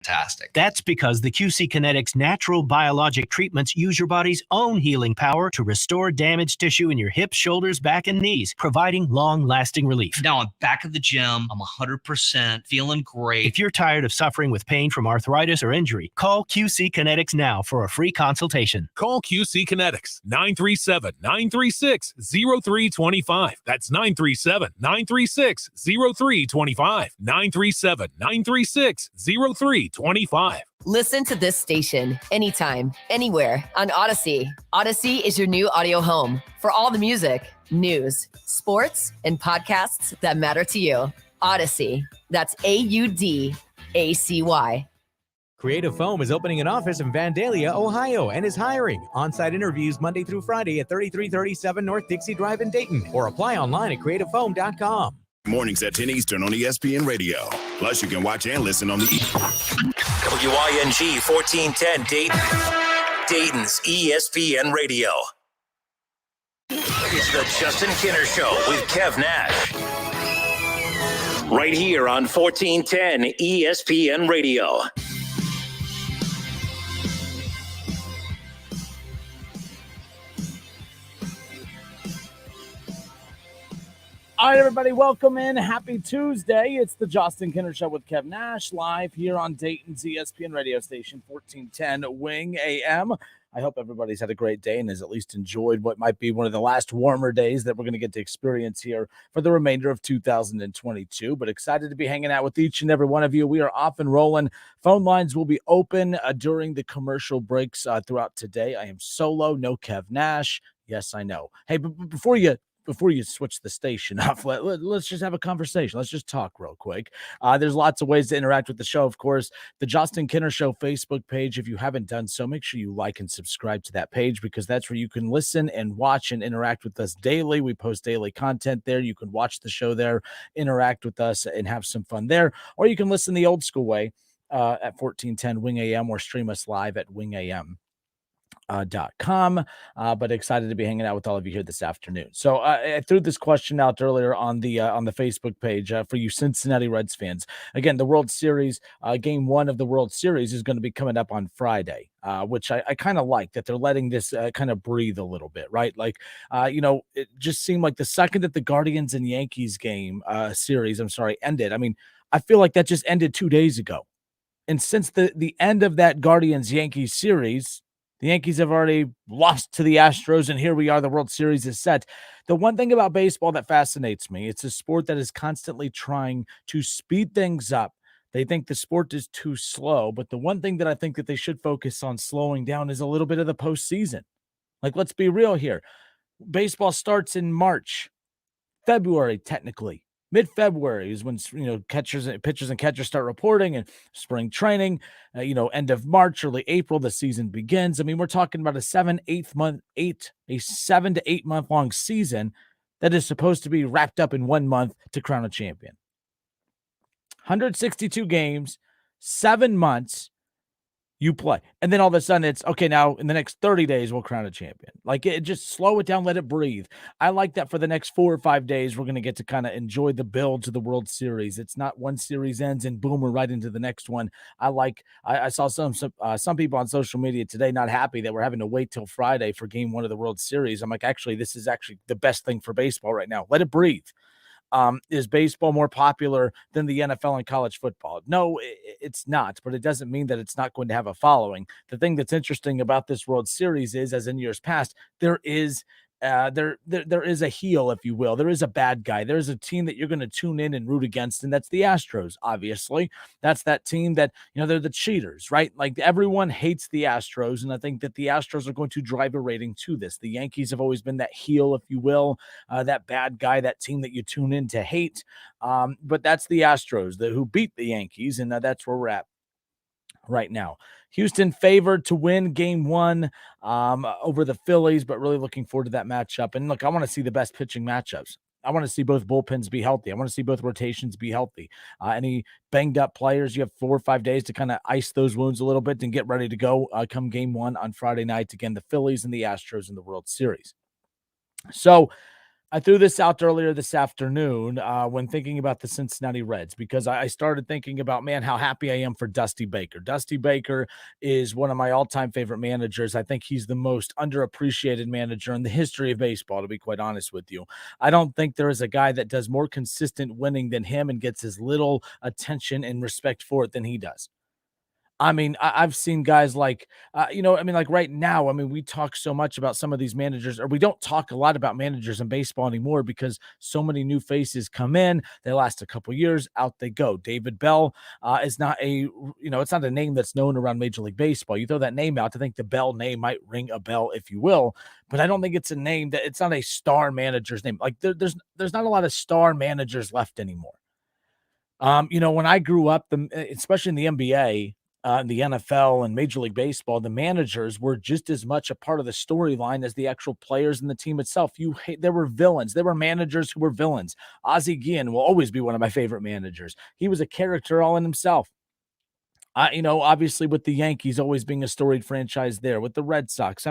fantastic. That's because the QC Kinetics natural biologic treatments use your body's own healing power to restore damaged tissue in your hips, shoulders, back, and knees, providing long-lasting relief. Now I'm back at the gym. I'm 100% feeling great. If you're tired of suffering with pain from arthritis or injury, call QC Kinetics now for a free consultation. Call QC Kinetics, 937-936-0325. That's 937-936-0325. 937-936-0325. Listen to this station anytime, anywhere on Odyssey. Odyssey is your new audio home for all the music, news, sports, and podcasts that matter to you. Odyssey. That's AUDACY. Creative Foam is opening an office in Vandalia, Ohio, and is hiring. On-site interviews Monday through Friday at 3337 North Dixie Drive in Dayton, or apply online at creativefoam.com. Mornings at 10 Eastern on ESPN Radio. Plus, you can watch and listen on the WYNG 1410 Dayton. Dayton's ESPN Radio. It's the Justin Kinner Show with Kev Nash. Right here on 1410 ESPN Radio. All right, everybody, welcome in. Happy Tuesday. It's the Justin Kinner Show with Kev Nash, live here on Dayton's ESPN radio station, 1410 Wing AM. I hope everybody's had a great day and has at least enjoyed what might be one of the last warmer days that we're going to get to experience here for the remainder of 2022. But excited to be hanging out with each and every one of you. We are off and rolling. Phone lines will be open during the commercial breaks throughout today. I am solo, no Kev Nash. Yes, I know. Hey, but before you switch the station off, let's just have a conversation. Let's just talk real quick. There's lots of ways to interact with the show. Of course, the Justin Kinner Show Facebook page. If you haven't done so, make sure you like and subscribe to that page, because that's where you can listen and watch and interact with us daily. We post daily content there. You can watch the show there, interact with us, and have some fun there. Or you can listen the old school way at 1410 Wing AM, or stream us live at wingam.com. But excited to be hanging out with all of you here this afternoon. So I threw this question out earlier on the Facebook page for you Cincinnati Reds fans. Again, the World Series, game one of the World Series is going to be coming up on Friday, which I kind of like that they're letting this kind of breathe a little bit, right? Like, it just seemed like the second that the Guardians and Yankees game series, ended. I mean, I feel like that just ended 2 days ago. And since the end of that Guardians-Yankees series, the Yankees have already lost to the Astros, and here we are. The World Series is set. The one thing about baseball that fascinates me, it's a sport that is constantly trying to speed things up. They think the sport is too slow, but the one thing that I think that they should focus on slowing down is a little bit of the postseason. Like, let's be real here. Baseball starts in March, February, technically. Mid-February is when, pitchers and catchers start reporting, and spring training, end of March, early April, the season begins. I mean, we're talking about a 7 to 8 month long season that is supposed to be wrapped up in 1 month to crown a champion. 162 games, 7 months. You play. And then all of a sudden it's, okay, now in the next 30 days, we'll crown a champion. Like, just slow it down, let it breathe. I like that for the next 4 or 5 days, we're going to get to kind of enjoy the build to the World Series. It's not one series ends and boom, we're right into the next one. I saw some people on social media today not happy that we're having to wait till Friday for game one of the World Series. I'm like, actually, this is actually the best thing for baseball right now. Let it breathe. Is baseball more popular than the NFL and college football? No, it's not, but it doesn't mean that it's not going to have a following. The thing that's interesting about this World Series is, as in years past, there is a heel, if you will. There is a bad guy. There's a team that you're going to tune in and root against, and that's the Astros, obviously. That's that team that, they're the cheaters, right? Like, everyone hates the Astros, and I think that the Astros are going to drive a rating to this. The Yankees have always been that heel, if you will, that bad guy, that team that you tune in to hate. But that's the Astros who beat the Yankees, and that's where we're at right now. Houston favored to win game one over the Phillies, but really looking forward to that matchup. And look, I want to see the best pitching matchups. I want to see both bullpens be healthy. I want to see both rotations be healthy. Any banged up players, you have 4 or 5 days to kind of ice those wounds a little bit and get ready to go come game one on Friday night. Again, the Phillies and the Astros in the World Series. So I threw this out earlier this afternoon when thinking about the Cincinnati Reds, because I started thinking about, man, how happy I am for Dusty Baker. Dusty Baker is one of my all-time favorite managers. I think he's the most underappreciated manager in the history of baseball, to be quite honest with you. I don't think there is a guy that does more consistent winning than him and gets as little attention and respect for it than he does. I mean, I've seen guys like, like right now, we talk so much about some of these managers, or we don't talk a lot about managers in baseball anymore because so many new faces come in. They last a couple years, out they go. David Bell is not it's not a name that's known around Major League Baseball. You throw that name out, I think the Bell name might ring a bell, if you will, but I don't think it's a name it's not a star manager's name. Like there's not a lot of star managers left anymore. When I grew up, especially in the NBA, the NFL and Major League Baseball, the managers were just as much a part of the storyline as the actual players and the team itself. There were villains. There were managers who were villains. Ozzie Guillen will always be one of my favorite managers. He was a character all in himself. Obviously with the Yankees always being a storied franchise there, with the Red Sox.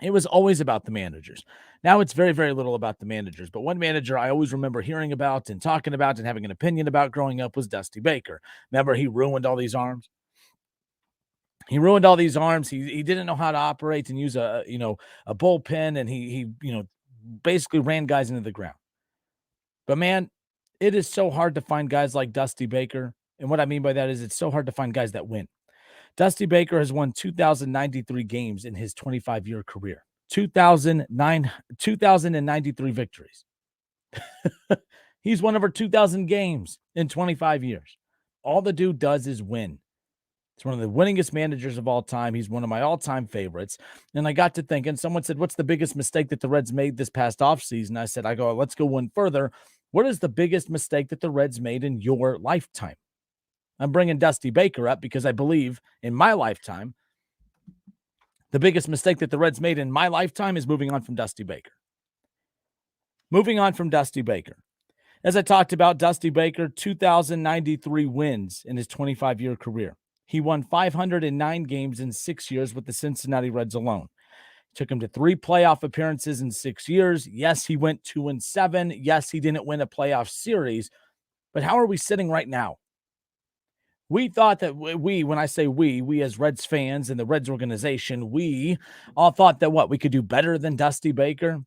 It was always about the managers. Now it's very, very little about the managers. But one manager I always remember hearing about and talking about and having an opinion about growing up was Dusty Baker. Remember, he ruined all these arms. He ruined all these arms. He didn't know how to operate and use a bullpen, and he basically ran guys into the ground. But man, it is so hard to find guys like Dusty Baker. And what I mean by that is it's so hard to find guys that win. Dusty Baker has won 2,093 games in his 25-year career. 2,093 victories. He's won over 2,000 games in 25 years. All the dude does is win. He's one of the winningest managers of all time. He's one of my all-time favorites. And I got to thinking, someone said, what's the biggest mistake that the Reds made this past offseason? I said, let's go one further. What is the biggest mistake that the Reds made in your lifetime? I'm bringing Dusty Baker up because I believe in my lifetime, the biggest mistake that the Reds made in my lifetime is moving on from Dusty Baker. Moving on from Dusty Baker. As I talked about, Dusty Baker, 2,093 wins in his 25-year career. He won 509 games in 6 years with the Cincinnati Reds alone. It took him to 3 playoff appearances in 6 years. Yes, he went 2-7. Yes, he didn't win a playoff series. But how are we sitting right now? We thought that when I say we as Reds fans and the Reds organization, we all thought that we could do better than Dusty Baker.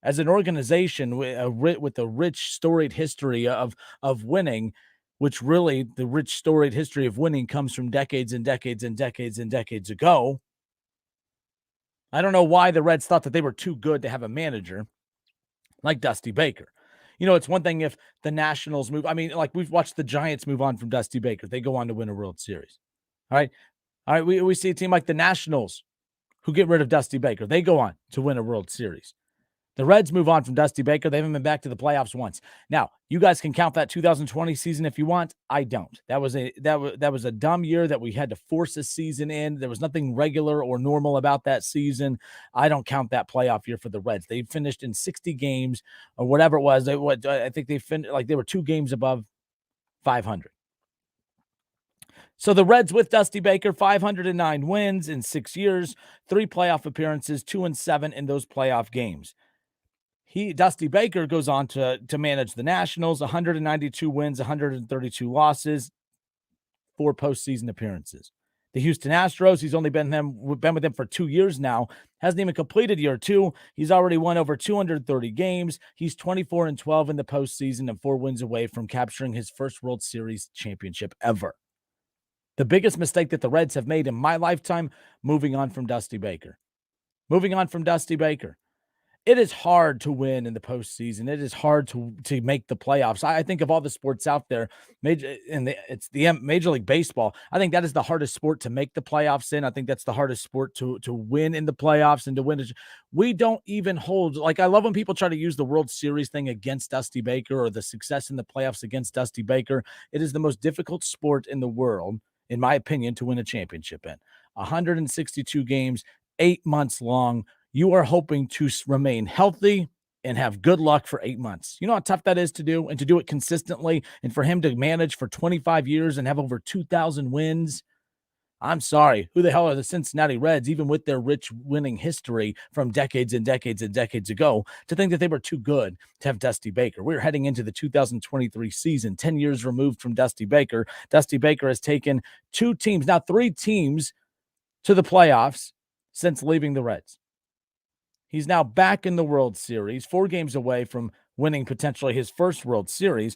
As an organization with a rich, storied history of winning, which really the rich, storied history of winning comes from decades and decades and decades and decades ago. I don't know why the Reds thought that they were too good to have a manager like Dusty Baker. It's one thing if the Nationals move. We've watched the Giants move on from Dusty Baker. They go on to win a World Series. All right. We see a team like the Nationals who get rid of Dusty Baker. They go on to win a World Series. The Reds move on from Dusty Baker. They haven't been back to the playoffs once. Now, you guys can count that 2020 season if you want. I don't. That was a dumb year that we had to force a season in. There was nothing regular or normal about that season. I don't count that playoff year for the Reds. They finished in 60 games or whatever it was. I think they finished they were 2 games above 500. So the Reds with Dusty Baker, 509 wins in 6 years, 3 playoff appearances, 2-7 in those playoff games. Dusty Baker goes on to manage the Nationals, 192 wins, 132 losses, 4 postseason appearances. The Houston Astros, he's only been with them for 2 years now, hasn't even completed year 2. He's already won over 230 games. He's 24-12 in the postseason and 4 wins away from capturing his first World Series championship ever. The biggest mistake that the Reds have made in my lifetime, moving on from Dusty Baker. Moving on from Dusty Baker. It is hard to win in the postseason. It is hard to make the playoffs. I think of all the sports out there, it's the Major League Baseball. I think that is the hardest sport to make the playoffs in. I think that's the hardest sport to win in the playoffs and to win. We don't even hold, I love when people try to use the World Series thing against Dusty Baker or the success in the playoffs against Dusty Baker. It is the most difficult sport in the world, in my opinion, to win a championship in. 162 games, 8 months long. You are hoping to remain healthy and have good luck for 8 months. You know how tough that is to do, and to do it consistently, and for him to manage for 25 years and have over 2,000 wins. I'm sorry. Who the hell are the Cincinnati Reds, even with their rich winning history from decades and decades and decades ago, to think that they were too good to have Dusty Baker? We're heading into the 2023 season, 10 years removed from Dusty Baker. Dusty Baker has taken 2 teams, now 3 teams, to the playoffs since leaving the Reds. He's now back in the World Series, 4 games away from winning potentially his first World Series.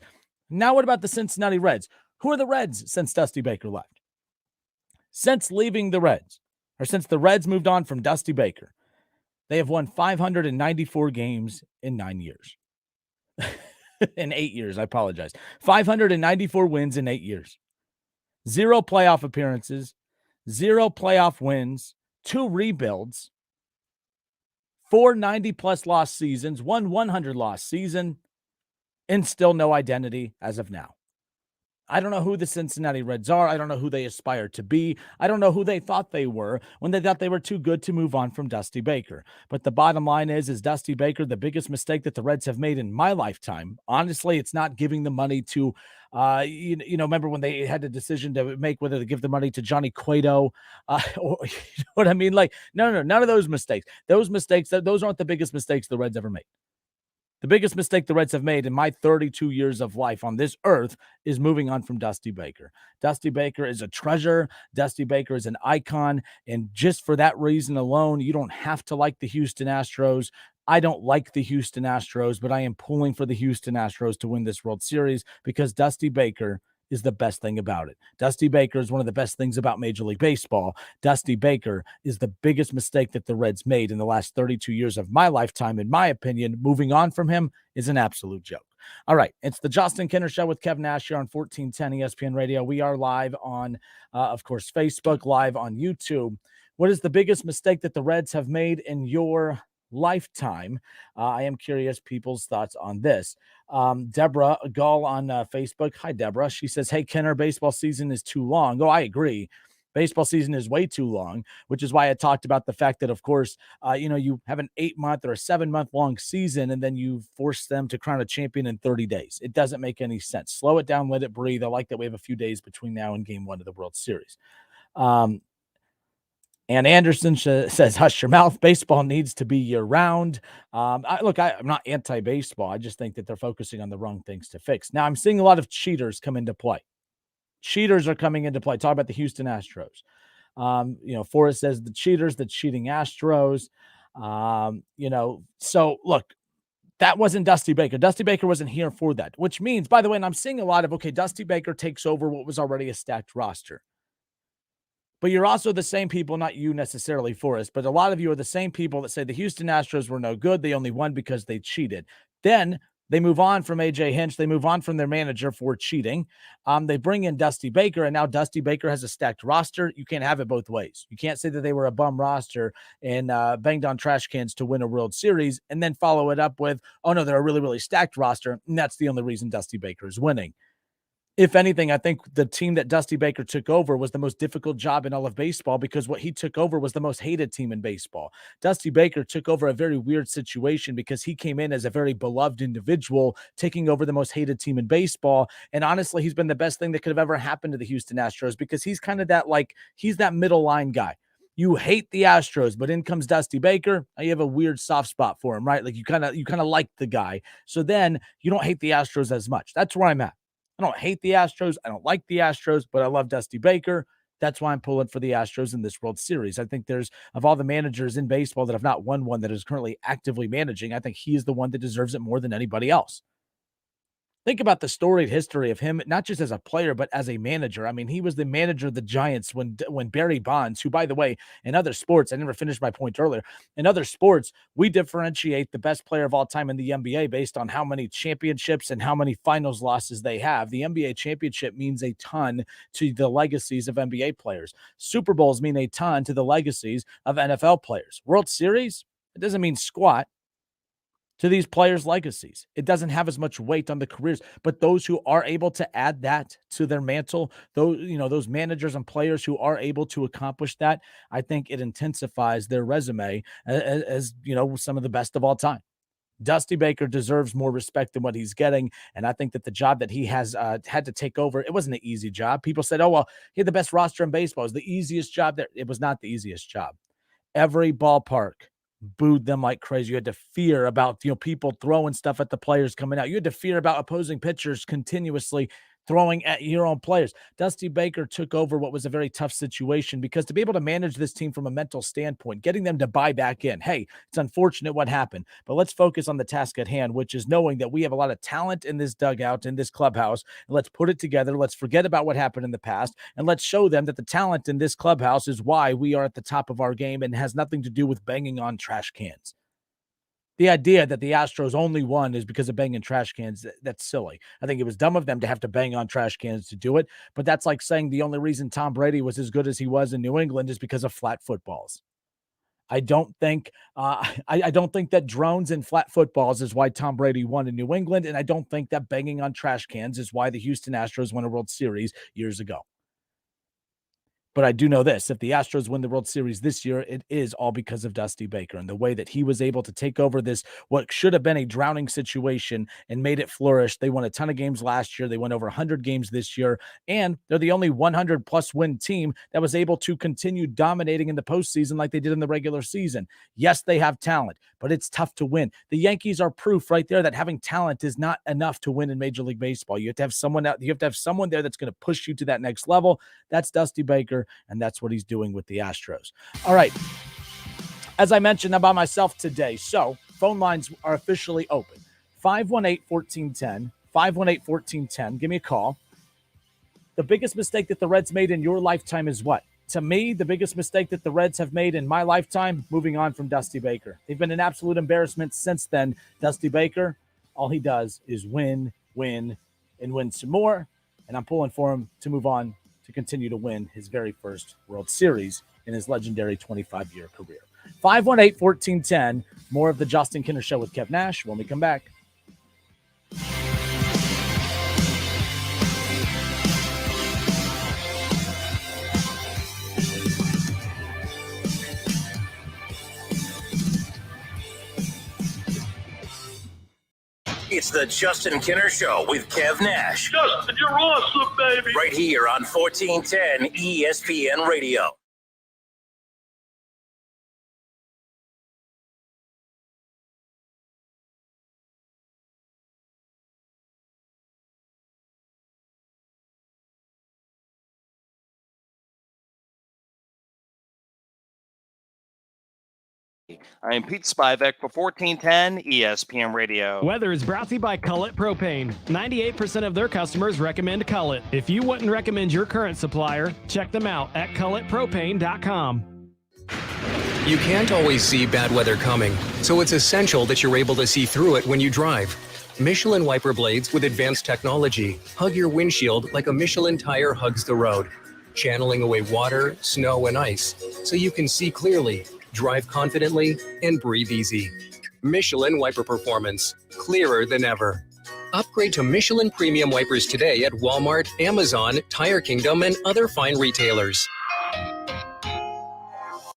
Now what about the Cincinnati Reds? Who are the Reds since Dusty Baker left? Since leaving the Reds, or since the Reds moved on from Dusty Baker, they have won 594 games in 9 years. In 8 years, I apologize. 594 wins in 8 years. 0 playoff appearances, 0 playoff wins, 2 rebuilds, 4 90-plus loss seasons, 1 100-loss season, and still no identity as of now. I don't know who the Cincinnati Reds are. I don't know who they aspire to be. I don't know who they thought they were when they thought they were too good to move on from Dusty Baker. But the bottom line is Dusty Baker the biggest mistake that the Reds have made in my lifetime? Honestly, it's not giving the money to, remember when they had the decision to make whether to give the money to Johnny Cueto, or, you know what I mean? Like, no, none of those mistakes. Those aren't the biggest mistakes the Reds ever made. The biggest mistake the Reds have made in my 32 years of life on this earth is moving on from Dusty Baker. Dusty Baker is a treasure. Dusty Baker is an icon. And just for that reason alone, you don't have to like the Houston Astros. I don't like the Houston Astros, but I am pulling for the Houston Astros to win this World Series because Dusty Baker is the best thing about it. Dusty Baker is one of the best things about Major League Baseball. Dusty Baker is the biggest mistake that the Reds made in the last 32 years of my lifetime. In my opinion, moving on from him is an absolute joke. All right, it's the Justin Kinner Show with Kev Nash here on 1410 ESPN Radio. We are live on, of course, Facebook, live on YouTube. What is the biggest mistake that the Reds have made in your lifetime? I am curious people's thoughts on this. Deborah Gall on Facebook. Hi, Deborah. She says, hey, Kenner, baseball season is too long. Oh, I agree. Baseball season is way too long, which is why I talked about the fact that, of course, you have an 8-month or a 7-month long season, and then you force them to crown a champion in 30 days. It doesn't make any sense. Slow it down, let it breathe. I like that we have a few days between now and game 1 of the World Series. And Anderson says, hush your mouth. Baseball needs to be year-round. I'm not anti-baseball. I just think that they're focusing on the wrong things to fix. Now, I'm seeing a lot of cheaters come into play. Cheaters are coming into play. Talk about the Houston Astros. Forrest says the cheaters, the cheating Astros. So look, that wasn't Dusty Baker. Dusty Baker wasn't here for that, which means, by the way, and I'm seeing a lot of, Dusty Baker takes over what was already a stacked roster. But you're also the same people, not you necessarily, Forrest, but a lot of you are the same people that say the Houston Astros were no good. They only won because they cheated. Then they move on from A.J. Hinch. They move on from their manager for cheating. They bring in Dusty Baker, and now Dusty Baker has a stacked roster. You can't have it both ways. You can't say that they were a bum roster and banged on trash cans to win a World Series and then follow it up with, oh, no, they're a really, really stacked roster, and that's the only reason Dusty Baker is winning. If anything, I think the team that Dusty Baker took over was the most difficult job in all of baseball because what he took over was the most hated team in baseball. Dusty Baker took over a very weird situation because he came in as a very beloved individual, taking over the most hated team in baseball. And honestly, he's been the best thing that could have ever happened to the Houston Astros because he's kind of he's that middle line guy. You hate the Astros, but in comes Dusty Baker. You have a weird soft spot for him, right? Like you kind of like the guy. So then you don't hate the Astros as much. That's where I'm at. I don't hate the Astros. I don't like the Astros, but I love Dusty Baker. That's why I'm pulling for the Astros in this World Series. I think of all the managers in baseball that have not won one that is currently actively managing, I think he is the one that deserves it more than anybody else. Think about the storied history of him, not just as a player, but as a manager. I mean, he was the manager of the Giants when Barry Bonds, who, by the way, in other sports, I never finished my point earlier. In other sports, we differentiate the best player of all time in the NBA based on how many championships and how many finals losses they have. The NBA championship means a ton to the legacies of NBA players. Super Bowls mean a ton to the legacies of NFL players. World Series, it doesn't mean squat to these players' legacies. It doesn't have as much weight on the careers, but those who are able to add that to their mantle, those managers and players who are able to accomplish that, I think it intensifies their resume as some of the best of all time. Dusty Baker deserves more respect than what he's getting, and I think that the job that he has had to take over, it wasn't an easy job. People said, oh, well, he had the best roster in baseball. It was the easiest job there. It was not the easiest job. Every ballpark booed them like crazy. You had to fear about, people throwing stuff at the players coming out. You had to fear about opposing pitchers continuously throwing at your own players. Dusty Baker took over what was a very tough situation, because to be able to manage this team from a mental standpoint, getting them to buy back in, hey, it's unfortunate what happened, but let's focus on the task at hand, which is knowing that we have a lot of talent in this dugout, in this clubhouse, and let's put it together. Let's forget about what happened in the past, and let's show them that the talent in this clubhouse is why we are at the top of our game and has nothing to do with banging on trash cans. The idea that the Astros only won is because of banging trash cans, that's silly. I think it was dumb of them to have to bang on trash cans to do it, but that's like saying the only reason Tom Brady was as good as he was in New England is because of flat footballs. I don't think that drones and flat footballs is why Tom Brady won in New England, and I don't think that banging on trash cans is why the Houston Astros won a World Series years ago. But I do know this, if the Astros win the World Series this year, it is all because of Dusty Baker and the way that he was able to take over this, what should have been a drowning situation, and made it flourish. They won a ton of games last year. They won over 100 games this year, and they're the only 100-plus win team that was able to continue dominating in the postseason like they did in the regular season. Yes, they have talent, but it's tough to win. The Yankees are proof right there that having talent is not enough to win in Major League Baseball. You have to have someone out. You have to have someone there that's going to push you to that next level. That's Dusty Baker, and that's what he's doing with the Astros. All right. As I mentioned about myself today, so phone lines are officially open. 518-1410, 518-1410. Give me a call. The biggest mistake that the Reds made in your lifetime is what? To me, the biggest mistake that the Reds have made in my lifetime, moving on from Dusty Baker. They've been an absolute embarrassment since then. Dusty Baker, all he does is win, win, and win some more. And I'm pulling for him to move on to continue to win his very first World Series in his legendary 25-year career. 518-1410, more of the Justin Kinner Show with Kev Nash when we come back. It's the Justin Kinner Show with Kev Nash. Justin, you're awesome, baby. Right here on 1410 ESPN Radio. I'm Pete Spivak for 1410 ESPN Radio. Weather is brought to you by Cullet Propane. 98% of their customers recommend Cullet. If you wouldn't recommend your current supplier, check them out at culletpropane.com. You can't always see bad weather coming, so it's essential that you're able to see through it when you drive. Michelin wiper blades with advanced technology hug your windshield like a Michelin tire hugs the road, channeling away water, snow, and ice so you can see clearly, drive confidently, and breathe easy. Michelin wiper performance, clearer than ever. Upgrade to Michelin premium wipers today at Walmart, Amazon, Tire Kingdom, and other fine retailers.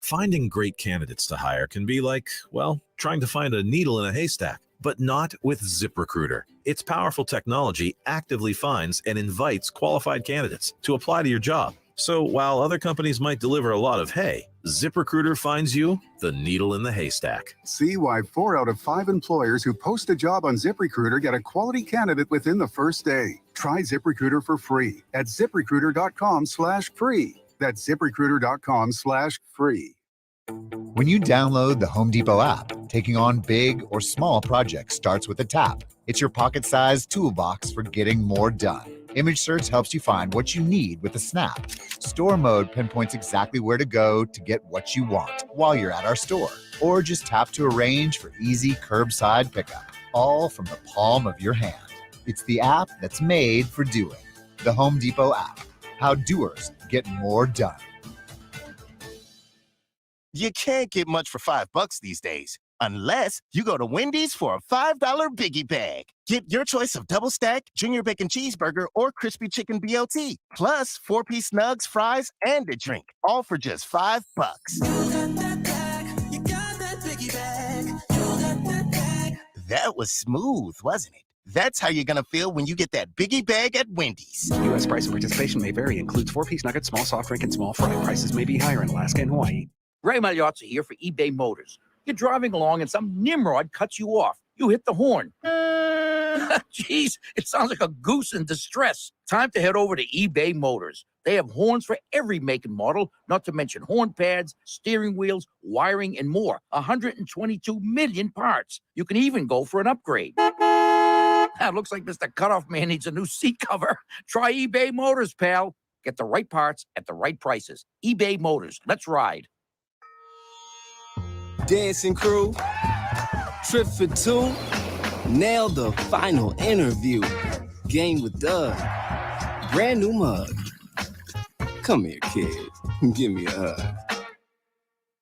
Finding great candidates to hire can be like, well, trying to find a needle in a haystack, but not with ZipRecruiter. Its powerful technology actively finds and invites qualified candidates to apply to your job. So while other companies might deliver a lot of hay, ZipRecruiter finds you the needle in the haystack. See why 4 out of 5 employers who post a job on ZipRecruiter get a quality candidate within the first day. Try ZipRecruiter for free at ZipRecruiter.com/free. That's ZipRecruiter.com/free. When you download the Home Depot app, taking on big or small projects starts with a tap. It's your pocket-sized toolbox for getting more done. Image search helps you find what you need with a snap. Store mode pinpoints exactly where to go to get what you want while you're at our store. Or just tap to arrange for easy curbside pickup, all from the palm of your hand. It's the app that's made for doing. The Home Depot app. How doers get more done. You can't get much for $5 these days, unless you go to Wendy's for a $5 Biggie Bag. Get your choice of double stack, junior bacon cheeseburger, or crispy chicken BLT, plus 4-piece nugs, fries, and a drink, all for just $5. That was smooth, wasn't it? That's how you're going to feel when you get that biggie bag at Wendy's. U.S. price and participation may vary. Includes 4-piece nuggets, small soft drink, and small fry. Prices may be higher in Alaska and Hawaii. Ray Magliozzi here for eBay Motors. You're driving along and some nimrod cuts you off. You hit the horn. Jeez, it sounds like a goose in distress. Time to head over to eBay Motors. They have horns for every make and model, not to mention horn pads, steering wheels, wiring, and more. 122 million parts. You can even go for an upgrade. Looks like Mr. Cutoff Man needs a new seat cover. Try eBay Motors, pal. Get the right parts at the right prices. eBay Motors. Let's ride. Dancing crew, trip for two, nail the final interview. Game with Doug, brand new mug. Come here, kid, give me a hug.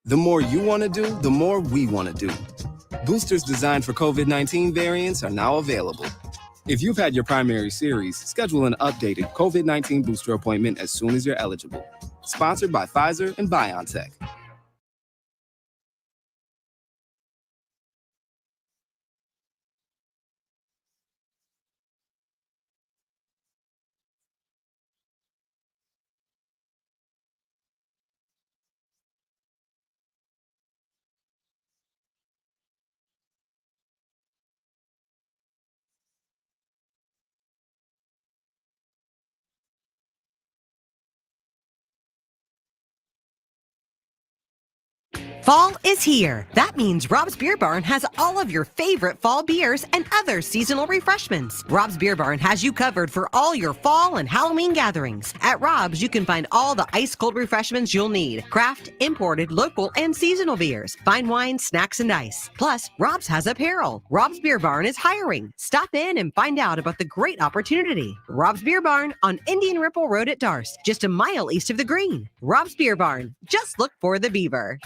The more you want to do, the more we want to do. Boosters designed for COVID-19 variants are now available. If you've had your primary series, schedule an updated COVID-19 booster appointment as soon as you're eligible. Sponsored by Pfizer and BioNTech. Fall is here. That means Rob's Beer Barn has all of your favorite fall beers and other seasonal refreshments. Rob's Beer Barn has you covered for all your fall and Halloween gatherings. At Rob's, you can find all the ice-cold refreshments you'll need. Craft, imported, local, and seasonal beers. Fine wine, snacks, and ice. Plus, Rob's has apparel. Rob's Beer Barn is hiring. Stop in and find out about the great opportunity. Rob's Beer Barn on Indian Ripple Road at Darst, just a mile east of the green. Rob's Beer Barn. Just look for the beaver.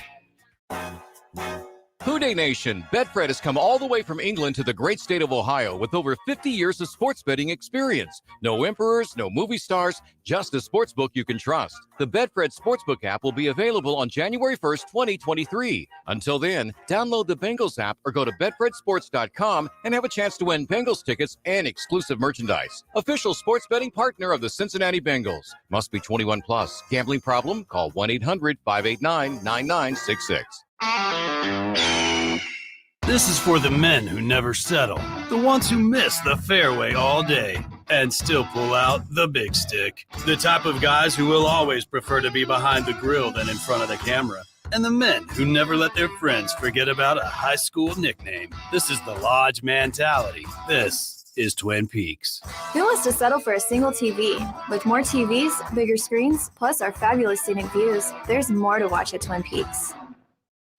Houday Nation, Betfred has come all the way from England to the great state of Ohio with over 50 years of sports betting experience. No emperors, no movie stars, just a sportsbook you can trust. The Betfred Sportsbook app will be available on January 1st, 2023. Until then, download the Bengals app or go to betfredsports.com and have a chance to win Bengals tickets and exclusive merchandise. Official sports betting partner of the Cincinnati Bengals. Must be 21 plus. Gambling problem? Call 1-800-589-9966. This is for the men who never settle, the ones who miss the fairway all day and still pull out the big stick, the type of guys who will always prefer to be behind the grill than in front of the camera, and the men who never let their friends forget about a high school nickname. This is the Lodge mentality. This is Twin Peaks. Who wants to settle for a single TV? With more TVs, bigger screens, plus our fabulous scenic views, there's more to watch at Twin Peaks.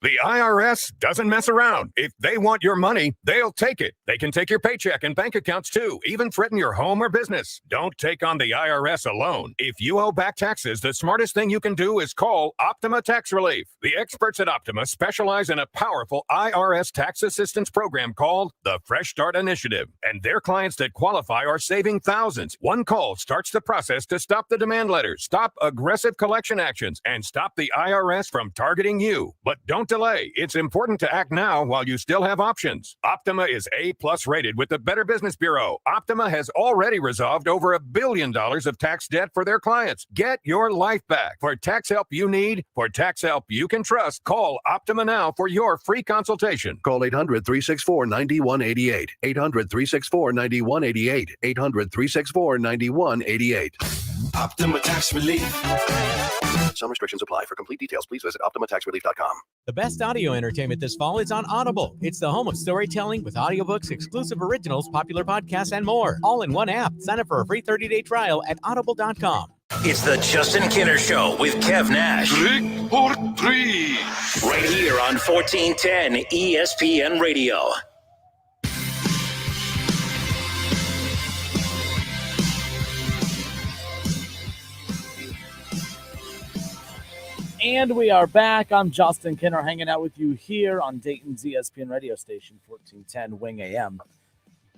The IRS doesn't mess around. If they want your money, they'll take it. They can take your paycheck and bank accounts too, even threaten your home or business. Don't take on the IRS alone. If you owe back taxes, the smartest thing you can do is call Optima Tax Relief. The experts at Optima specialize in a powerful IRS tax assistance program called the Fresh Start Initiative. And their clients that qualify are saving thousands. One call starts the process to stop the demand letters, stop aggressive collection actions, and stop the IRS from targeting you. But don't delay. It's important to act now while you still have options. Optima is A+ rated with the Better Business Bureau. Optima has already resolved over $1 billion of tax debt for their clients. Get your life back. For tax help you need, for tax help you can trust, call Optima now for your free consultation. Call 800-364-9188. 800-364-9188. 800-364-9188. Optima Tax Relief. Some restrictions apply. For complete details, please visit OptimaTaxRelief.com. The best audio entertainment this fall is on Audible. It's the home of storytelling with audiobooks, exclusive originals, popular podcasts, and more. All in one app. Sign up for a free 30-day trial at Audible.com. It's the Justin Kinner Show with Kev Nash. Trick or treat. Right here on 1410 ESPN Radio. And we are back. I'm Justin Kinner, hanging out with you here on Dayton's ESPN radio station, 1410 Wing AM.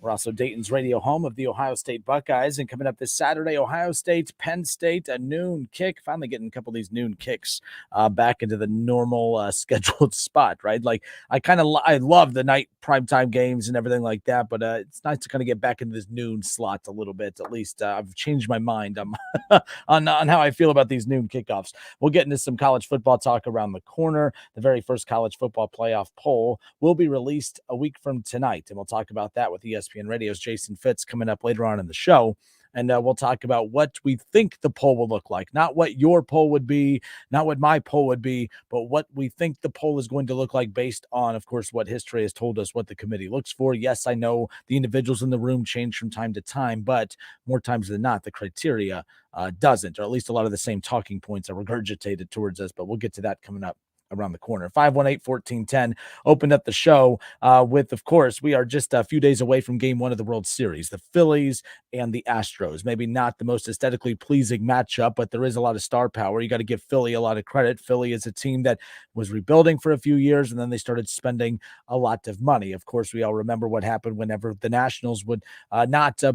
We're also Dayton's radio home of the Ohio State Buckeyes. And coming up this Saturday, Ohio State, Penn State, a noon kick. Finally getting a couple of these noon kicks back into the normal scheduled spot, right? Like I love the night primetime games and everything like that, but it's nice to kind of get back into this noon slot a little bit. At least I've changed my mind on how I feel about these noon kickoffs. We'll get into some college football talk around the corner. The very first college football playoff poll will be released a week from tonight, and we'll talk about that with ESPN Radio's Jason Fitz coming up later on in the show. And we'll talk about what we think the poll will look like. Not what your poll would be, not what my poll would be, but what we think the poll is going to look like based on, of course, what history has told us what the committee looks for. Yes, I know the individuals in the room change from time to time, but more times than not, the criteria doesn't, or at least a lot of the same talking points are regurgitated towards us. But we'll get to that coming up around the corner. 518-1410 opened up the show with, of course, we are just a few days away from game one of the World Series, the Phillies and the Astros. Maybe not the most aesthetically pleasing matchup, but there is a lot of star power. You got to give Philly a lot of credit. Philly is a team that was rebuilding for a few years, and then they started spending a lot of money. Of course, we all remember what happened whenever the Nationals would not they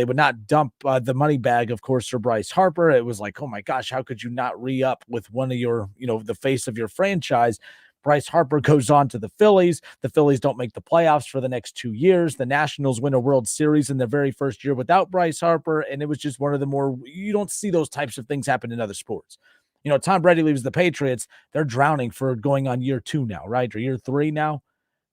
would not dump the money bag, of course, for Bryce Harper. It was like, oh my gosh, how could you not re-up with one of your, the face of your franchise? Bryce Harper goes on to the Phillies. The Phillies don't make the playoffs for the next 2 years. The Nationals win a World Series in their very first year without Bryce Harper, and it was just one of the more, you don't see those types of things happen in other sports. Tom Brady leaves the Patriots. They're drowning for going on year 2 now, right? Or year 3 now,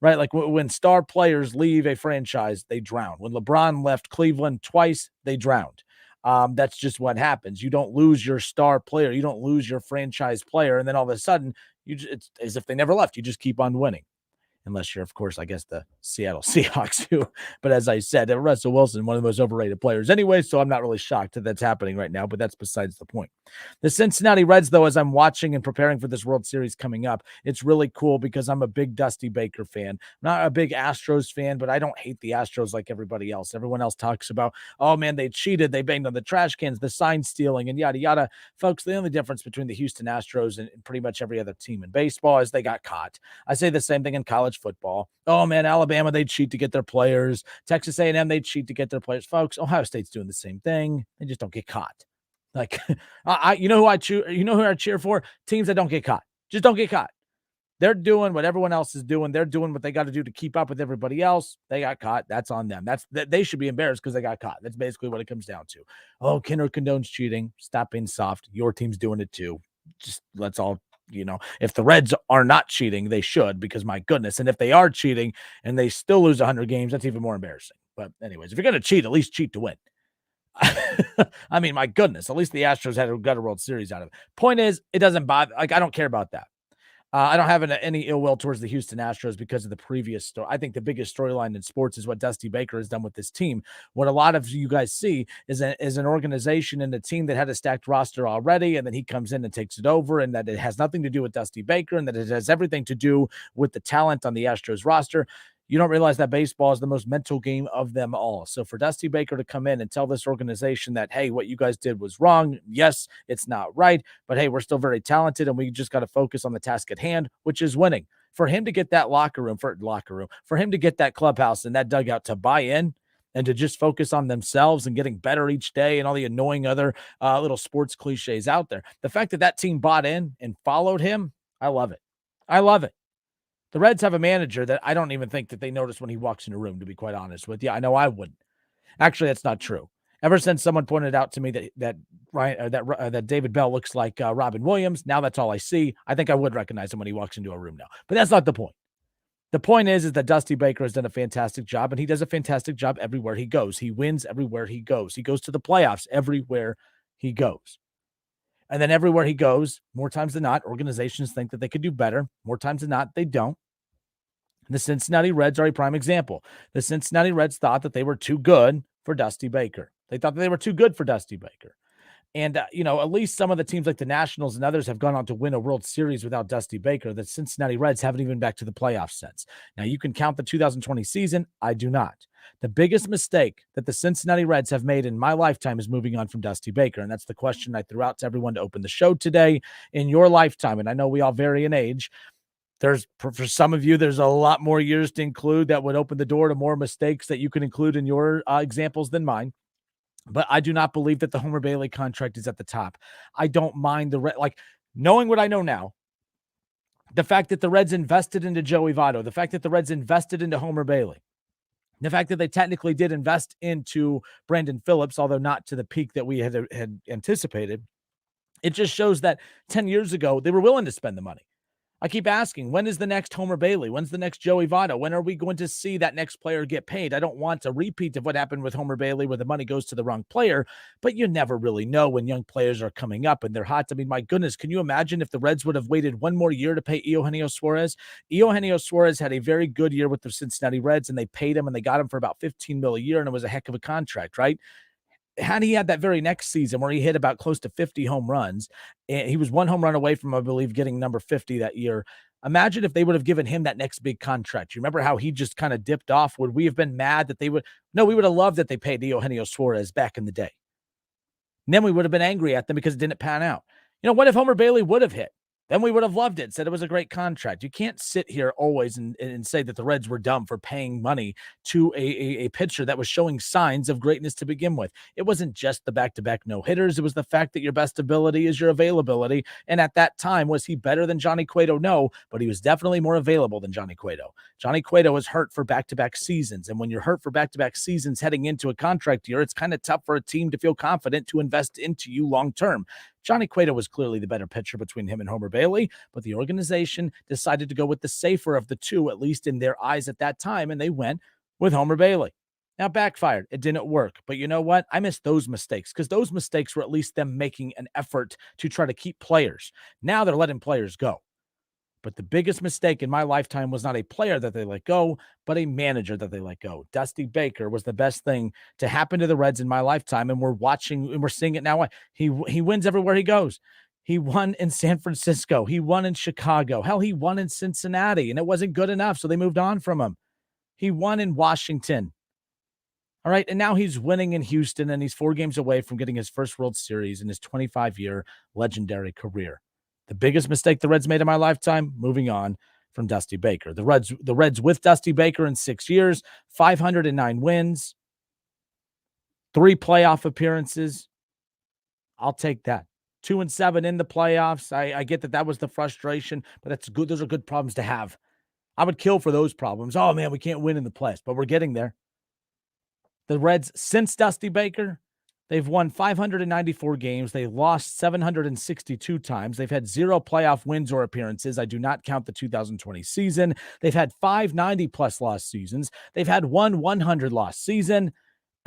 right? Like when star players leave a franchise, they drown. When LeBron left Cleveland twice, they drowned. That's just what happens. You don't lose your star player. You don't lose your franchise player. And then all of a sudden, it's as if they never left. You just keep on winning. Unless you're, of course, I guess the Seattle Seahawks too. But as I said, Russell Wilson, one of the most overrated players anyway, so I'm not really shocked that that's happening right now, but that's besides the point. The Cincinnati Reds, though, as I'm watching and preparing for this World Series coming up, it's really cool because I'm a big Dusty Baker fan. I'm not a big Astros fan, but I don't hate the Astros like everybody else. Everyone else talks about, oh, man, they cheated. They banged on the trash cans, the sign stealing, and yada, yada. Folks, the only difference between the Houston Astros and pretty much every other team in baseball is they got caught. I say the same thing in college football. Oh man, Alabama, they cheat to get their players. Texas A&M, they cheat to get their players. Folks, Ohio State's doing the same thing. They just don't get caught. Like, you know who I cheer for? Teams that don't get caught. Just don't get caught. They're doing what everyone else is doing. They're doing what they got to do to keep up with everybody else. They got caught. That's on them. They should be embarrassed because they got caught. That's basically what it comes down to. Oh, Kenner condones cheating. Stop being soft. Your team's doing it too. Just let's all. If the Reds are not cheating, they should, because my goodness. And if they are cheating and they still lose 100 games, that's even more embarrassing. But anyways, if you're going to cheat, at least cheat to win. I mean, my goodness, at least the Astros got a World Series out of it. Point is, it doesn't bother. Like, I don't care about that. I don't have any ill will towards the Houston Astros because of the previous story. I think the biggest storyline in sports is what Dusty Baker has done with this team. What a lot of you guys see is an organization and a team that had a stacked roster already, and then he comes in and takes it over, and that it has nothing to do with Dusty Baker, and that it has everything to do with the talent on the Astros roster. You don't realize that baseball is the most mental game of them all. So for Dusty Baker to come in and tell this organization that, hey, what you guys did was wrong. Yes, it's not right, but hey, we're still very talented and we just got to focus on the task at hand, which is winning. For him to get that locker room, for him to get that clubhouse and that dugout to buy in and to just focus on themselves and getting better each day and all the annoying other little sports cliches out there. The fact that team bought in and followed him, I love it. I love it. The Reds have a manager that I don't even think that they notice when he walks in a room, to be quite honest with you. I know I wouldn't. Actually, that's not true. Ever since someone pointed out to me that David Bell looks like Robin Williams, now that's all I see. I think I would recognize him when he walks into a room now. But that's not the point. The point is that Dusty Baker has done a fantastic job, and he does a fantastic job everywhere he goes. He wins everywhere he goes. He goes to the playoffs everywhere he goes. And then everywhere he goes, more times than not, organizations think that they could do better. More times than not, they don't. The Cincinnati Reds are a prime example. The Cincinnati Reds thought that they were too good for Dusty Baker. They thought that they were too good for Dusty Baker. And, at least some of the teams like the Nationals and others have gone on to win a World Series without Dusty Baker. The Cincinnati Reds haven't even been back to the playoffs since. Now, you can count the 2020 season. I do not. The biggest mistake that the Cincinnati Reds have made in my lifetime is moving on from Dusty Baker. And that's the question I threw out to everyone to open the show today. In your lifetime, and I know we all vary in age, For some of you, there's a lot more years to include that would open the door to more mistakes that you can include in your examples than mine. But I do not believe that the Homer Bailey contract is at the top. I don't mind knowing what I know now. The fact that the Reds invested into Joey Votto, the fact that the Reds invested into Homer Bailey, the fact that they technically did invest into Brandon Phillips, although not to the peak that we had anticipated, it just shows that 10 years ago, they were willing to spend the money. I keep asking, when is the next Homer Bailey? When's the next Joey Votto? When are we going to see that next player get paid? I don't want a repeat of what happened with Homer Bailey where the money goes to the wrong player, but you never really know when young players are coming up and they're hot. I mean, my goodness, can you imagine if the Reds would have waited one more year to pay Eugenio Suarez? Eugenio Suarez had a very good year with the Cincinnati Reds, and they paid him, and they got him for about $15 million a year, and it was a heck of a contract, right? Had he had that very next season where he hit about close to 50 home runs, and he was one home run away from, I believe, getting number 50 that year. Imagine if they would have given him that next big contract. You remember how he just kind of dipped off? Would we have been mad that they would? No, we would have loved that they paid Eugenio Suarez back in the day. And then we would have been angry at them because it didn't pan out. You know, what if Homer Bailey would have hit? Then we would have loved it, said it was a great contract. You can't sit here always and say that the Reds were dumb for paying money to a pitcher that was showing signs of greatness to begin with. It wasn't just the back-to-back no-hitters. It was the fact that your best ability is your availability. And at that time, was he better than Johnny Cueto? No, but he was definitely more available than Johnny Cueto. Johnny Cueto was hurt for back-to-back seasons. And when you're hurt for back-to-back seasons heading into a contract year, it's kind of tough for a team to feel confident to invest into you long-term. Johnny Cueto was clearly the better pitcher between him and Homer Bailey, but the organization decided to go with the safer of the two, at least in their eyes at that time, and they went with Homer Bailey. Now, backfired. It didn't work. But you know what? I miss those mistakes because those mistakes were at least them making an effort to try to keep players. Now they're letting players go. But the biggest mistake in my lifetime was not a player that they let go, but a manager that they let go. Dusty Baker was the best thing to happen to the Reds in my lifetime, and we're watching and we're seeing it now. He wins everywhere he goes. He won in San Francisco. He won in Chicago. Hell, he won in Cincinnati, and it wasn't good enough, so they moved on from him. He won in Washington. All right, and now he's winning in Houston, and he's 4 games away from getting his first World Series in his 25-year legendary career. The biggest mistake the Reds made in my lifetime, moving on from Dusty Baker. The Reds with Dusty Baker in 6 years, 509 wins, 3 playoff appearances. I'll take that. 2-7 in the playoffs. I get that was the frustration, but that's good. Those are good problems to have. I would kill for those problems. Oh, man, we can't win in the playoffs, but we're getting there. The Reds, since Dusty Baker, they've won 594 games. They lost 762 times. They've had 0 playoff wins or appearances. I do not count the 2020 season. They've had 5 90-plus loss seasons. They've had 1 100-loss season.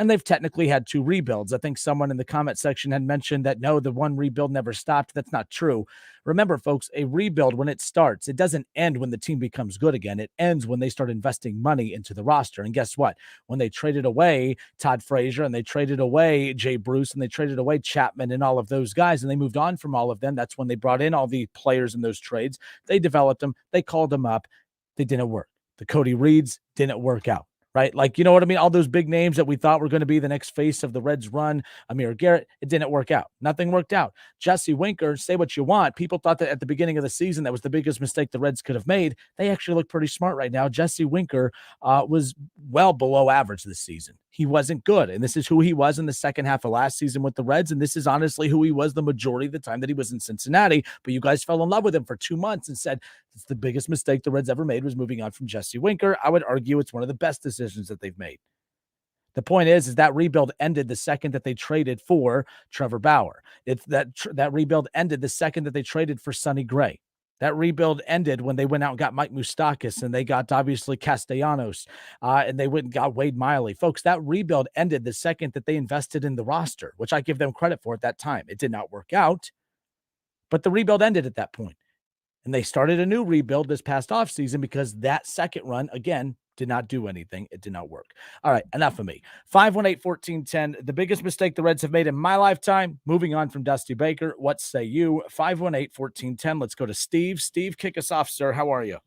And they've technically had 2 rebuilds. I think someone in the comment section had mentioned that, no, the one rebuild never stopped. That's not true. Remember, folks, a rebuild, when it starts, it doesn't end when the team becomes good again. It ends when they start investing money into the roster. And guess what? When they traded away Todd Frazier and they traded away Jay Bruce and they traded away Chapman and all of those guys, and they moved on from all of them, that's when they brought in all the players in those trades. They developed them. They called them up. They didn't work. The Cody Reeds didn't work out. Right? Like, you know what I mean? All those big names that we thought were going to be the next face of the Reds run, Amir Garrett, it didn't work out. Nothing worked out. Jesse Winker, say what you want. People thought that at the beginning of the season, that was the biggest mistake the Reds could have made. They actually look pretty smart right now. Jesse Winker was well below average this season. He wasn't good. And this is who he was in the second half of last season with the Reds. And this is honestly who he was the majority of the time that he was in Cincinnati. But you guys fell in love with him for 2 months and said, it's the biggest mistake the Reds ever made was moving on from Jesse Winker. I would argue it's one of the best decisions that they've made. The point is that rebuild ended the second that they traded for Trevor Bauer. It's that rebuild ended the second that they traded for Sonny Gray. That rebuild ended when they went out and got Mike Moustakas and they got obviously Castellanos and they went and got Wade Miley. Folks, that rebuild ended the second that they invested in the roster, which I give them credit for at that time. It did not work out, but the rebuild ended at that point. And they started a new rebuild this past offseason because that second run, again, did not do anything. It did not work. All right, enough of me. 518-1410, the biggest mistake the Reds have made in my lifetime, moving on from Dusty Baker. What say you? 518-1410. Let's go to Steve. Steve, kick us off, sir. How are you?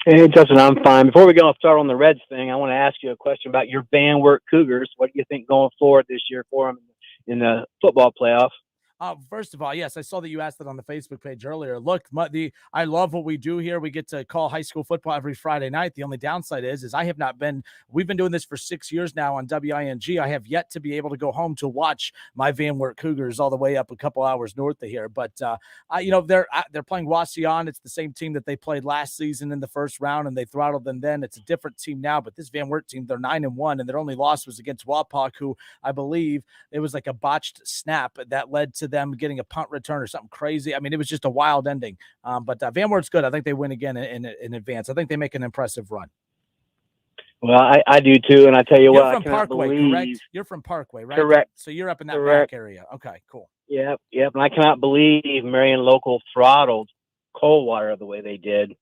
Hey, Justin, I'm fine. Before we go and start on the Reds thing, I want to ask you a question about your Van Wert Cougars. What do you think going forward this year for them in the football playoff? First of all, yes, I saw that you asked that on the Facebook page earlier. Look, I love what we do here. We get to call high school football every Friday night. The only downside is I have not been. We've been doing this for 6 years now on WING. I have yet to be able to go home to watch my Van Wert Cougars all the way up a couple hours north of here. But they're playing Wauseon. It's the same team that they played last season in the first round, and they throttled them then. It's a different team now, but this Van Wert team, they're 9-1, and their only loss was against Wapak, who I believe it was like a botched snap that led to them getting a punt return or something crazy. I mean, it was just a wild ending. But Van Wert's good. I think they win again in advance. I think they make an impressive run. Well, I do too, and I tell you You're what, from Parkway, correct? You're from Parkway, right? Correct. So you're up in that back area. Okay, cool. Yep. And I cannot believe Marion Local throttled Coldwater the way they did.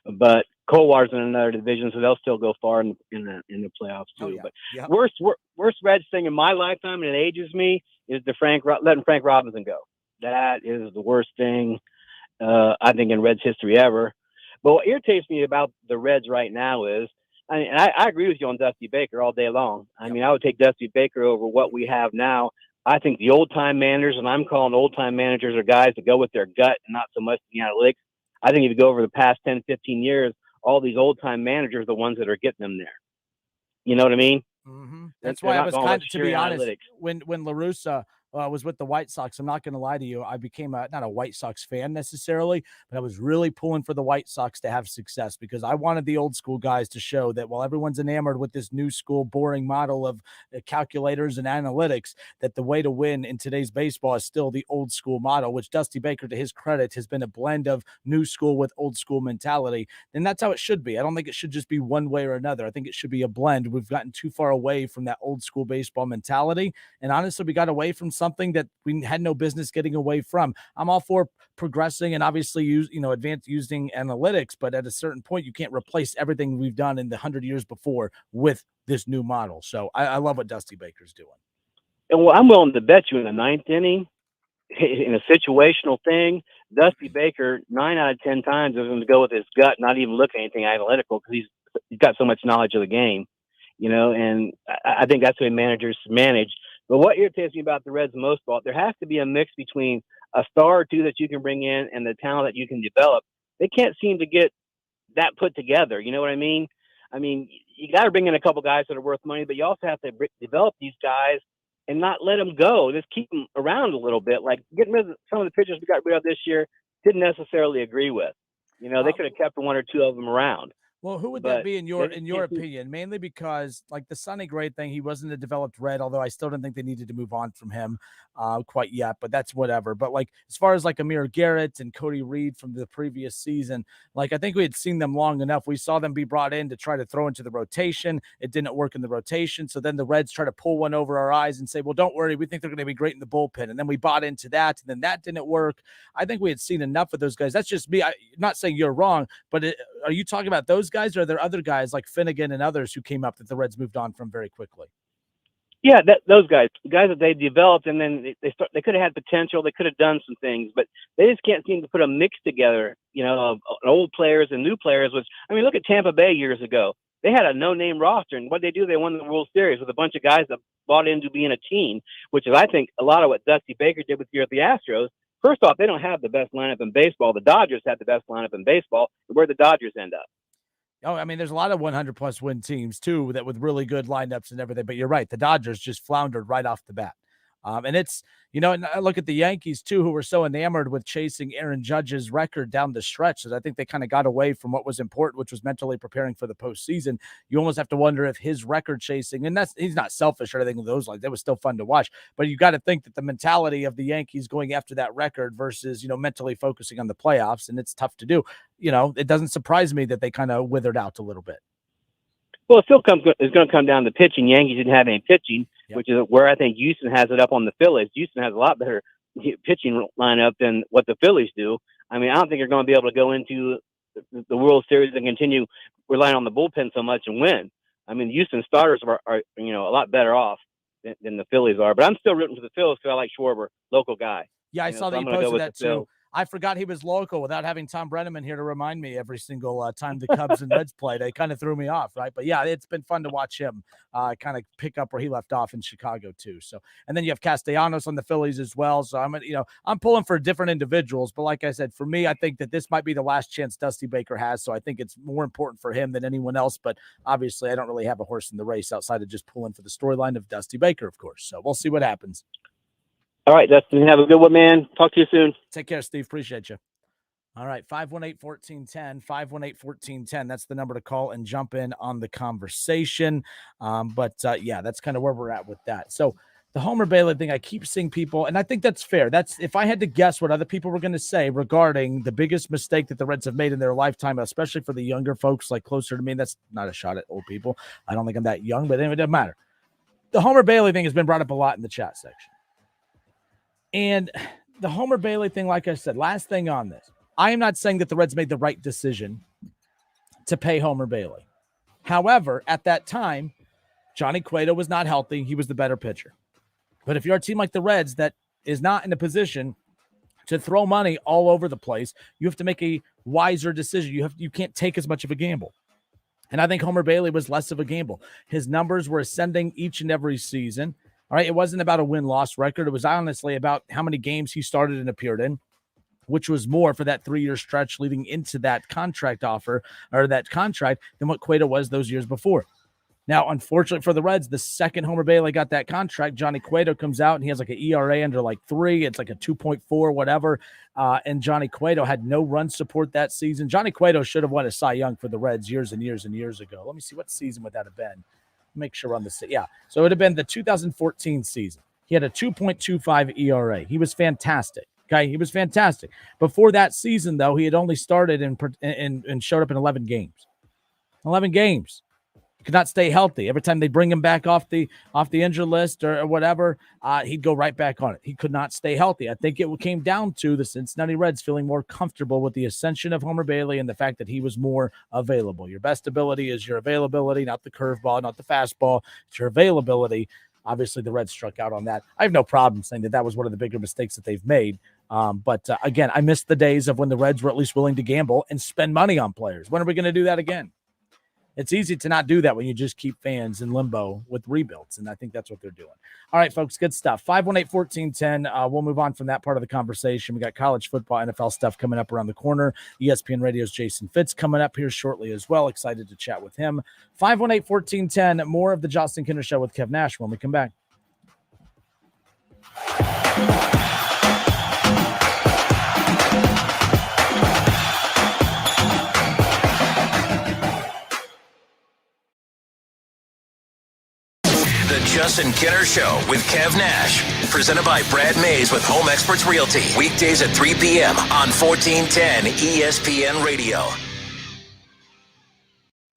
But Coldwater's in another division, so they'll still go far in the playoffs too. But worst Reds thing in my lifetime, and it ages me, is letting Frank Robinson go. That is the worst thing I think in Reds history ever. But what irritates me about the Reds right now is, I agree with you on Dusty Baker all day long. I mean, I would take Dusty Baker over what we have now. I think the old-time managers, and I'm calling old-time managers, are guys that go with their gut and not so much the analytics. I think if you go over the past 10, 15 years, all these old-time managers are the ones that are getting them there. You know what I mean? Mm-hmm. That's why I was kind of, to be honest, when La Russa was with the White Sox, I'm not going to lie to you, I became not a White Sox fan necessarily, but I was really pulling for the White Sox to have success because I wanted the old school guys to show that while everyone's enamored with this new school boring model of calculators and analytics, that the way to win in today's baseball is still the old school model, which Dusty Baker, to his credit, has been a blend of new school with old school mentality. And that's how it should be. I don't think it should just be one way or another. I think it should be a blend. We've gotten too far away from that old school baseball mentality. And honestly, we got away from something that we had no business getting away from. I'm all for progressing and obviously advanced using analytics, but at a certain point, you can't replace everything we've done in the 100 years before with this new model. So I love what Dusty Baker's doing. And I'm willing to bet you in the ninth inning, in a situational thing, Dusty Baker 9 out of 10 times is going to go with his gut, not even look at anything analytical because he's got so much knowledge of the game, and I think that's the way managers manage. But what irritates me about the Reds most of all, there has to be a mix between a star or two that you can bring in and the talent that you can develop. They can't seem to get that put together. You know what I mean? I mean, you got to bring in a couple guys that are worth money, but you also have to develop these guys and not let them go. Just keep them around a little bit. Like getting rid of some of the pitchers we got rid of this year, didn't necessarily agree with. They could have kept one or two of them around. Well, who would that be in your opinion? Mainly because, like the Sonny Gray thing, he wasn't a developed Red, although I still didn't think they needed to move on from him quite yet, but that's whatever. But like as far as like Amir Garrett and Cody Reed from the previous season, like I think we had seen them long enough. We saw them be brought in to try to throw into the rotation. It didn't work in the rotation. So then the Reds try to pull one over our eyes and say, well, don't worry, we think they're going to be great in the bullpen. And then we bought into that, and then that didn't work. I think we had seen enough of those guys. That's just me. I'm not saying you're wrong, but are you talking about those guys, or are there other guys like Finnegan and others who came up that the Reds moved on from very quickly? Yeah, those guys, the guys that they developed, and then they could have had potential. They could have done some things, but they just can't seem to put a mix together, of old players and new players. Look at Tampa Bay years ago. They had a no-name roster, and what they do, they won the World Series with a bunch of guys that bought into being a team, which is, I think, a lot of what Dusty Baker did with here at the Astros. First off, they don't have the best lineup in baseball. The Dodgers have the best lineup in baseball. Where'd the Dodgers end up? Oh, there's a lot of 100-plus win teams, too, that with really good lineups and everything. But you're right. The Dodgers just floundered right off the bat. And it's, and I look at the Yankees, too, who were so enamored with chasing Aaron Judge's record down the stretch that I think they kind of got away from what was important, which was mentally preparing for the postseason. You almost have to wonder if his record chasing, and he's not selfish or anything of those like that was still fun to watch. But you got to think that the mentality of the Yankees going after that record versus, mentally focusing on the playoffs, and it's tough to do. It doesn't surprise me that they kind of withered out a little bit. Well, it's going to come down to pitching. Yankees didn't have any pitching, which is where I think Houston has it up on the Phillies. Houston has a lot better pitching lineup than what the Phillies do. I don't think you're going to be able to go into the World Series and continue relying on the bullpen so much and win. The Houston starters are a lot better off than the Phillies are. But I'm still rooting for the Phillies because I like Schwarber, local guy. Yeah, I saw that you posted that too. I forgot he was local without having Tom Brenneman here to remind me every single time the Cubs and Reds played. It kind of threw me off, right? But yeah, it's been fun to watch him kind of pick up where he left off in Chicago too. So, and then you have Castellanos on the Phillies as well. So I'm pulling for different individuals, but like I said, for me, I think that this might be the last chance Dusty Baker has. So I think it's more important for him than anyone else. But obviously, I don't really have a horse in the race outside of just pulling for the storyline of Dusty Baker, of course. So we'll see what happens. All right, Dustin, have a good one, man. Talk to you soon. Take care, Steve. Appreciate you. All right, 518-1410, 518-1410. That's the number to call and jump in on the conversation. Yeah, that's kind of where we're at with that. So the Homer Bailey thing, I keep seeing people, and I think that's fair. That's if I had to guess what other people were going to say regarding the biggest mistake that the Reds have made in their lifetime, especially for the younger folks like closer to me. That's not a shot at old people. I don't think I'm that young, but anyway, it doesn't matter. The Homer Bailey thing has been brought up a lot in the chat section. And the Homer Bailey thing, like I said, last thing on this, I am not saying that the Reds made the right decision to pay Homer Bailey. However, at that time, Johnny Cueto was not healthy. He was the better pitcher. But if you're a team like the Reds that is not in a position to throw money all over the place, you have to make a wiser decision. You can't take as much of a gamble. And I think Homer Bailey was less of a gamble. His numbers were ascending each and every season. All right, it wasn't about a win-loss record. It was honestly about how many games he started and appeared in, which was more for that 3-year stretch leading into that contract offer or that contract than what Cueto was those years before. Now, unfortunately for the Reds, the second Homer Bailey got that contract, Johnny Cueto comes out and he has like an ERA under like 3. It's like a 2.4, whatever. And Johnny Cueto had no run support that season. Johnny Cueto should have won a Cy Young for the Reds years and years and years ago. Let me see, what season would that have been? Make sure we're on the yeah. So it would have been the 2014 season. He had a 2.25 ERA. He was fantastic. Okay, he was fantastic. Before that season, though, he had only started and showed up in 11 games. 11 games. Could not stay healthy. Every time they bring him back off the injured list or whatever, he'd go right back on it. He could not stay healthy. I think it came down to the Cincinnati Reds feeling more comfortable with the ascension of Homer Bailey and the fact that he was more available. Your best ability is your availability, not the curveball, not the fastball. It's your availability. Obviously, the Reds struck out on that. I have no problem saying that was one of the bigger mistakes that they've made. But again, I miss the days of when the Reds were at least willing to gamble and spend money on players. When are we going to do that again? It's easy to not do that when you just keep fans in limbo with rebuilds, and I think that's what they're doing. All right, folks, good stuff. 518-1410. We'll move on from that part of the conversation. We got college football, NFL stuff coming up around the corner. ESPN Radio's Jason Fitz coming up here shortly as well. Excited to chat with him. 518-1410. More of the Justin Kinner Show with Kev Nash when we come back. The Justin Kinner Show with Kev Nash. Presented by Brad Mays with Home Experts Realty. Weekdays at 3 p.m. on 1410 ESPN Radio.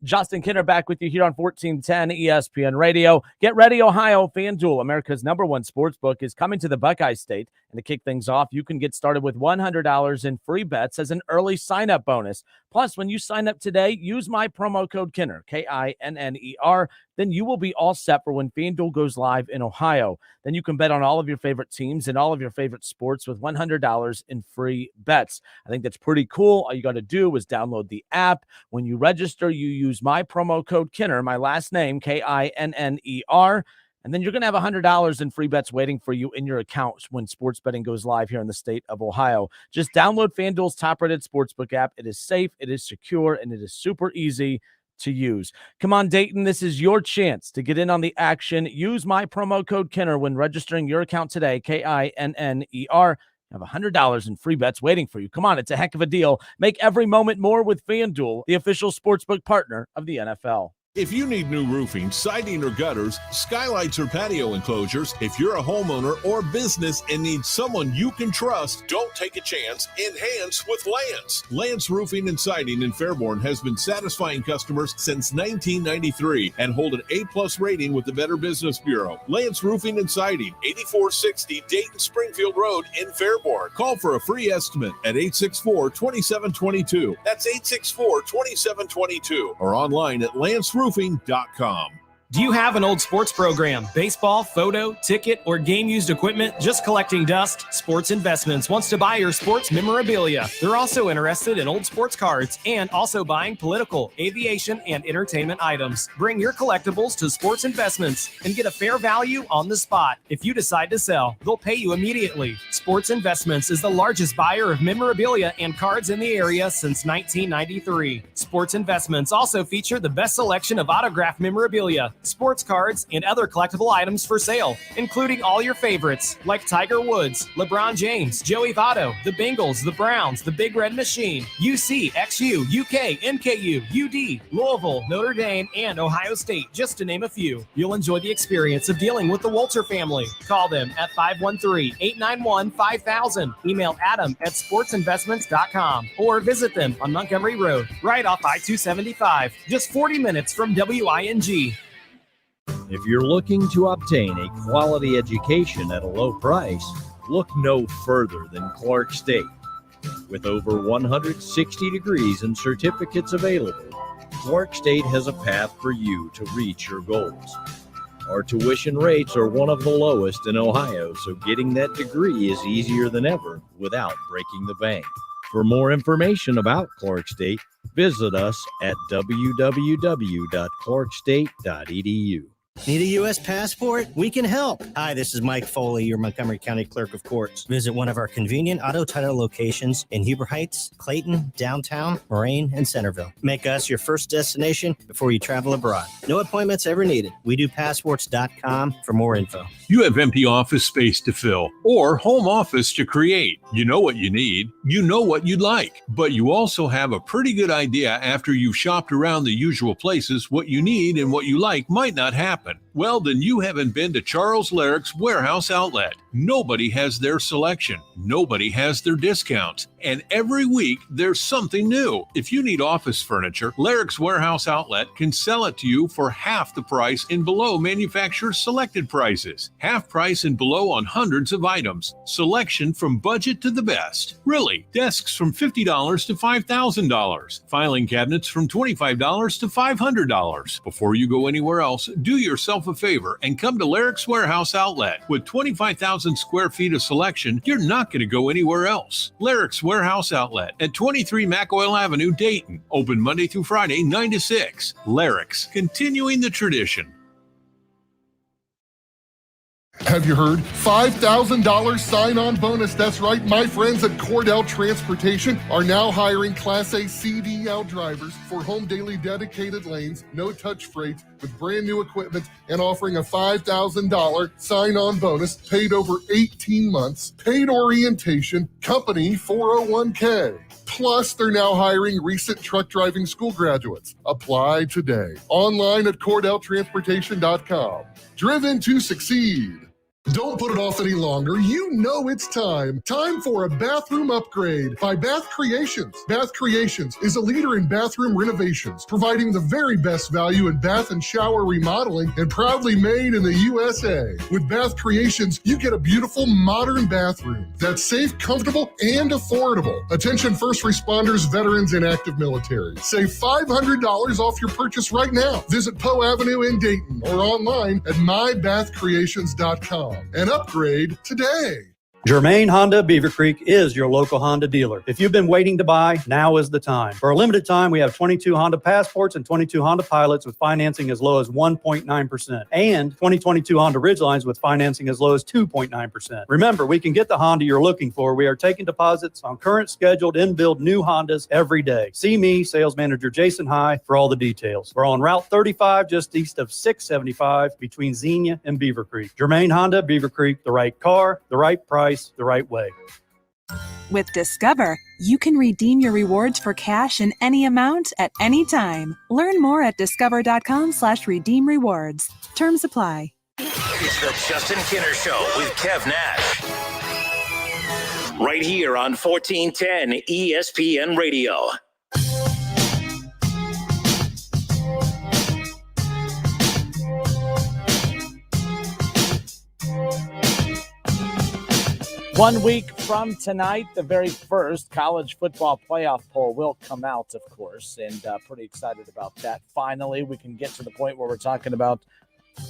Justin Kinner back with you here on 1410 ESPN Radio. Get ready, Ohio. FanDuel, America's #1 sportsbook, is coming to the Buckeyes state. And to kick things off, you can get started with $100 in free bets as an early sign-up bonus. Plus, when you sign up today, use my promo code Kinner, Kinner. Then you will be all set for when FanDuel goes live in Ohio. Then you can bet on all of your favorite teams and all of your favorite sports with $100 in free bets. I think that's pretty cool. All you got to do is download the app. When you register, you use my promo code Kinner, my last name, Kinner. And then you're going to have $100 in free bets waiting for you in your account when sports betting goes live here in the state of Ohio. Just download FanDuel's top-rated sportsbook app. It is safe, it is secure, and it is super easy to use. Come on, Dayton, this is your chance to get in on the action. Use my promo code Kinner when registering your account today, Kinner. Have $100 in free bets waiting for you. Come on, it's a heck of a deal. Make every moment more with FanDuel, the official sportsbook partner of the NFL. If you need new roofing, siding, or gutters, skylights, or patio enclosures, if you're a homeowner or business and need someone you can trust, don't take a chance. Enhance with Lance. Lance Roofing and Siding in Fairborn has been satisfying customers since 1993 and hold an A+ rating with the Better Business Bureau. Lance Roofing and Siding, 8460 Dayton Springfield Road in Fairborn. Call for a free estimate at 864-2722. That's 864-2722 or online at lanceroofing.com. Do you have an old sports program, baseball, photo, ticket, or game-used equipment just collecting dust? Sports Investments wants to buy your sports memorabilia. They're also interested in old sports cards and also buying political, aviation, and entertainment items. Bring your collectibles to Sports Investments and get a fair value on the spot. If you decide to sell, they'll pay you immediately. Sports Investments is the largest buyer of memorabilia and cards in the area since 1993. Sports Investments also feature the best selection of autographed memorabilia, sports cards, and other collectible items for sale, including all your favorites like Tiger Woods, LeBron James, Joey Votto, the Bengals, the Browns, the Big Red Machine, UC, XU, UK, MKU, UD, Louisville, Notre Dame, and Ohio State, just to name a few. You'll enjoy the experience of dealing with the Walter family. Call them at 513-891-5000. Email adam@sportsinvestments.com or visit them on Montgomery Road, right off I-275, just 40 minutes from WING. If you're looking to obtain a quality education at a low price, look no further than Clark State. With over 160 degrees and certificates available, Clark State has a path for you to reach your goals. Our tuition rates are one of the lowest in Ohio, so getting that degree is easier than ever without breaking the bank. For more information about Clark State, visit us at www.clarkstate.edu. Need a U.S. passport? We can help. Hi, this is Mike Foley, your Montgomery County Clerk of Courts. Visit one of our convenient auto title locations in Huber Heights, Clayton, downtown, Moraine, and Centerville. Make us your first destination before you travel abroad. No appointments ever needed. We do passports.com for more info. You have empty office space to fill or home office to create. You know what you need. You know what you'd like. But you also have a pretty good idea after you've shopped around the usual places what you need and what you like might not happen. Well, then you haven't been to Charles Larrick's Warehouse Outlet. Nobody has their selection. Nobody has their discounts. And every week, there's something new. If you need office furniture, Larrick's Warehouse Outlet can sell it to you for half the price and below manufacturer's selected prices. Half price and below on hundreds of items. Selection from budget to the best. Really, desks from $50 to $5,000. Filing cabinets from $25 to $500. Before you go anywhere else, do yourself a favor and come to Larrick's Warehouse Outlet. With 25,000 square feet of selection, you're not going to go anywhere else. Larrick's Warehouse Outlet at 23 McOil Avenue, Dayton. Open Monday through Friday, 9 to 6. Larrick's, continuing the tradition. Have you heard? $5,000 sign-on bonus. That's right. My friends at Cordell Transportation are now hiring Class A CDL drivers for home daily dedicated lanes, no-touch freight with brand new equipment, and offering a $5,000 sign-on bonus paid over 18 months, paid orientation, company 401k. Plus, they're now hiring recent truck driving school graduates. Apply today. Online at CordellTransportation.com. Driven to succeed. Don't put it off any longer. You know it's time. Time for a bathroom upgrade by Bath Creations. Bath Creations is a leader in bathroom renovations, providing the very best value in bath and shower remodeling, and proudly made in the USA. With Bath Creations, you get a beautiful modern bathroom that's safe, comfortable, and affordable. Attention first responders, veterans, and active military. Save $500 off your purchase right now. Visit Poe Avenue in Dayton or online at mybathcreations.com. And upgrade today. Germain Honda Beaver Creek is your local Honda dealer. If you've been waiting to buy, now is the time. For a limited time, we have 22 Honda Passports and 22 Honda Pilots with financing as low as 1.9%, and 2022 Honda Ridgelines with financing as low as 2.9%. Remember, we can get the Honda you're looking for. We are taking deposits on current scheduled in-build new Hondas every day. See me, Sales Manager Jason High, for all the details. We're on Route 35, just east of 675 between Xenia and Beaver Creek. Germain Honda Beaver Creek, the right car, the right price, the right way. With Discover, you can redeem your rewards for cash in any amount at any time. Learn more at discover.com/redeem rewards. Terms apply. It's the Justin Kinner Show with Kev Nash. Right here on 1410 ESPN Radio. 1 week from tonight, the very first college football playoff poll will come out, of course, and pretty excited about that. Finally, we can get to the point where we're talking about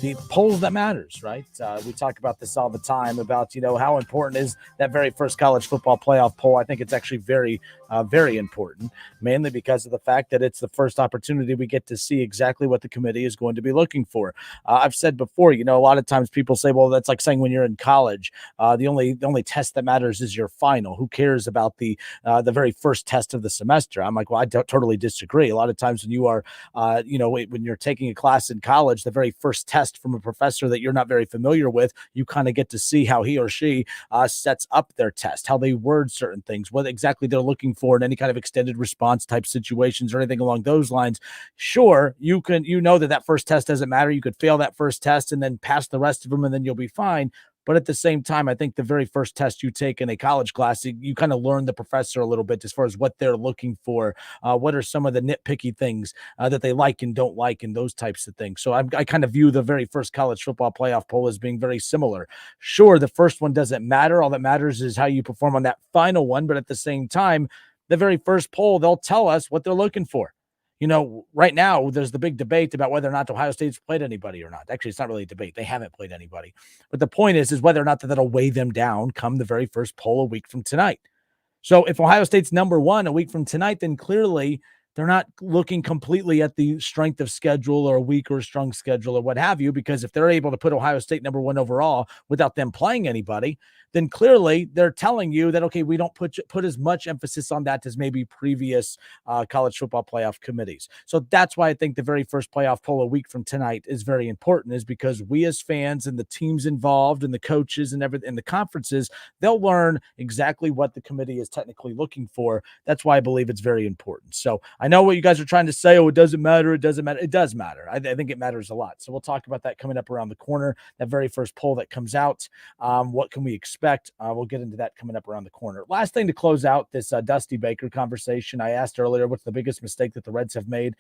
the polls that matters, right? We talk about this all the time about, how important is that very first college football playoff poll. I think it's actually very, very important, mainly because of the fact that it's the first opportunity we get to see exactly what the committee is going to be looking for. I've said before, a lot of times people say, well, that's like saying when you're in college, the only test that matters is your final. Who cares about the very first test of the semester? I'm like, well, I totally disagree. A lot of times when you are, when you're taking a class in college, the very first test from a professor that you're not very familiar with, you kind of get to see how he or she sets up their test, how they word certain things, what exactly they're looking for in any kind of extended response type situations or anything along those lines. Sure, you know that first test doesn't matter. You could fail that first test and then pass the rest of them, and then you'll be fine. But at the same time, I think the very first test you take in a college class, you kind of learn the professor a little bit as far as what they're looking for. What are some of the nitpicky things that they like and don't like, and those types of things. So I kind of view the very first college football playoff poll as being very similar. Sure, the first one doesn't matter. All that matters is how you perform on that final one. But at the same time, the very first poll, they'll tell us what they're looking for. Right now, there's the big debate about whether or not Ohio State's played anybody or not. Actually, it's not really a debate. They haven't played anybody. But the point is whether or not that'll weigh them down come the very first poll a week from tonight. So if Ohio State's number one a week from tonight, then clearly they're not looking completely at the strength of schedule or a weak or a strong schedule or what have you, because if they're able to put Ohio State number one overall without them playing anybody, then clearly they're telling you that, okay, we don't put as much emphasis on that as maybe previous college football playoff committees. So that's why I think the very first playoff poll a week from tonight is very important, is because we as fans and the teams involved and the coaches and everything, and the conferences, they'll learn exactly what the committee is technically looking for. That's why I believe it's very important. So I know what you guys are trying to say. Oh, it doesn't matter. It doesn't matter. It does matter. I think it matters a lot. So we'll talk about that coming up around the corner, that very first poll that comes out. What can we expect? We'll get into that coming up around the corner. Last thing to close out this Dusty Baker conversation. I asked earlier, what's the biggest mistake that the Reds have made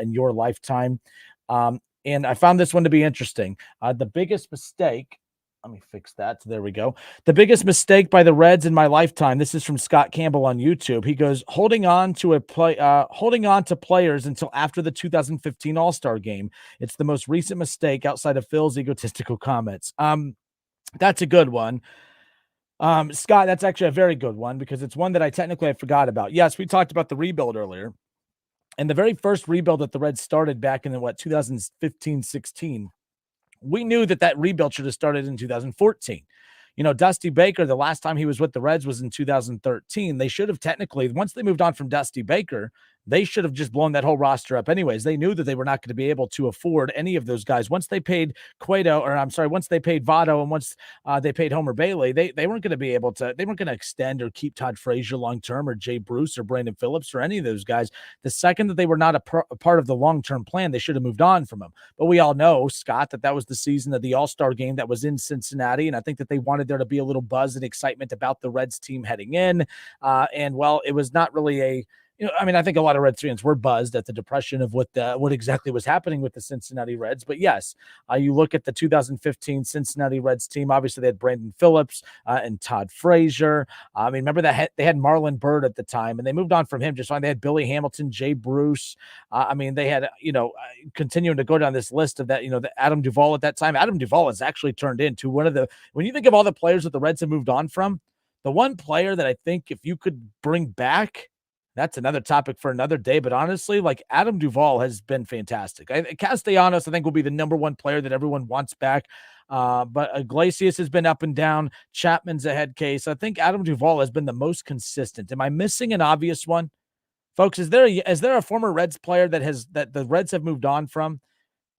in your lifetime? And I found this one to be interesting. The biggest mistake, let me fix that. So there we go. The biggest mistake by the Reds in my lifetime. This is from Scott Campbell on YouTube. He goes, holding on to players until after the 2015 All-Star game. It's the most recent mistake outside of Phil's egotistical comments. That's a good one. Scott, that's actually a very good one, because it's one that I forgot about. Yes, we talked about the rebuild earlier. And the very first rebuild that the Reds started back in 2015-16, we knew that rebuild should have started in 2014. Dusty Baker, the last time he was with the Reds was in 2013. They should have technically, once they moved on from Dusty Baker, they should have just blown that whole roster up anyways. They knew that they were not going to be able to afford any of those guys. Once they paid once they paid Votto, and once they paid Homer Bailey, they weren't going to be able to, they weren't going to extend or keep Todd Frazier long-term, or Jay Bruce or Brandon Phillips or any of those guys. The second that they were not a part of the long-term plan, they should have moved on from them. But we all know, Scott, that was the season of the All-Star game that was in Cincinnati, and I think that they wanted there to be a little buzz and excitement about the Reds team heading in. It was not really I think a lot of Reds fans were buzzed at the depression of what exactly was happening with the Cincinnati Reds. But yes, you look at the 2015 Cincinnati Reds team. Obviously, they had Brandon Phillips and Todd Frazier. Remember that they had Marlon Byrd at the time, and they moved on from him just fine. They had Billy Hamilton, Jay Bruce. They had continuing to go down this list of that. The Adam Duvall at that time. Adam Duvall has actually turned into one of the, when you think of all the players that the Reds have moved on from, the one player that I think if you could bring back. That's another topic for another day. But honestly, Adam Duvall has been fantastic. Castellanos, I think, will be the number one player that everyone wants back. But Iglesias has been up and down. Chapman's a head case. I think Adam Duvall has been the most consistent. Am I missing an obvious one? Folks, is there a former Reds player that the Reds have moved on from,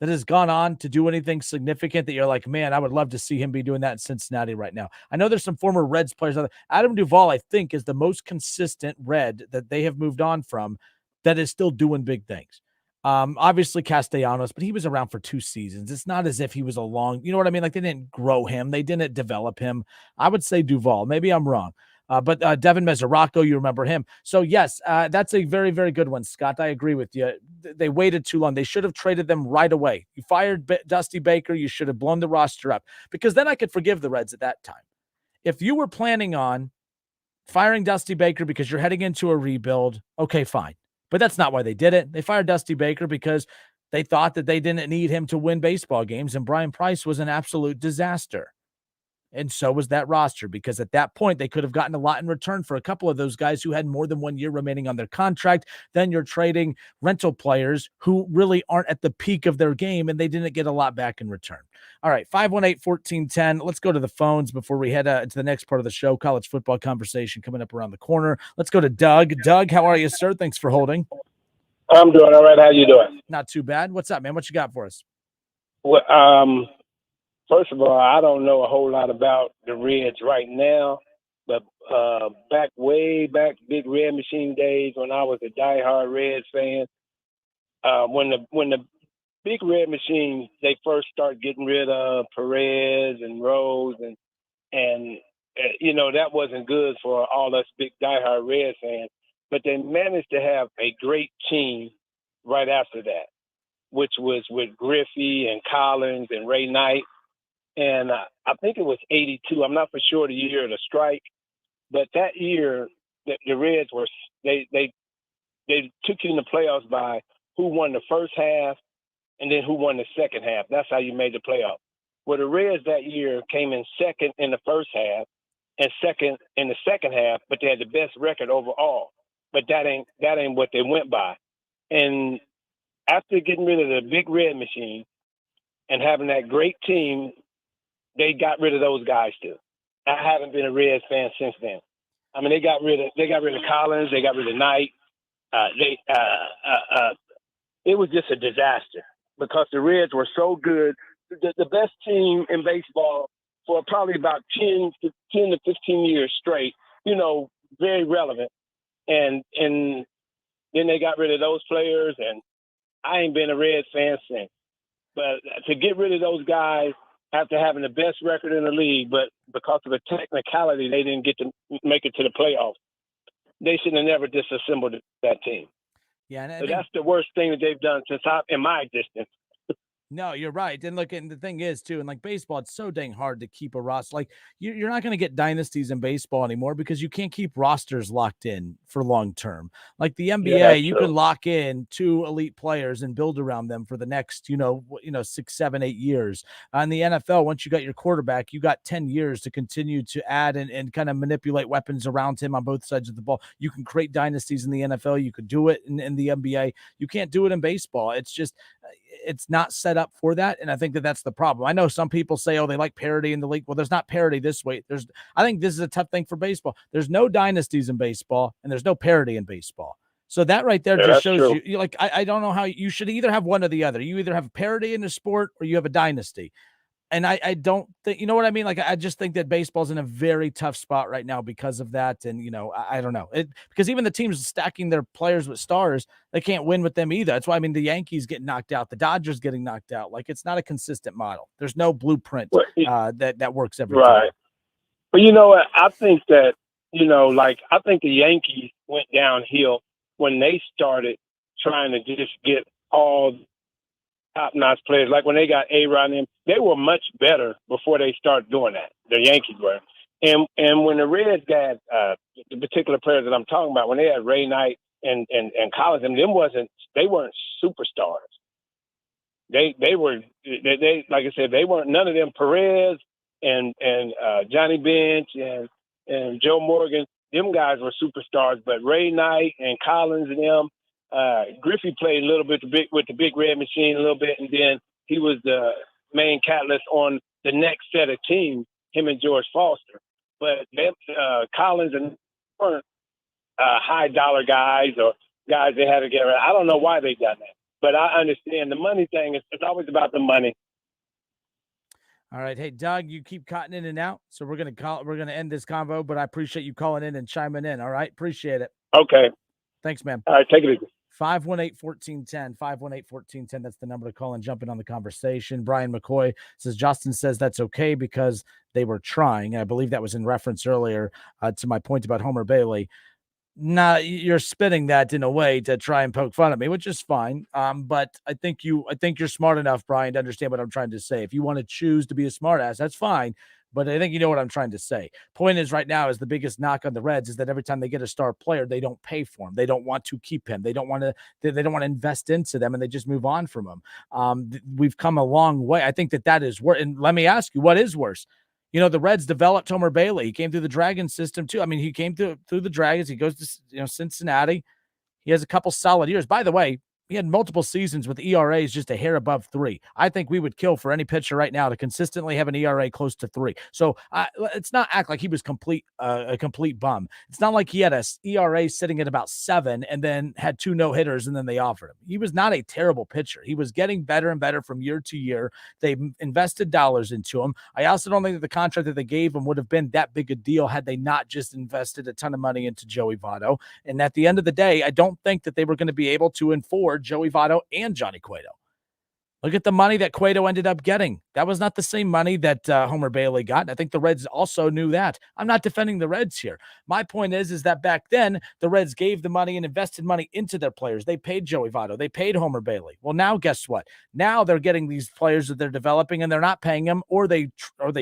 that has gone on to do anything significant that you're like, man, I would love to see him be doing that in Cincinnati right now? I know there's some former Reds players. Adam Duvall, I think, is the most consistent Red that they have moved on from that is still doing big things. Obviously Castellanos, but he was around for 2 seasons. It's not as if he was a long, you know what I mean? They didn't grow him. They didn't develop him. I would say Duvall. Maybe I'm wrong. But Devin Mesoraco, you remember him. So, yes, that's a very, very good one, Scott. I agree with you. They waited too long. They should have traded them right away. You fired Dusty Baker. You should have blown the roster up, because then I could forgive the Reds at that time. If you were planning on firing Dusty Baker because you're heading into a rebuild, okay, fine. But that's not why they did it. They fired Dusty Baker because they thought that they didn't need him to win baseball games, and Brian Price was an absolute disaster. And so was that roster, because at that point they could have gotten a lot in return for a couple of those guys who had more than 1 year remaining on their contract. Then you're trading rental players who really aren't at the peak of their game, and they didn't get a lot back in return. All right, 518-1410. Let's go to the phones before we head to the next part of the show. College football conversation coming up around the corner. Let's go to Doug. Doug, how are you, sir? Thanks for holding. I'm doing all right. How you doing? Not too bad. What's up, man? What you got for us? Well, first of all, I don't know a whole lot about the Reds right now, but way back, Big Red Machine days when I was a diehard Reds fan, when the Big Red Machine, they first started getting rid of Perez and Rose, and that wasn't good for all us big diehard Reds fans. But they managed to have a great team right after that, which was with Griffey and Collins and Ray Knight. And I think it was 82. I'm not for sure the year of the strike, but that year the Reds they took you in the playoffs by who won the first half and then who won the second half. That's how you made the playoffs. Well, the Reds that year came in second in the first half and second in the second half, but they had the best record overall. But that ain't what they went by. And after getting rid of the Big Red Machine and having that great team, they got rid of those guys too. I haven't been a Reds fan since then. I mean, they got rid of Collins, they got rid of Knight. It was just a disaster because the Reds were so good. The best team in baseball for probably about 10 to 15 years straight, very relevant. And then they got rid of those players, and I ain't been a Reds fan since. But to get rid of those guys after having the best record in the league, but because of a technicality, they didn't get to make it to the playoffs, they should have never disassembled that team. Yeah, so that's the worst thing that they've done since in my existence. No, you're right. And look, and the thing is too, and like baseball, it's so dang hard to keep a roster. Like you're not going to get dynasties in baseball anymore because you can't keep rosters locked in for long term. Like the NBA, you can lock in 2 elite players and build around them for the next, 6, 7, 8 years. On the NFL, once you got your quarterback, you got 10 years to continue to add and kind of manipulate weapons around him on both sides of the ball. You can create dynasties in the NFL. You could do it in the NBA. You can't do it in baseball. It's just, it's not set up for that. And I think that's the problem. I know some people say, they like parity in the league. Well, there's not parity this way. I think this is a tough thing for baseball. There's no dynasties in baseball and there's no parity in baseball. So that right there just shows you like, I don't know how you should either have one or the other. You either have parity in the sport or you have a dynasty. And I don't think, you know what I mean? Like, I just think that baseball's in a very tough spot right now because of that. And, I don't know because even the teams stacking their players with stars, they can't win with them either. That's why, the Yankees get knocked out, the Dodgers getting knocked out. Like, it's not a consistent model. There's no blueprint that works every time. But you know what? I think that, I think the Yankees went downhill when they started trying to just get all top-notch players. Like when they got A-Rod in, they were much better before they started doing that. The Yankees were. And when the Reds got the particular players that I'm talking about, when they had Ray Knight and Collins, they weren't superstars. They were like I said, they weren't none of them. Perez and Johnny Bench and Joe Morgan, them guys were superstars. But Ray Knight and Collins and them, Griffey played a little bit with the Big Red Machine a little bit, and then he was the main catalyst on the next set of teams, him and George Foster. But Collins and weren't high dollar guys or guys they had to get around. I don't know why they done that, but I understand the money thing. It's always about the money. All right. Hey, Doug, you keep cutting in and out. So we're going to end this convo, but I appreciate you calling in and chiming in. All right. Appreciate it. Okay. Thanks, man. All right. Take it easy. 518-1410, 518-1410. That's the number to call and jump in on the conversation. Brian McCoy says, Justin says that's okay because they were trying. And I believe that was in reference earlier to my point about Homer Bailey. Nah, you're spinning that in a way to try and poke fun at me, which is fine. But I think you're smart enough, Brian, to understand what I'm trying to say. If you want to choose to be a smartass, that's fine. But I think you know what I'm trying to say. Point is, right now, is the biggest knock on the Reds is that every time they get a star player, they don't pay for him. They don't want to keep him. They don't want to invest into them, and they just move on from him. We've come a long way. I think that is worse. And let me ask you, what is worse? You know, the Reds developed Homer Bailey. He came through the Dragons system too. I mean, he came through the Dragons. He goes to Cincinnati. He has a couple solid years. By the way, he had multiple seasons with ERAs just a hair above 3. I think we would kill for any pitcher right now to consistently have an ERA close to 3. So let's not act like he was a complete bum. It's not like he had a ERA sitting at about 7 and then had 2 no-hitters and then they offered him. He was not a terrible pitcher. He was getting better and better from year to year. They invested dollars into him. I also don't think that the contract that they gave him would have been that big a deal had they not just invested a ton of money into Joey Votto. And at the end of the day, I don't think that they were going to be able to afford Joey Votto and Johnny Cueto. Look at the money that Cueto ended up getting. That was not the same money that Homer Bailey got. And I think the Reds also knew that. I'm not defending the Reds here. My point is that back then, the Reds gave the money and invested money into their players. They paid Joey Votto. They paid Homer Bailey. Well, now guess what? Now they're getting these players that they're developing and they're not paying them, or they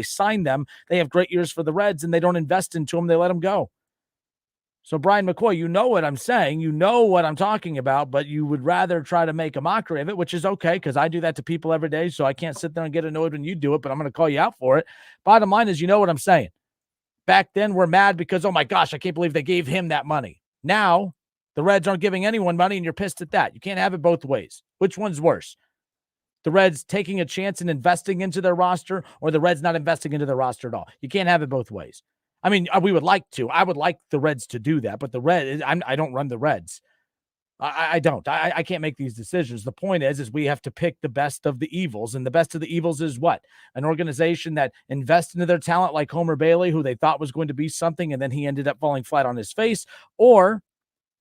sign them. They have great years for the Reds and they don't invest into them. They let them go. So, Brian McCoy, you know what I'm saying. You know what I'm talking about, but you would rather try to make a mockery of it, which is okay because I do that to people every day, so I can't sit there and get annoyed when you do it, but I'm going to call you out for it. Bottom line is, you know what I'm saying. Back then, we're mad because, oh, my gosh, I can't believe they gave him that money. Now, the Reds aren't giving anyone money, and you're pissed at that. You can't have it both ways. Which one's worse? The Reds taking a chance and investing into their roster, or the Reds not investing into their roster at all? You can't have it both ways. I mean, we would like to. I would like the Reds to do that, but the Reds, I don't run the Reds. I don't. I can't make these decisions. The point is we have to pick the best of the evils, and the best of the evils is what? An organization that invests into their talent like Homer Bailey, who they thought was going to be something, and then he ended up falling flat on his face, or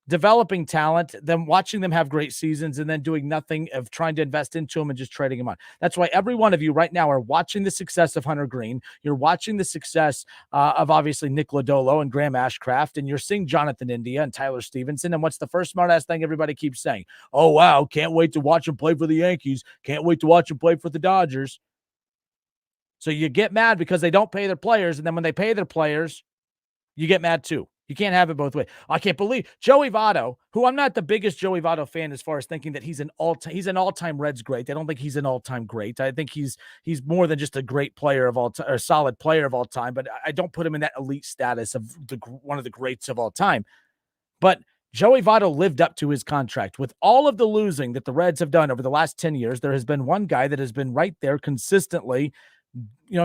developing talent, then watching them have great seasons and then doing nothing of trying to invest into them and just trading them on. That's why every one of you right now are watching the success of Hunter Green. You're watching the success of obviously Nick Lodolo and Graham Ashcraft, and you're seeing Jonathan India and Tyler Stevenson. And what's the first smart-ass thing everybody keeps saying? Oh, wow, can't wait to watch him play for the Yankees. Can't wait to watch him play for the Dodgers. So you get mad because they don't pay their players, and then when they pay their players, you get mad too. You can't have it both ways. I can't believe Joey Votto, who I'm not the biggest Joey Votto fan as far as thinking that he's an all-time Reds great. I don't think he's an all-time great. I think he's more than just a great player of all time, or a solid player of all time, but I don't put him in that elite status of one of the greats of all time. But Joey Votto lived up to his contract. With all of the losing that the Reds have done over the last 10 years, there has been one guy that has been right there consistently,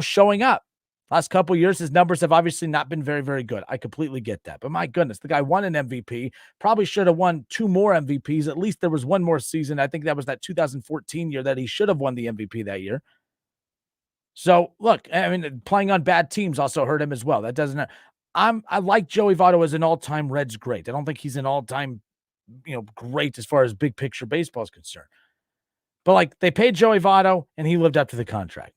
showing up. Last couple of years, his numbers have obviously not been very, very good. I completely get that. But my goodness, the guy won an MVP, probably should have won 2 more MVPs. At least there was one more season. I think that was that 2014 year that he should have won the MVP that year. So, look, I mean, playing on bad teams also hurt him as well. That doesn't – I like Joey Votto as an all-time Reds great. I don't think he's an all-time, great as far as big picture baseball is concerned. But, they paid Joey Votto, and he lived up to the contract.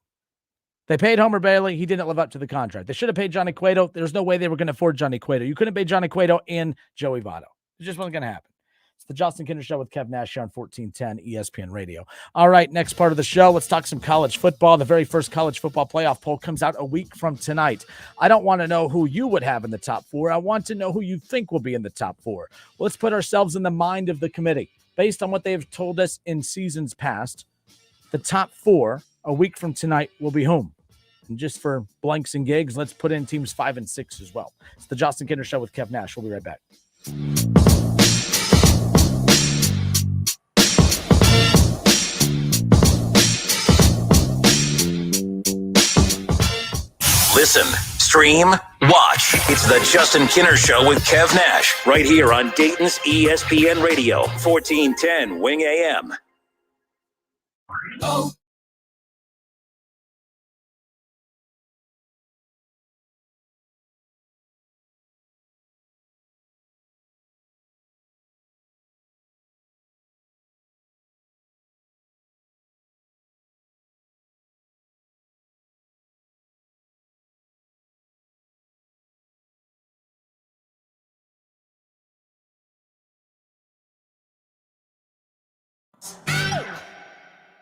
They paid Homer Bailey. He didn't live up to the contract. They should have paid Johnny Cueto. There's no way they were going to afford Johnny Cueto. You couldn't pay Johnny Cueto and Joey Votto. It just wasn't going to happen. It's the Justin Kinder Show with Kev Nash here on 1410 ESPN Radio. All right, next part of the show, let's talk some college football. The very first college football playoff poll comes out a week from tonight. I don't want to know who you would have in the top 4. I want to know who you think will be in the top 4. Let's put ourselves in the mind of the committee. Based on what they have told us in seasons past, the top 4 a week from tonight will be whom? And just for blanks and gigs, let's put in teams 5 and 6 as well. It's the Justin Kinder Show with Kev Nash. We'll be right back. Listen, stream, watch. It's the Justin Kinder Show with Kev Nash right here on Dayton's ESPN Radio, 1410 Wing AM. Oh.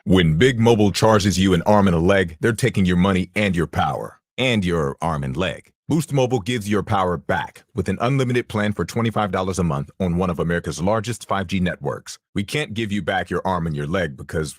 When Big Mobile charges you an arm and a leg, they're taking your money and your power. and your arm and leg. Boost Mobile gives your power back with an unlimited plan for $25 a month on one of America's largest 5G networks. We can't give you back your arm and your leg because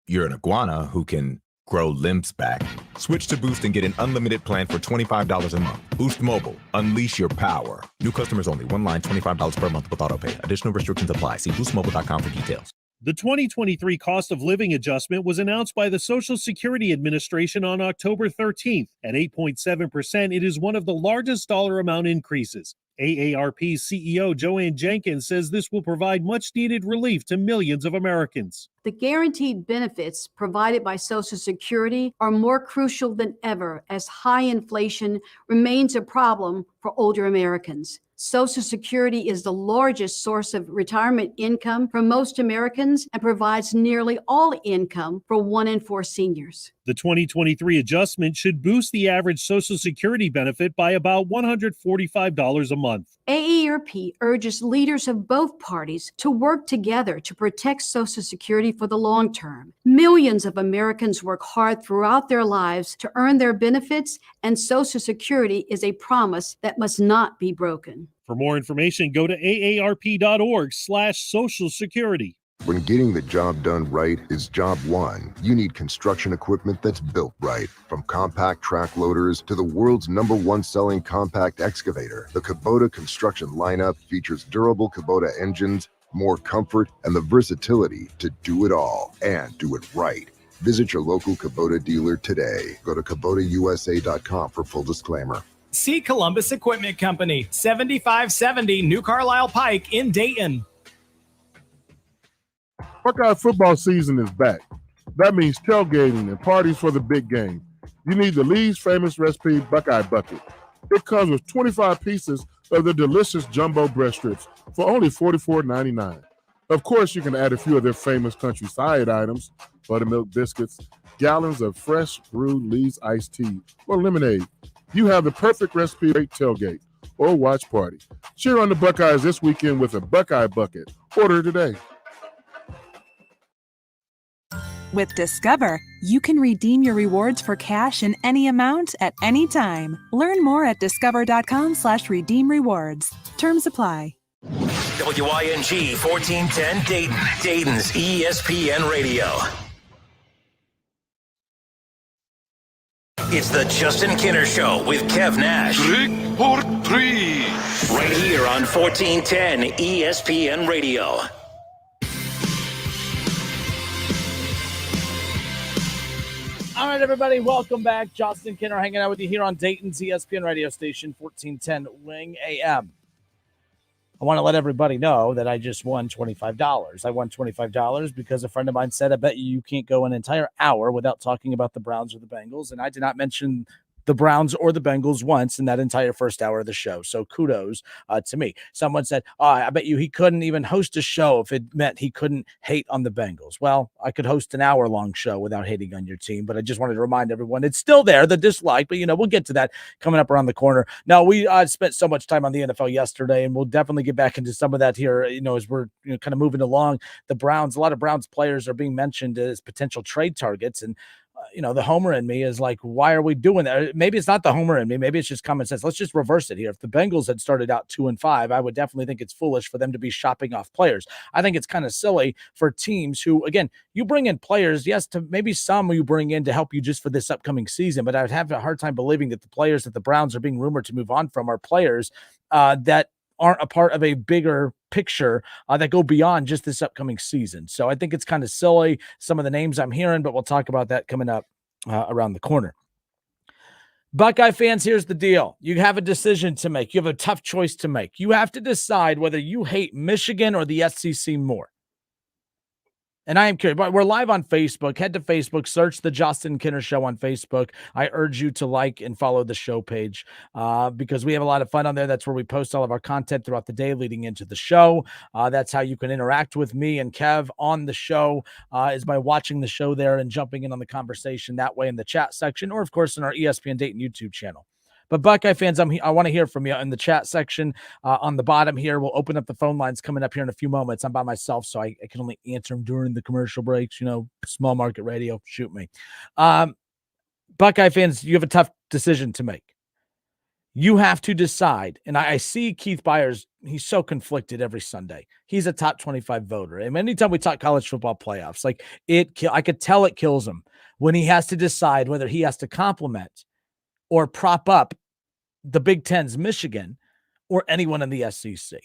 you're an iguana who can grow limbs back. Switch to Boost and get an unlimited plan for $25 a month. Boost Mobile. Unleash your power. New customers only. One line, $25 per month with autopay. Additional restrictions apply. See boostmobile.com for details. The 2023 cost of living adjustment was announced by the Social Security Administration on October 13th. At 8.7%, it is one of the largest dollar amount increases. AARP's CEO Joanne Jenkins says this will provide much-needed relief to millions of Americans. The guaranteed benefits provided by Social Security are more crucial than ever as high inflation remains a problem for older Americans. Social Security is the largest source of retirement income for most Americans and provides nearly all income for 1 in 4 seniors. The 2023 adjustment should boost the average Social Security benefit by about $145 a month. AARP urges leaders of both parties to work together to protect Social Security for the long term. Millions of Americans work hard throughout their lives to earn their benefits, and Social Security is a promise that must not be broken. For more information, go to aarp.org/Social Security. When getting the job done right is job one, you need construction equipment that's built right. From compact track loaders to the world's #1 selling compact excavator, the Kubota construction lineup features durable Kubota engines, more comfort, and the versatility to do it all and do it right. Visit your local Kubota dealer today. Go to KubotaUSA.com for full disclaimer. See Columbus Equipment Company, 7570 New Carlisle Pike in Dayton. Buckeye football season is back. That means tailgating and parties for the big game. You need the Lee's famous recipe Buckeye Bucket. It comes with 25 pieces of the delicious jumbo breast strips for only $44.99. Of course, you can add a few of their famous country side items, buttermilk biscuits, gallons of fresh brewed Lee's iced tea, or lemonade. You have the perfect recipe for a tailgate or watch party. Cheer on the Buckeyes this weekend with a Buckeye Bucket. Order today. With Discover, you can redeem your rewards for cash in any amount at any time. Learn more at discover.com/redeem rewards. Terms apply. WING 1410 Dayton, Dayton's ESPN Radio. It's the Justin Kinner Show with Kev Nash. Trick or treat. Right here on 1410 ESPN Radio. All right, everybody, welcome back. Justin Kinner hanging out with you here on Dayton's ESPN radio station, 1410 Wing AM. I want to let everybody know that I just won $25. I won $25 because a friend of mine said, I bet you can't go an entire hour without talking about the Browns or the Bengals. And I did not mention the Browns or the Bengals once in that entire first hour of the show. So kudos to me. Someone said, I bet you he couldn't even host a show if it meant he couldn't hate on the Bengals. Well, I could host an hour-long show without hating on your team, but I just wanted to remind everyone it's still there, the dislike, but, we'll get to that coming up around the corner. Now, we spent so much time on the NFL yesterday, and we'll definitely get back into some of that here, as we're kind of moving along. The Browns, a lot of Browns players are being mentioned as potential trade targets, and the homer in me is like, why are we doing that? Maybe it's not the homer in me. Maybe it's just common sense. Let's just reverse it here. If the Bengals had started out 2-5, I would definitely think it's foolish for them to be shopping off players. I think it's kind of silly for teams who, again, you bring in players, yes, to maybe some you bring in to help you just for this upcoming season, but I would have a hard time believing that the players that the Browns are being rumored to move on from are players that aren't a part of a bigger picture that go beyond just this upcoming season. So I think it's kind of silly, some of the names I'm hearing, but we'll talk about that coming up around the corner. Buckeye fans, here's the deal. You have a decision to make. You have a tough choice to make. You have to decide whether you hate Michigan or the SEC more. And I am curious, but we're live on Facebook. Head to Facebook, search the Justin Kinner Show on Facebook. I urge you to like and follow the show page because we have a lot of fun on there. That's where we post all of our content throughout the day leading into the show. That's how you can interact with me and Kev on the show is by watching the show there and jumping in on the conversation that way in the chat section or, of course, in our ESPN Dayton YouTube channel. But Buckeye fans, I want to hear from you in the chat section on the bottom here. We'll open up the phone lines coming up here in a few moments. I'm by myself, so I can only answer them during the commercial breaks. Small market radio. Shoot me. Buckeye fans, you have a tough decision to make. You have to decide, and I see Keith Byers, he's so conflicted every Sunday. He's a top 25 voter. And anytime we talk college football playoffs, like I could tell it kills him when he has to decide whether he has to compliment or prop up the Big Ten's Michigan or anyone in the SEC.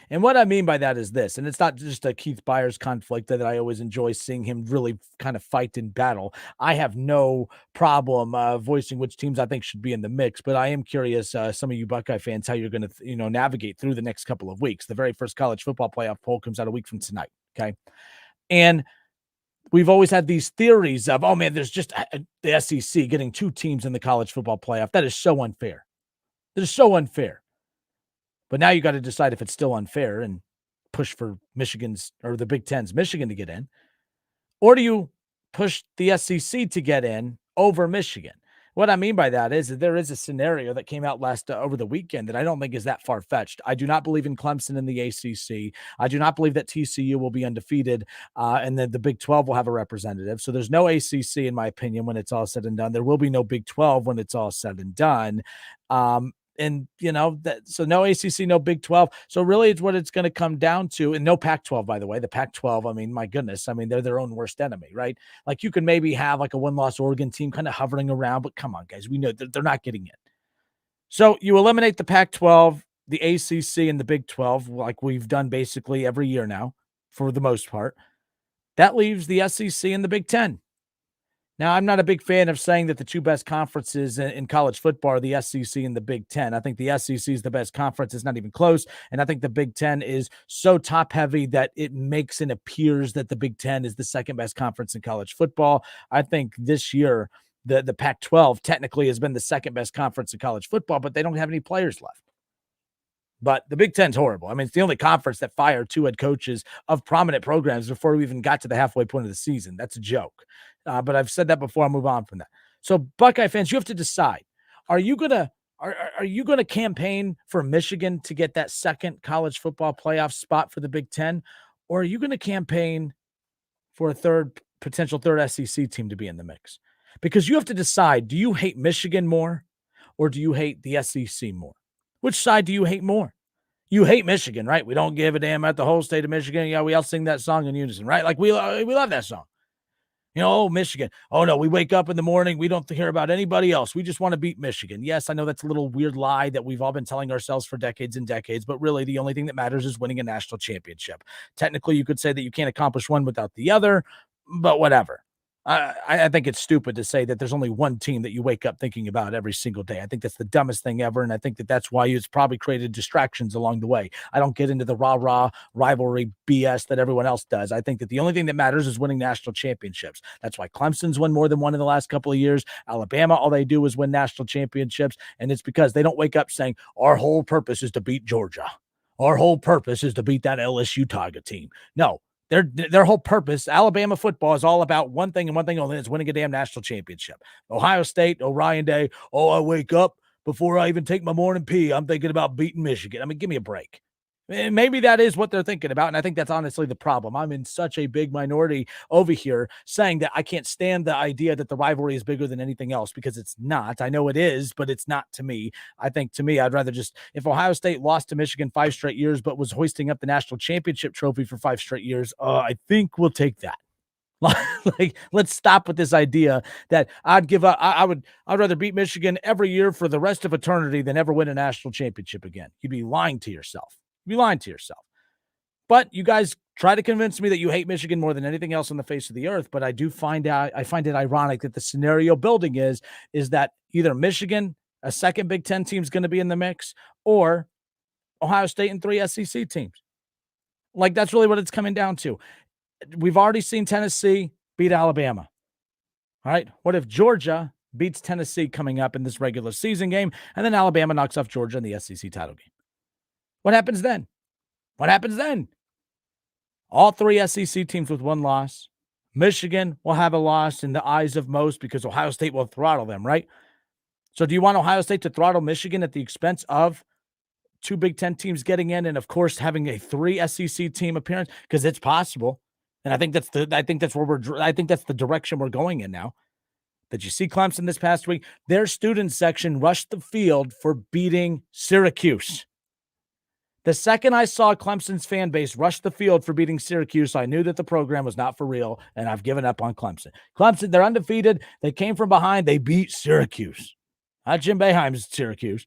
And what I mean by that is this, and it's not just a Keith Byers conflict that I always enjoy seeing him really kind of fight in battle. I have no problem voicing which teams I think should be in the mix, but I am curious, some of you Buckeye fans, how you're going to, navigate through the next couple of weeks. The very first college football playoff poll comes out a week from tonight, okay? And we've always had these theories of, oh man, there's just the SEC getting 2 teams in the college football playoff. That is so unfair. That is so unfair. But now you got to decide if it's still unfair and push for Michigan's or the Big Ten's Michigan to get in, or do you push the SEC to get in over Michigan? What I mean by that is that there is a scenario that came out over the weekend that I don't think is that far-fetched. I do not believe in Clemson in the ACC. I do not believe that TCU will be undefeated and then the Big 12 will have a representative. So there's no ACC, in my opinion, when it's all said and done. There will be no Big 12 when it's all said and done. And so no ACC, no Big 12. So really it's what it's going to come down to, and no Pac-12, by the way. The Pac-12, I mean, my goodness, I mean, they're their own worst enemy, right? Like you can maybe have like a 1-loss Oregon team kind of hovering around, but come on, guys, we know they're not getting in. So you eliminate the Pac-12, the ACC, and the Big 12, like we've done basically every year now, for the most part. That leaves the SEC and the Big 10. Now, I'm not a big fan of saying that the 2 best conferences in college football are the SEC and the Big 10. I think the SEC is the best conference. It's not even close. And I think the Big 10 is so top-heavy that it makes and appears that the Big 10 is the second best conference in college football. I think this year, the Pac-12 technically has been the second best conference in college football, but they don't have any players left. But the Big Ten's horrible. I mean, it's the only conference that fired 2 head coaches of prominent programs before we even got to the halfway point of the season. That's a joke. But I've said that before. I'll move on from that. So Buckeye fans, you have to decide. Are you gonna campaign for Michigan to get that second college football playoff spot for the Big Ten? Or are you going to campaign for a potential third SEC team to be in the mix? Because you have to decide, do you hate Michigan more or do you hate the SEC more? Which side do you hate more? You hate Michigan, right? We don't give a damn about the whole state of Michigan. Yeah, we all sing that song in unison, right? Like we love that song. Michigan. Oh, no, we wake up in the morning. We don't care about anybody else. We just want to beat Michigan. Yes, I know that's a little weird lie that we've all been telling ourselves for decades and decades, but really the only thing that matters is winning a national championship. Technically, you could say that you can't accomplish one without the other, but whatever. I think it's stupid to say that there's only one team that you wake up thinking about every single day. I think that's the dumbest thing ever, and I think that that's why it's probably created distractions along the way. I don't get into the rah-rah rivalry BS that everyone else does. I think that the only thing that matters is winning national championships. That's why Clemson's won more than one in the last couple of years. Alabama, all they do is win national championships, and it's because they don't wake up saying, our whole purpose is to beat Georgia. Our whole purpose is to beat that LSU Tigers team. No. Their whole purpose, Alabama football, is all about one thing and one thing only, is winning a damn national championship. Ohio State, Orion Day, I wake up before I even take my morning pee, I'm thinking about beating Michigan. I mean, give me a break. Maybe that is what they're thinking about, and I think that's honestly the problem. I'm in such a big minority over here saying that I can't stand the idea that the rivalry is bigger than anything else, because it's not. I know it is, but it's not to me. I think to me, I'd rather just, if Ohio State lost to Michigan 5 straight years but was hoisting up the national championship trophy for 5 straight years, I think we'll take that. Like, let's stop with this idea that I'd give up. I'd rather beat Michigan every year for the rest of eternity than ever win a national championship again. You'd be lying to yourself. You'd be lying to yourself. But you guys try to convince me that you hate Michigan more than anything else on the face of the earth. But I find it ironic that the scenario building is that either Michigan, a second Big Ten team, is going to be in the mix, or Ohio State and 3 SEC teams. Like, that's really what it's coming down to. We've already seen Tennessee beat Alabama. All right. What if Georgia beats Tennessee coming up in this regular season game, and then Alabama knocks off Georgia in the SEC title game? What happens then? What happens then? All 3 SEC teams with 1 loss. Michigan will have a loss in the eyes of most because Ohio State will throttle them, right? So do you want Ohio State to throttle Michigan at the expense of 2 Big Ten teams getting in, and of course having a 3 SEC team appearance? Because it's possible. And I think that's the direction we're going in now. Did you see Clemson this past week? Their student section rushed the field for beating Syracuse. The second I saw Clemson's fan base rush the field for beating Syracuse, I knew that the program was not for real, and I've given up on Clemson. Clemson, they're undefeated. They came from behind. They beat Syracuse. Not Jim Boeheim's Syracuse.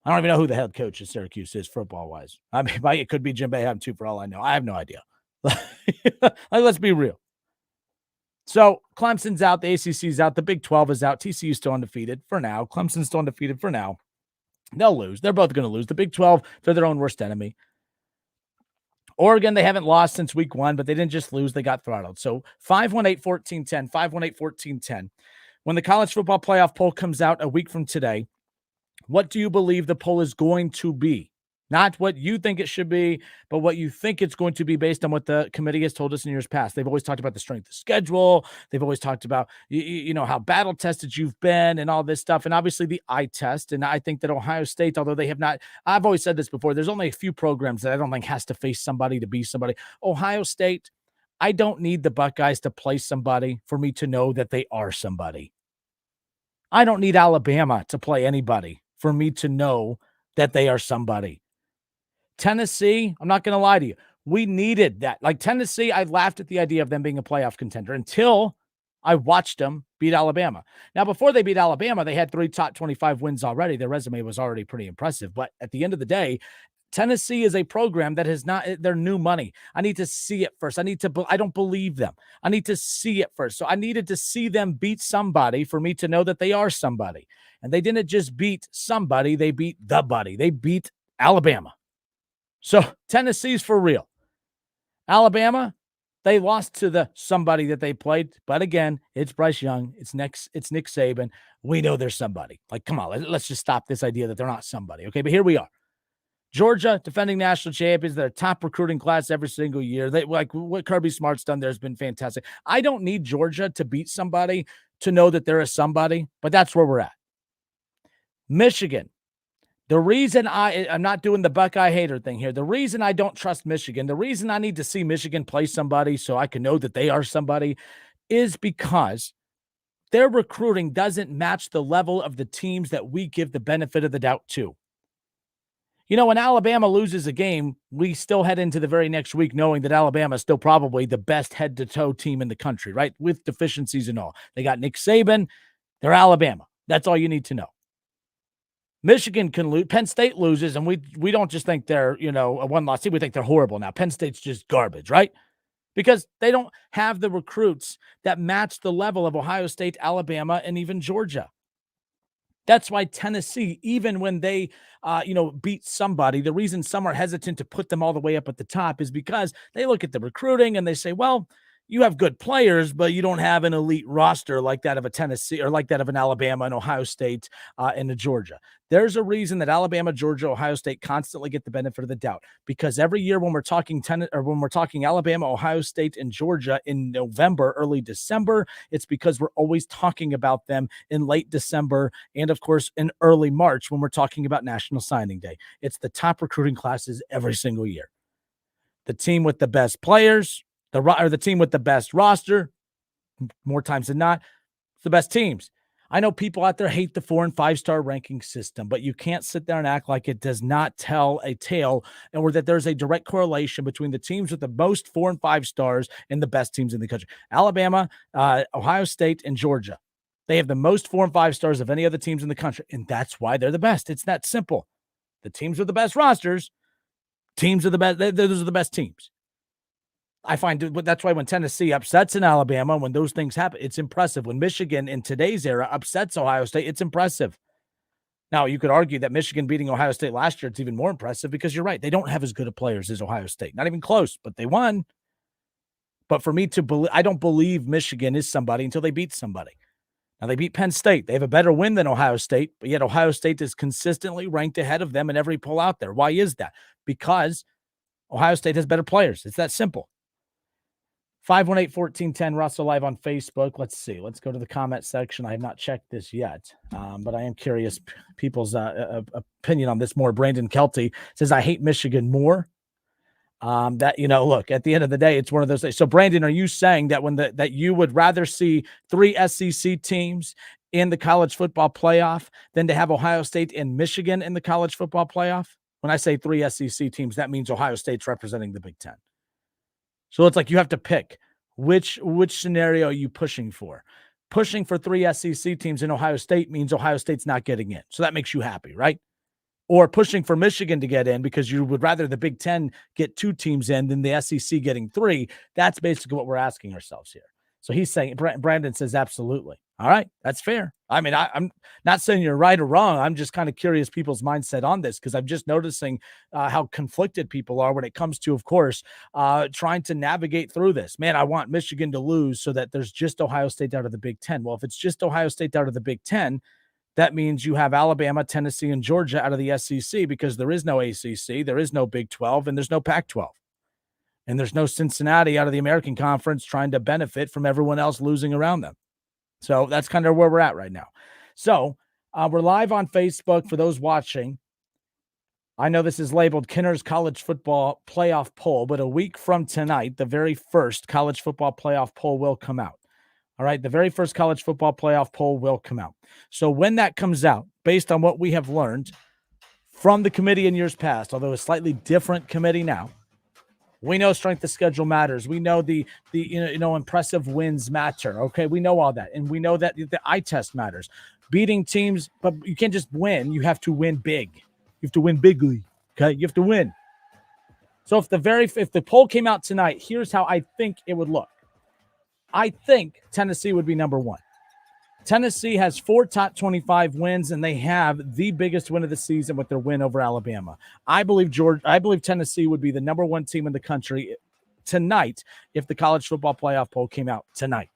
I don't even know who the head coach of Syracuse is football-wise. I mean, it could be Jim Boeheim, too, for all I know. I have no idea. Let's be real. So Clemson's out. The ACC's out. The Big 12 is out. TCU's still undefeated for now. Clemson's still undefeated for now. They'll lose. They're both going to lose. The Big 12, they're their own worst enemy. Oregon, they haven't lost since week 1, but they didn't just lose. They got throttled. So 518-1410, 518-1410. When the college football playoff poll comes out a week from today, what do you believe the poll is going to be? Not what you think it should be, but what you think it's going to be based on what the committee has told us in years past. They've always talked about the strength of schedule. They've always talked about, you know, how battle tested you've been and all this stuff. And obviously the eye test. And I think that Ohio State, although they have not, I've always said this before, there's only a few programs that I don't think has to face somebody to be somebody. Ohio State, I don't need the Buckeyes to play somebody for me to know that they are somebody. I don't need Alabama to play anybody for me to know that they are somebody. Tennessee, I'm not going to lie to you. We needed that. Like Tennessee, I laughed at the idea of them being a playoff contender until I watched them beat Alabama. Now, before they beat Alabama, they had 3 top 25 wins already. Their resume was already pretty impressive. But at the end of the day, Tennessee is a program that has not, they're new money. I need to see it first. I don't believe them. I need to see it first. So I needed to see them beat somebody for me to know that they are somebody. And they didn't just beat somebody. They beat the buddy. They beat Alabama. So Tennessee's for real. Alabama, they lost to the somebody that they played. But again, it's Bryce Young. It's Nick Saban. We know they're somebody. Like, come on, let's just stop this idea that they're not somebody. Okay, but here we are. Georgia, defending national champions. They're top recruiting class every single year. They like what Kirby Smart's done there has been fantastic. I don't need Georgia to beat somebody to know that they're a somebody, but that's where we're at. Michigan. The reason I'm not doing the Buckeye hater thing here, the reason I don't trust Michigan, the reason I need to see Michigan play somebody so I can know that they are somebody is because their recruiting doesn't match the level of the teams that we give the benefit of the doubt to. You know, when Alabama loses a game, we still head into the very next week knowing that Alabama is still probably the best head-to-toe team in the country, right? With deficiencies and all. They got Nick Saban. They're Alabama. That's all you need to know. Michigan can lose. Penn State loses, and we don't just think they're, you know, a one-loss team. We think they're horrible now. Penn State's just garbage, right? Because they don't have the recruits that match the level of Ohio State, Alabama, and even Georgia. That's why Tennessee, even when they, beat somebody, the reason some are hesitant to put them all the way up at the top is because they look at the recruiting and they say, well, you have good players, but you don't have an elite roster like that of a Tennessee or like that of an Alabama and Ohio State and a Georgia. There's a reason that Alabama, Georgia, Ohio State constantly get the benefit of the doubt, because every year when we're talking Alabama, Ohio State, and Georgia in November, early December, it's because we're always talking about them in late December and, of course, in early March when we're talking about National Signing Day. It's the top recruiting classes every single year. The team with the best players, the team with the best roster, more times than not, it's the best teams. I know people out there hate the 4- and 5-star ranking system, but you can't sit there and act like it does not tell a tale or that there's a direct correlation between the teams with the most 4 and 5 stars and the best teams in the country. Alabama, Ohio State, and Georgia. They have the most 4 and 5 stars of any other teams in the country, and that's why they're the best. It's that simple. The teams with the best rosters, those are the best teams. I find that's why when Tennessee upsets in Alabama, when those things happen, it's impressive. When Michigan in today's era upsets Ohio State, it's impressive. Now, you could argue that Michigan beating Ohio State last year, it's even more impressive because you're right. They don't have as good of players as Ohio State. Not even close, but they won. But for me to believe, I don't believe Michigan is somebody until they beat somebody. Now, they beat Penn State. They have a better win than Ohio State, but yet Ohio State is consistently ranked ahead of them in every poll out there. Why is that? Because Ohio State has better players. It's that simple. 518-1410, Russell live on Facebook. Let's see. Let's go to the comment section. I have not checked this yet, but I am curious people's opinion on this more. Brandon Kelty says, I hate Michigan more. That, look, at the end of the day, it's one of those days. So, Brandon, are you saying that that you would rather see 3 SEC teams in the college football playoff than to have Ohio State and Michigan in the college football playoff? When I say 3 SEC teams, that means Ohio State's representing the Big Ten. So it's like you have to pick which scenario are you pushing for. Pushing for 3 SEC teams in Ohio State means Ohio State's not getting in. So that makes you happy, right? Or pushing for Michigan to get in because you would rather the Big Ten get 2 teams in than the SEC getting 3. That's basically what we're asking ourselves here. So he's saying, Brandon says, absolutely. All right, that's fair. I mean, I'm not saying you're right or wrong. I'm just kind of curious people's mindset on this because I'm just noticing how conflicted people are when it comes to, of course, trying to navigate through this. Man, I want Michigan to lose so that there's just Ohio State out of the Big Ten. Well, if it's just Ohio State out of the Big Ten, that means you have Alabama, Tennessee, and Georgia out of the SEC because there is no ACC, there is no Big 12, and there's no Pac-12. And there's no Cincinnati out of the American Conference trying to benefit from everyone else losing around them. So that's kind of where we're at right now. So we're live on Facebook for those watching. I know this is labeled Kinner's College Football Playoff Poll, but a week from tonight, the very first College Football Playoff Poll will come out. All right, the very first College Football Playoff Poll will come out. So when that comes out, based on what we have learned from the committee in years past, although a slightly different committee now, we know strength of schedule matters. We know the impressive wins matter. Okay, we know all that. And we know that the eye test matters. Beating teams, but you can't just win. You have to win big. You have to win bigly. Okay, you have to win. So if the poll came out tonight, here's how I think it would look. I think Tennessee would be number 1. Tennessee has 4 top 25 wins, and they have the biggest win of the season with their win over Alabama. I believe Tennessee would be the number 1 team in the country tonight if the College Football Playoff Poll came out tonight.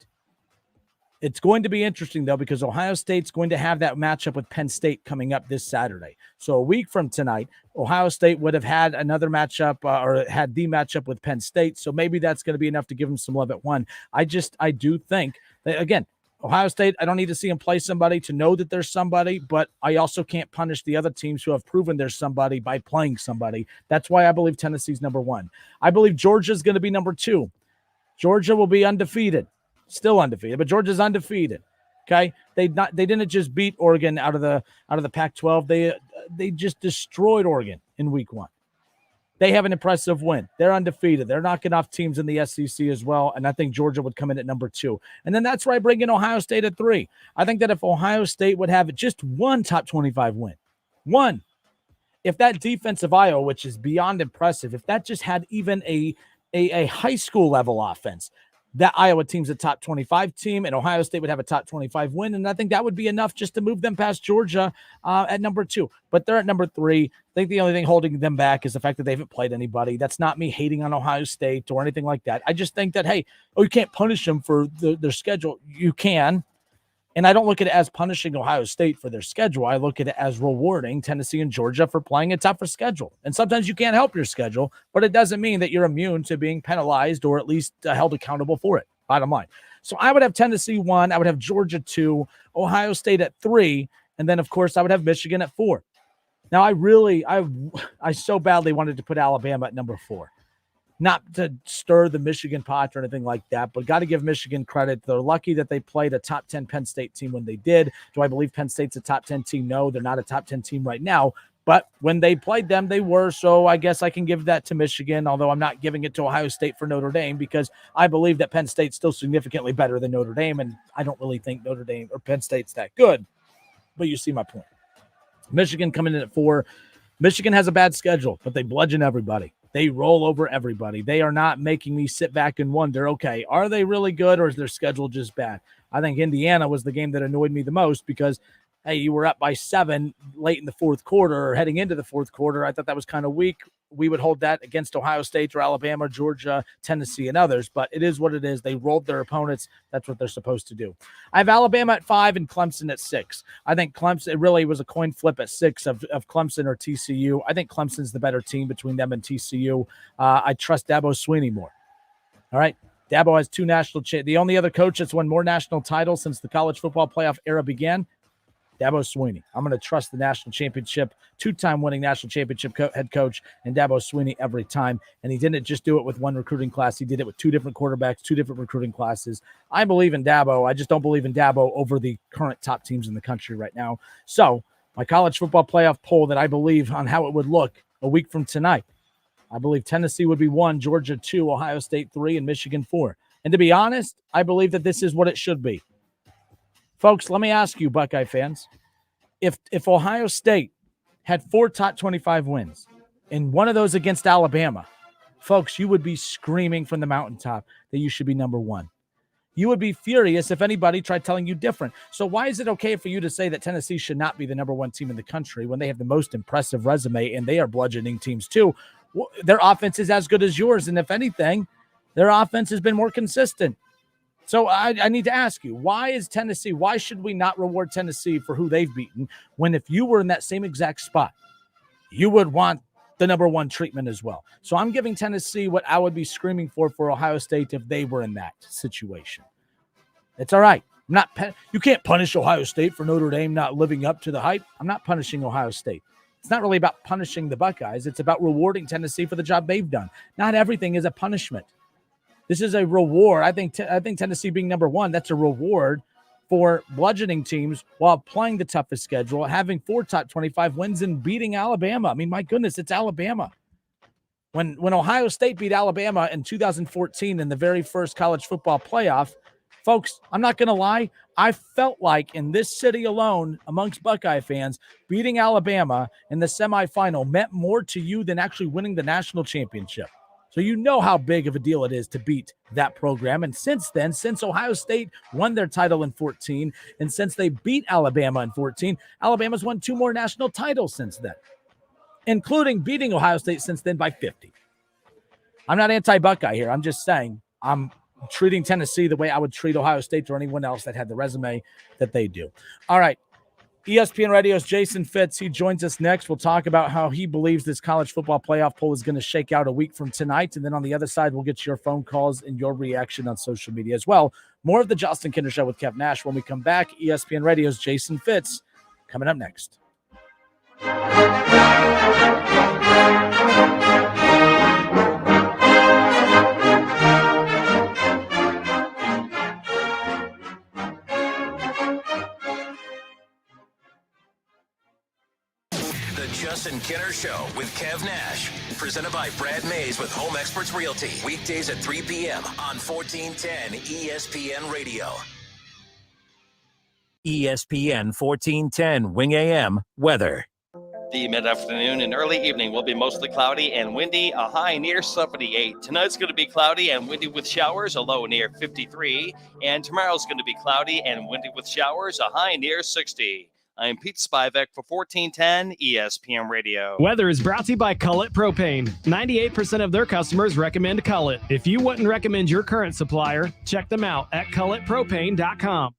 It's going to be interesting, though, because Ohio State's going to have that matchup with Penn State coming up this Saturday. So a week from tonight, Ohio State would have had another matchup or had the matchup with Penn State. So maybe that's going to be enough to give them some love at 1. I do think that, again, Ohio State, I don't need to see them play somebody to know that there's somebody, but I also can't punish the other teams who have proven there's somebody by playing somebody. That's why I believe Tennessee's number 1. I believe Georgia's going to be number 2. Georgia will be undefeated, still undefeated, but Georgia's undefeated. Okay, they didn't just beat Oregon out of the Pac-12. They just destroyed Oregon in week 1. They have an impressive win. They're undefeated. They're knocking off teams in the SEC as well, and I think Georgia would come in at number 2. And then that's where I bring in Ohio State at 3. I think that if Ohio State would have just 1 top 25 win, 1, if that defense of Iowa, which is beyond impressive, if that just had even a high school level offense, that Iowa team's a top 25 team, and Ohio State would have a top 25 win, and I think that would be enough just to move them past Georgia at number 2. But they're at number 3. I think the only thing holding them back is the fact that they haven't played anybody. That's not me hating on Ohio State or anything like that. I just think that, hey, you can't punish them for their schedule. You can. And I don't look at it as punishing Ohio State for their schedule. I look at it as rewarding Tennessee and Georgia for playing a tougher schedule. And sometimes you can't help your schedule, but it doesn't mean that you're immune to being penalized or at least held accountable for it, bottom line. So I would have Tennessee 1. I would have Georgia 2, Ohio State at 3, and then, of course, I would have Michigan at 4. Now, I so badly wanted to put Alabama at number 4. Not to stir the Michigan pot or anything like that, but got to give Michigan credit. They're lucky that they played a top 10 Penn State team when they did. Do I believe Penn State's a top 10 team? No, they're not a top 10 team right now. But when they played them, they were. So I guess I can give that to Michigan, although I'm not giving it to Ohio State for Notre Dame because I believe that Penn State's still significantly better than Notre Dame, and I don't really think Notre Dame or Penn State's that good. But you see my point. Michigan coming in at 4. Michigan has a bad schedule, but they bludgeon everybody. They roll over everybody. They are not making me sit back and wonder, okay, are they really good or is their schedule just bad? I think Indiana was the game that annoyed me the most because, hey, you were up by 7 late in the fourth quarter or heading into the fourth quarter. I thought that was kind of weak. We would hold that against Ohio State or Alabama, Georgia, Tennessee, and others, but it is what it is. They rolled their opponents. That's what they're supposed to do. I have Alabama at 5 and Clemson at 6. I think Clemson, it really was a coin flip at 6 of Clemson or TCU. I think Clemson's the better team between them and TCU. I trust Dabo Swinney more. All right. Dabo has 2 national the only other coach that's won more national titles since the college football playoff era began Dabo Swinney. I'm going to trust the national championship, 2-time winning national championship head coach, and Dabo Swinney every time. And he didn't just do it with one recruiting class. He did it with 2 different quarterbacks, 2 different recruiting classes. I believe in Dabo. I just don't believe in Dabo over the current top teams in the country right now. So my college football playoff poll that I believe on how it would look a week from tonight, I believe Tennessee would be 1, Georgia 2, Ohio State 3, and Michigan 4. And to be honest, I believe that this is what it should be. Folks, let me ask you, Buckeye fans, if Ohio State had 4 top 25 wins and one of those against Alabama, folks, you would be screaming from the mountaintop that you should be number 1. You would be furious if anybody tried telling you different. So why is it okay for you to say that Tennessee should not be the number 1 team in the country when they have the most impressive resume and they are bludgeoning teams too? Their offense is as good as yours, and if anything, their offense has been more consistent. So I need to ask you, why should we not reward Tennessee for who they've beaten when if you were in that same exact spot, you would want the number 1 treatment as well? So I'm giving Tennessee what I would be screaming for Ohio State if they were in that situation. It's all right. You can't punish Ohio State for Notre Dame not living up to the hype. I'm not punishing Ohio State. It's not really about punishing the Buckeyes. It's about rewarding Tennessee for the job they've done. Not everything is a punishment. This is a reward. I think Tennessee being number 1, that's a reward for bludgeoning teams while playing the toughest schedule, having 4 top 25 wins and beating Alabama. I mean, my goodness, it's Alabama. When Ohio State beat Alabama in 2014 in the very first college football playoff, folks, I'm not going to lie, I felt like in this city alone, amongst Buckeye fans, beating Alabama in the semifinal meant more to you than actually winning the national championship. So you know how big of a deal it is to beat that program. And since then, since Ohio State won their title in 14, and since they beat Alabama in 14, Alabama's won 2 more national titles since then, including beating Ohio State since then by 50. I'm not anti-Buckeye here. I'm just saying I'm treating Tennessee the way I would treat Ohio State or anyone else that had the resume that they do. All right. ESPN Radio's Jason Fitz. He joins us next. We'll talk about how he believes this college football playoff poll is going to shake out a week from tonight. And then on the other side, we'll get your phone calls and your reaction on social media as well. More of the Justin Kinder Show with Kev Nash when we come back. ESPN Radio's Jason Fitz coming up next. Justin Kinner Show with Kev Nash. Presented by Brad Mays with Home Experts Realty. Weekdays at 3 p.m. on 1410 ESPN Radio. ESPN 1410 Wing AM weather. The mid-afternoon and early evening will be mostly cloudy and windy, a high near 78. Tonight's going to be cloudy and windy with showers, a low near 53. And tomorrow's going to be cloudy and windy with showers, a high near 60. I'm Pete Spivak for 1410 ESPN Radio. Weather is brought to you by Cullet Propane. 98% of their customers recommend Cullet. If you wouldn't recommend your current supplier, check them out at culletpropane.com.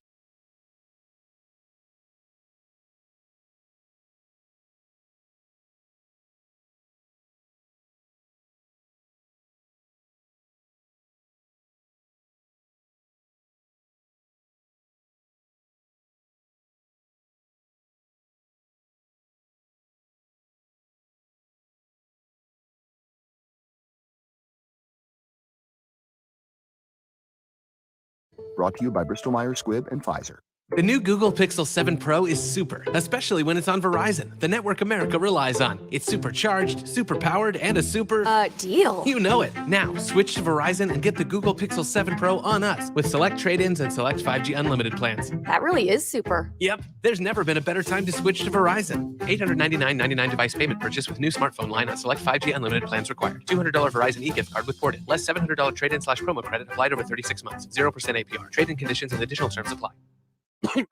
Brought to you by Bristol-Myers Squibb and Pfizer. The new Google Pixel 7 Pro is super, especially when it's on Verizon, the network America relies on. It's supercharged, super-powered, and a super... deal. You know it. Now, switch to Verizon and get the Google Pixel 7 Pro on us with select trade-ins and select 5G unlimited plans. That really is super. Yep. There's never been a better time to switch to Verizon. $899.99 device payment purchase with new smartphone line on select 5G unlimited plans required. $200 Verizon e-gift card with ported. Less $700 trade-in/promo credit applied over 36 months. 0% APR. Trade-in conditions and additional terms apply.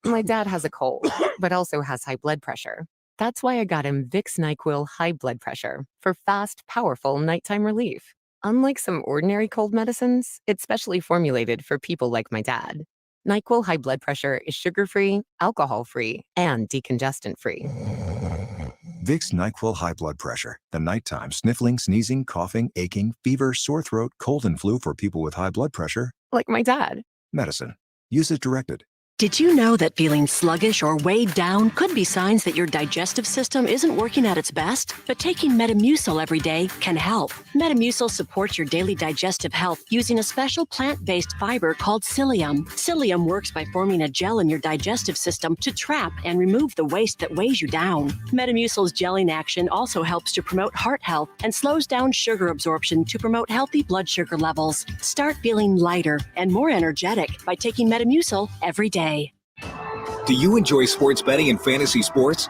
My dad has a cold, but also has high blood pressure. That's why I got him Vicks NyQuil High Blood Pressure for fast, powerful nighttime relief. Unlike some ordinary cold medicines, it's specially formulated for people like my dad. NyQuil High Blood Pressure is sugar-free, alcohol-free, and decongestant-free. Vicks NyQuil High Blood Pressure. The nighttime sniffling, sneezing, coughing, aching, fever, sore throat, cold, and flu for people with high blood pressure. Like my dad. Medicine. Use as directed. Did you know that feeling sluggish or weighed down could be signs that your digestive system isn't working at its best? But taking Metamucil every day can help. Metamucil supports your daily digestive health using a special plant-based fiber called psyllium. Psyllium works by forming a gel in your digestive system to trap and remove the waste that weighs you down. Metamucil's gelling action also helps to promote heart health and slows down sugar absorption to promote healthy blood sugar levels. Start feeling lighter and more energetic by taking Metamucil every day. Do you enjoy sports betting and fantasy sports?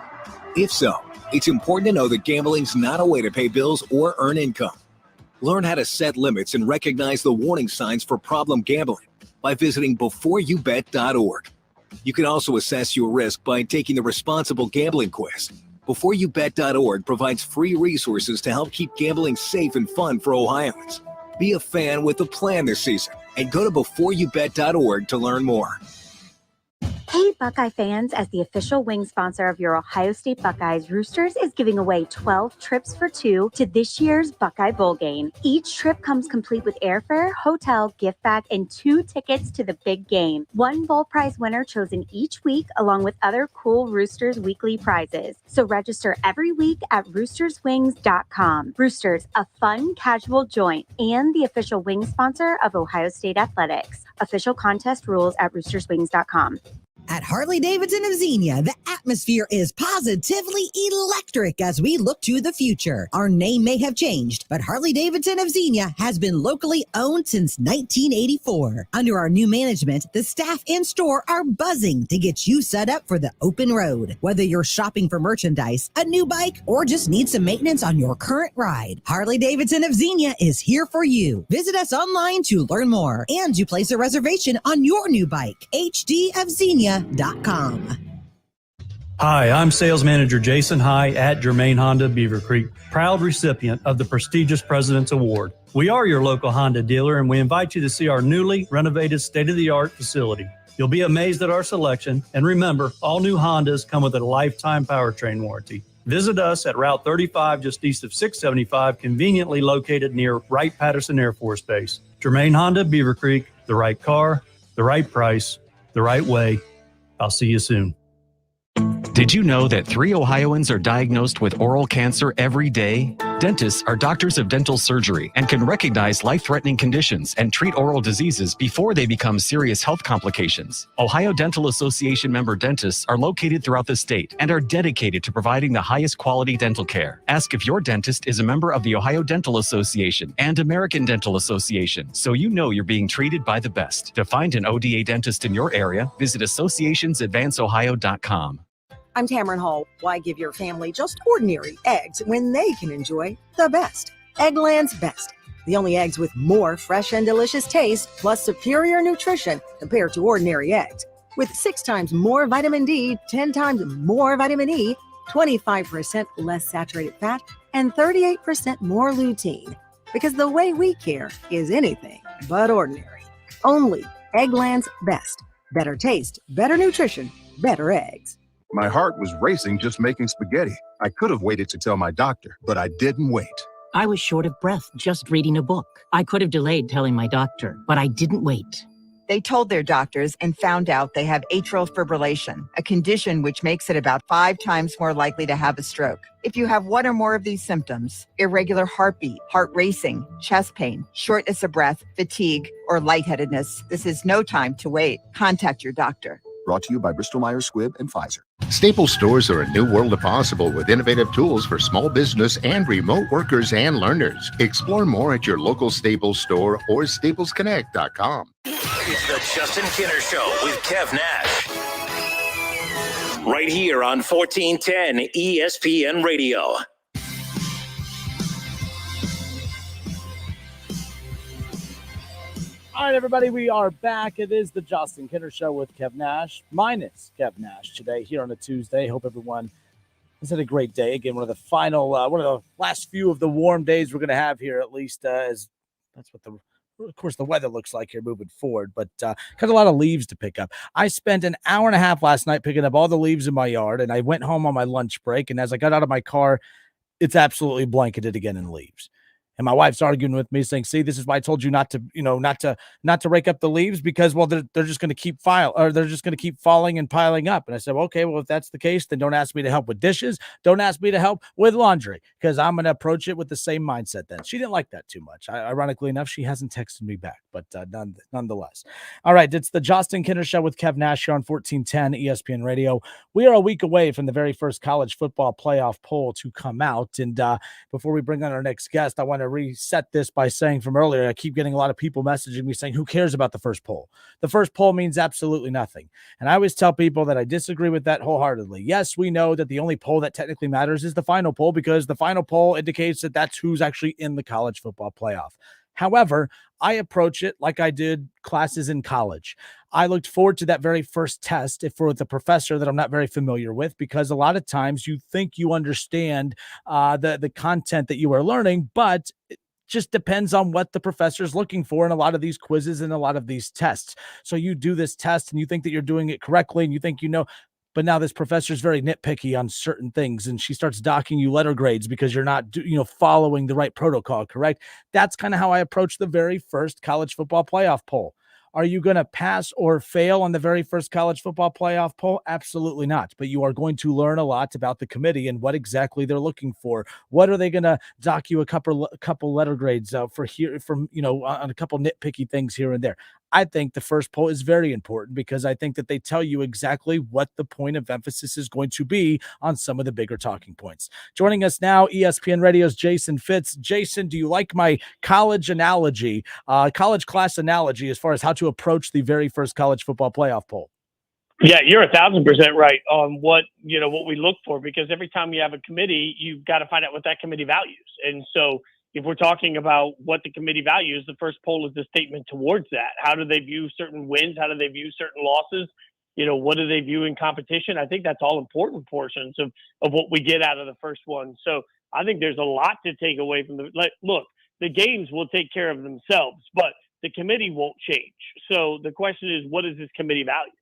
If so, it's important to know that gambling's not a way to pay bills or earn income. Learn how to set limits and recognize the warning signs for problem gambling by visiting beforeyoubet.org. You can also assess your risk by taking the responsible gambling quiz. Beforeyoubet.org provides free resources to help keep gambling safe and fun for Ohioans. Be a fan with a plan this season and go to beforeyoubet.org to learn more. Hey, Buckeye fans, as the official wing sponsor of your Ohio State Buckeyes, Roosters is giving away 12 trips for two to this year's Buckeye Bowl game. Each trip comes complete with airfare, hotel, gift bag, and 2 tickets to the big game. One bowl prize winner chosen each week, along with other cool Roosters weekly prizes. So register every week at roosterswings.com. Roosters, a fun, casual joint, and the official wing sponsor of Ohio State Athletics. Official contest rules at roosterswings.com. At Harley-Davidson of Xenia, the atmosphere is positively electric as we look to the future. Our name may have changed, but Harley-Davidson of Xenia has been locally owned since 1984. Under our new management, the staff in store are buzzing to get you set up for the open road. Whether you're shopping for merchandise, a new bike, or just need some maintenance on your current ride, Harley-Davidson of Xenia is here for you. Visit us online to learn more and to place a reservation on your new bike. hdofxenia.com. Hi, I'm Sales Manager Jason High at Germain Honda Beaver Creek, proud recipient of the prestigious President's Award. We are your local Honda dealer, and we invite you to see our newly renovated state-of-the-art facility. You'll be amazed at our selection, and remember, all new Hondas come with a lifetime powertrain warranty. Visit us at Route 35, just east of 675, conveniently located near Wright-Patterson Air Force Base. Germain Honda Beaver Creek, the right car, the right price, the right way. I'll see you soon. Did you know that 3 Ohioans are diagnosed with oral cancer every day? Dentists are doctors of dental surgery and can recognize life-threatening conditions and treat oral diseases before they become serious health complications. Ohio Dental Association member dentists are located throughout the state and are dedicated to providing the highest quality dental care. Ask if your dentist is a member of the Ohio Dental Association and American Dental Association, so you know you're being treated by the best. To find an ODA dentist in your area, visit associationsadvanceohio.com. I'm Tamron Hall. Why give your family just ordinary eggs when they can enjoy the best? Eggland's Best. The only eggs with more fresh and delicious taste, plus superior nutrition compared to ordinary eggs. With 6 times more vitamin D, 10 times more vitamin E, 25% less saturated fat, and 38% more lutein. Because the way we care is anything but ordinary. Only Eggland's Best. Better taste, better nutrition, better eggs. My heart was racing just making spaghetti. I could have waited to tell my doctor, but I didn't wait. I was short of breath just reading a book. I could have delayed telling my doctor, but I didn't wait. They told their doctors and found out they have atrial fibrillation, a condition which makes it about 5 times more likely to have a stroke. If you have one or more of these symptoms, irregular heartbeat, heart racing, chest pain, shortness of breath, fatigue, or lightheadedness, this is no time to wait. Contact your doctor. Brought to you by Bristol-Myers Squibb and Pfizer. Staples stores are a new world of possible with innovative tools for small business and remote workers and learners. Explore more at your local Staples store or staplesconnect.com. It's the Justin Kinner Show with Kev Nash. Right here on 1410 ESPN Radio. All right, everybody, we are back. It is the Justin Kinner Show with Kev Nash, minus Kev Nash today here on a Tuesday. Hope everyone has had a great day. Again, one of the last few of the warm days we're going to have here, at least as that's what of course, the weather looks like here moving forward, but got a lot of leaves to pick up. I spent an hour and a half last night picking up all the leaves in my yard, and I went home on my lunch break, and as I got out of my car, it's absolutely blanketed again in leaves. And my wife's arguing with me saying, see, this is why I told you not to rake up the leaves because, well, they're just going to keep they're just going to keep falling and piling up. And I said, well, okay, well, if that's the case, then don't ask me to help with dishes. Don't ask me to help with laundry because I'm going to approach it with the same mindset then. She didn't like that too much. Ironically enough, she hasn't texted me back, but nonetheless. All right. It's the Justin Kinner Show with Kev Nash here on 1410 ESPN Radio. We are a week away from the very first college football playoff poll to come out. And before we bring on our next guest, I want to reset this by saying from earlier, I keep getting a lot of people messaging me saying, who cares about the first poll? The first poll means absolutely nothing. And I always tell people that I disagree with that wholeheartedly. Yes, we know that the only poll that technically matters is the final poll because the final poll indicates that that's who's actually in the college football playoff. However, I approach it like I did classes in college. I looked forward to that very first test for the professor that I'm not very familiar with, because a lot of times you think you understand the content that you are learning, but it just depends on what the professor is looking for in a lot of these quizzes and a lot of these tests. So you do this test and you think that you're doing it correctly and you think you know, but now this professor is very nitpicky on certain things, and she starts docking you letter grades because you're not, following the right protocol, correct? That's kind of how I approach the very first college football playoff poll. Are you going to pass or fail on the very first college football playoff poll? Absolutely not. But you are going to learn a lot about the committee and what exactly they're looking for. What are they going to dock you a couple letter grades on a couple nitpicky things here and there? I think the first poll is very important because I think that they tell you exactly what the point of emphasis is going to be on some of the bigger talking points. Joining us now, ESPN Radio's Jason Fitz. Jason, do you like my college class analogy as far as how to approach the very first college football playoff poll? Yeah, you're 1,000% right on what we look for, because every time you have a committee, you've got to find out what that committee values. And so if we're talking about what the committee values, the first poll is the statement towards that. How do they view certain wins? How do they view certain losses? What do they view in competition? I think that's all important portions of what we get out of the first one. So I think there's a lot to take away from look, the games will take care of themselves, but the committee won't change. So the question is, what does this committee value?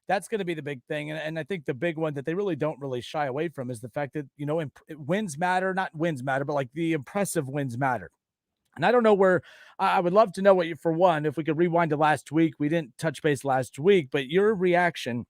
That's going to be the big thing. And I think the big one that they really don't really shy away from is the fact that, wins matter, not wins matter, but like the impressive wins matter. And I don't know where I would love to know if we could rewind to last week, we didn't touch base last week, but your reaction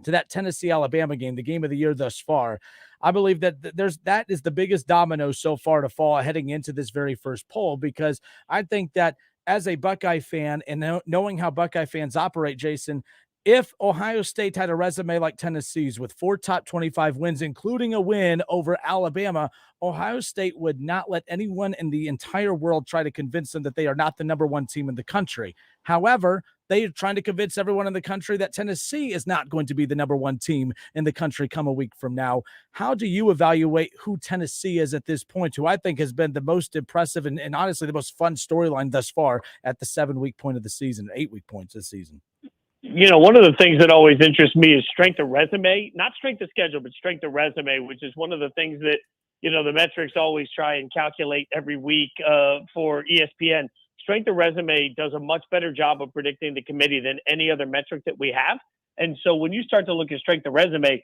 to that Tennessee-Alabama game, the game of the year thus far. I believe that that is the biggest domino so far to fall heading into this very first poll, because I think that as a Buckeye fan and knowing how Buckeye fans operate, Jason, if Ohio State had a resume like Tennessee's with 4 top 25 wins, including a win over Alabama, Ohio State would not let anyone in the entire world try to convince them that they are not the number one team in the country. However, they are trying to convince everyone in the country that Tennessee is not going to be the number one team in the country come a week from now. How do you evaluate who Tennessee is at this point, who I think has been the most impressive and honestly the most fun storyline thus far at the 7-week point of the season, 8-week points this season? One of the things that always interests me is strength of resume, not strength of schedule, but strength of resume, which is one of the things that, the metrics always try and calculate every week for ESPN. Strength of resume does a much better job of predicting the committee than any other metric that we have. And so when you start to look at strength of resume,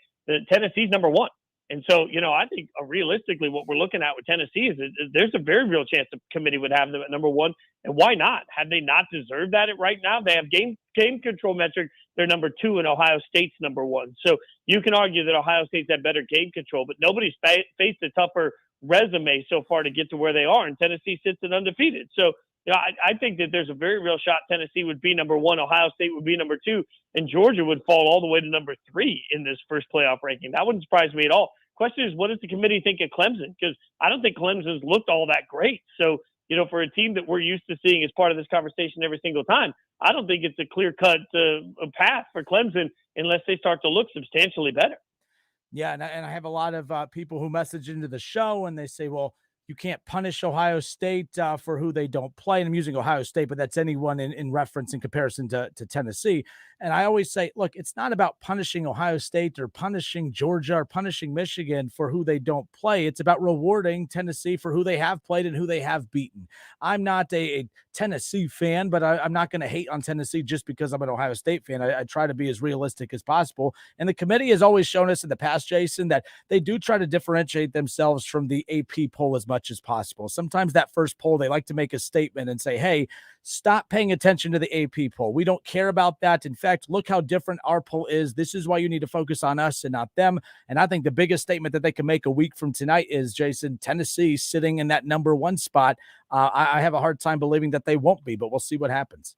Tennessee's number one. And so, I think realistically what we're looking at with Tennessee is there's a very real chance the committee would have them at number one. And why not? Have they not deserved that right now? They have game control metric. They're number 2 and Ohio State's number 1. So you can argue that Ohio State's had better game control, but nobody's faced a tougher resume so far to get to where they are. And Tennessee sits at undefeated. So, I think that there's a very real shot Tennessee would be number 1, Ohio State would be number 2, and Georgia would fall all the way to number 3 in this first playoff ranking. That wouldn't surprise me at all. Question is, what does the committee think of Clemson? Because I don't think Clemson's looked all that great. So, for a team that we're used to seeing as part of this conversation every single time, I don't think it's a clear-cut path for Clemson unless they start to look substantially better. Yeah, and I have a lot of people who message into the show, and they say, well, you can't punish Ohio State for who they don't play. And I'm using Ohio State, but that's anyone in reference in comparison to Tennessee. And I always say, look, it's not about punishing Ohio State or punishing Georgia or punishing Michigan for who they don't play. It's about rewarding Tennessee for who they have played and who they have beaten. I'm not a Tennessee fan, but I'm not going to hate on Tennessee just because I'm an Ohio State fan. I try to be as realistic as possible. And the committee has always shown us in the past, Jason, that they do try to differentiate themselves from the AP poll as much as possible. Sometimes that first poll, they like to make a statement and say, hey, stop paying attention to the AP poll. We don't care about that. In fact, look how different our poll is. This is why you need to focus on us and not them. And I think the biggest statement that they can make a week from tonight is, Jason, Tennessee sitting in that number one spot. I have a hard time believing that they won't be, but we'll see what happens.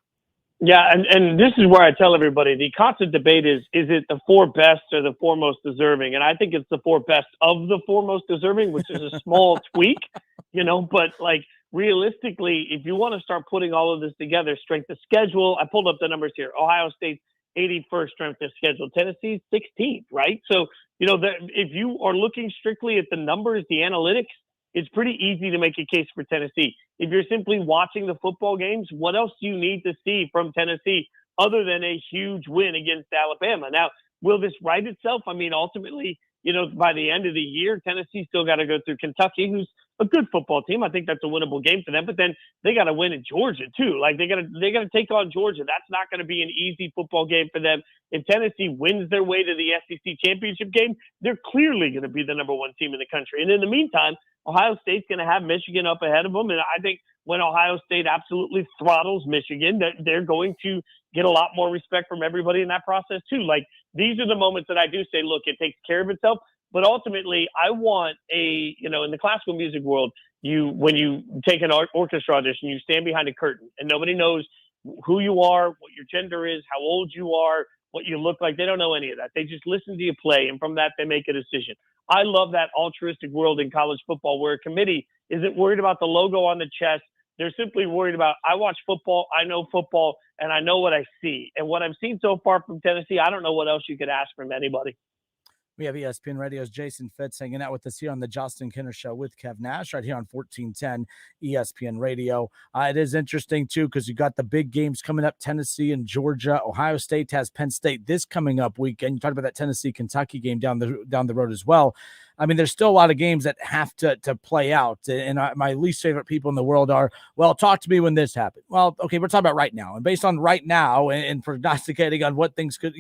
Yeah, and this is where I tell everybody the constant debate is it the four best or the four most deserving? And I think it's the four best of the four most deserving, which is a small tweak, but like realistically, if you want to start putting all of this together, strength of schedule, I pulled up the numbers here. Ohio State's 81st strength of schedule, Tennessee's 16th, right? So, if you are looking strictly at the numbers, the analytics, it's pretty easy to make a case for Tennessee. If you're simply watching the football games, what else do you need to see from Tennessee other than a huge win against Alabama? Now, will this right itself? I mean, ultimately, by the end of the year, Tennessee still got to go through Kentucky, who's a good football team. I think that's a winnable game for them, but then they got to win in Georgia too. Like they got to take on Georgia. That's not going to be an easy football game for them. If Tennessee wins their way to the SEC championship game, they're clearly going to be the number one team in the country. And in the meantime, Ohio State's going to have Michigan up ahead of them. And I think when Ohio State absolutely throttles Michigan, they're going to get a lot more respect from everybody in that process too. Like these are the moments that I do say, look, it takes care of itself. But ultimately, I want in the classical music world, when you take an orchestra audition, you stand behind a curtain and nobody knows who you are, what your gender is, how old you are, what you look like. They don't know any of that. They just listen to you play, and from that, they make a decision. I love that altruistic world in college football where a committee isn't worried about the logo on the chest. They're simply worried about, I watch football, I know football, and I know what I see. And what I've seen so far from Tennessee, I don't know what else you could ask from anybody. We have ESPN Radio's Jason Fitz hanging out with us here on the Justin Kinner Show with Kev Nash right here on 1410 ESPN Radio. It is interesting, too, because you got the big games coming up, Tennessee and Georgia. Ohio State has Penn State this coming up weekend. You talked about that Tennessee-Kentucky game down the road as well. I mean, there's still a lot of games that have to play out. And my least favorite people in the world are, well, talk to me when this happened. Well, okay, we're talking about right now. And based on right now and prognosticating on what things could,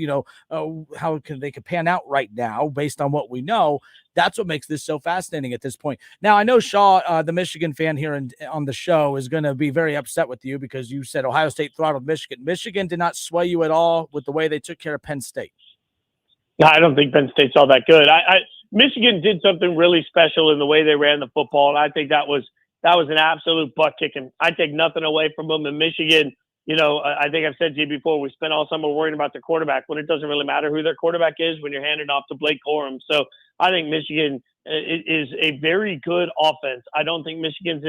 how they could pan out right now based on what we know, that's what makes this so fascinating at this point. Now, I know Shaw, the Michigan fan here on the show, is going to be very upset with you because you said Ohio State throttled Michigan. Michigan did not sway you at all with the way they took care of Penn State. No, I don't think Penn State's all that good. Michigan did something really special in the way they ran the football, and I think that was an absolute butt kicking. I take nothing away from them. And Michigan, I think I've said to you before, we spent all summer worrying about their quarterback when it doesn't really matter who their quarterback is when you're handing off to Blake Corum. So I think Michigan is a very good offense. I don't think Michigan's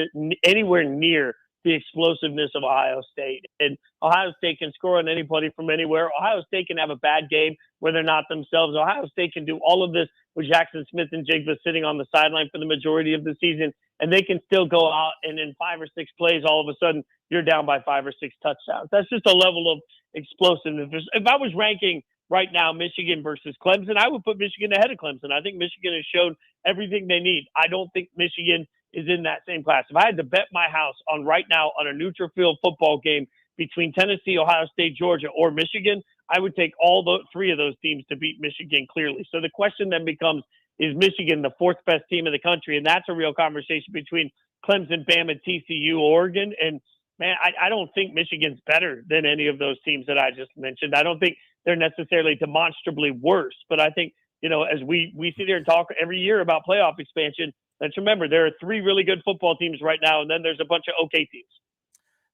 anywhere near the explosiveness of Ohio State. And Ohio State can score on anybody from anywhere. Ohio State can have a bad game where they're not themselves. Ohio State can do all of this with Jackson Smith and Jigba sitting on the sideline for the majority of the season, and they can still go out and in 5 or 6 plays, all of a sudden you're down by 5 or 6 touchdowns. That's just a level of explosiveness. If I was ranking right now Michigan versus Clemson, I would put Michigan ahead of Clemson. I think Michigan has shown everything they need. I don't think Michigan is in that same class. If I had to bet my house on right now on a neutral field football game between Tennessee, Ohio State, Georgia, or Michigan, I would take all 3 of those teams to beat Michigan clearly. So the question then becomes, is Michigan the 4th best team in the country? And that's a real conversation between Clemson, Bama, TCU, Oregon. And man, I don't think Michigan's better than any of those teams that I just mentioned. I don't think they're necessarily demonstrably worse, but I think, as we sit here and talk every year about playoff expansion, let's remember there are 3 really good football teams right now, and then there's a bunch of okay teams.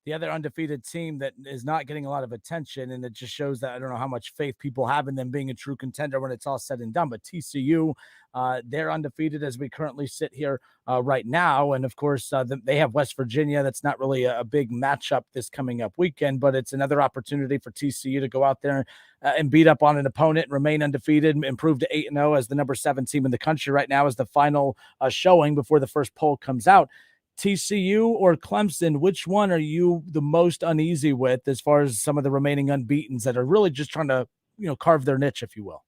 The other undefeated team that is not getting a lot of attention, and it just shows that I don't know how much faith people have in them being a true contender when it's all said and done, but TCU, they're undefeated as we currently sit here right now. And, of course, they have West Virginia. That's not really a big matchup this coming up weekend, but it's another opportunity for TCU to go out there and beat up on an opponent and remain undefeated, improve to 8-0 as the number 7 team in the country right now as the final showing before the first poll comes out. TCU or Clemson, which one are you the most uneasy with as far as some of the remaining unbeatens that are really just trying to, carve their niche, if you will?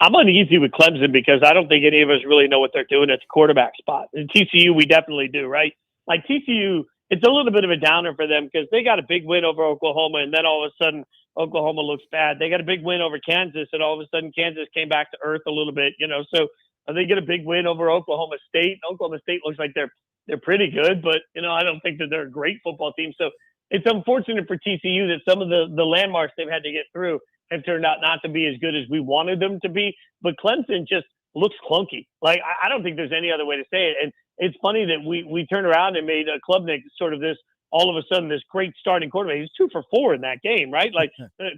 I'm uneasy with Clemson because I don't think any of us really know what they're doing at the quarterback spot. In TCU, we definitely do, right? Like TCU it's a little bit of a downer for them because they got a big win over Oklahoma, and then all of a sudden Oklahoma looks bad. They got a big win over Kansas, and all of a sudden Kansas came back to earth a little bit, so they get a big win over Oklahoma State. Oklahoma State looks like they're pretty good, but, I don't think that they're a great football team. So it's unfortunate for TCU that some of the landmarks they've had to get through have turned out not to be as good as we wanted them to be. But Clemson just looks clunky. Like, I don't think there's any other way to say it. And it's funny that we turned around and made Klubnik sort of this, all of a sudden, this great starting quarterback. He was 2 for 4 in that game, right? Like,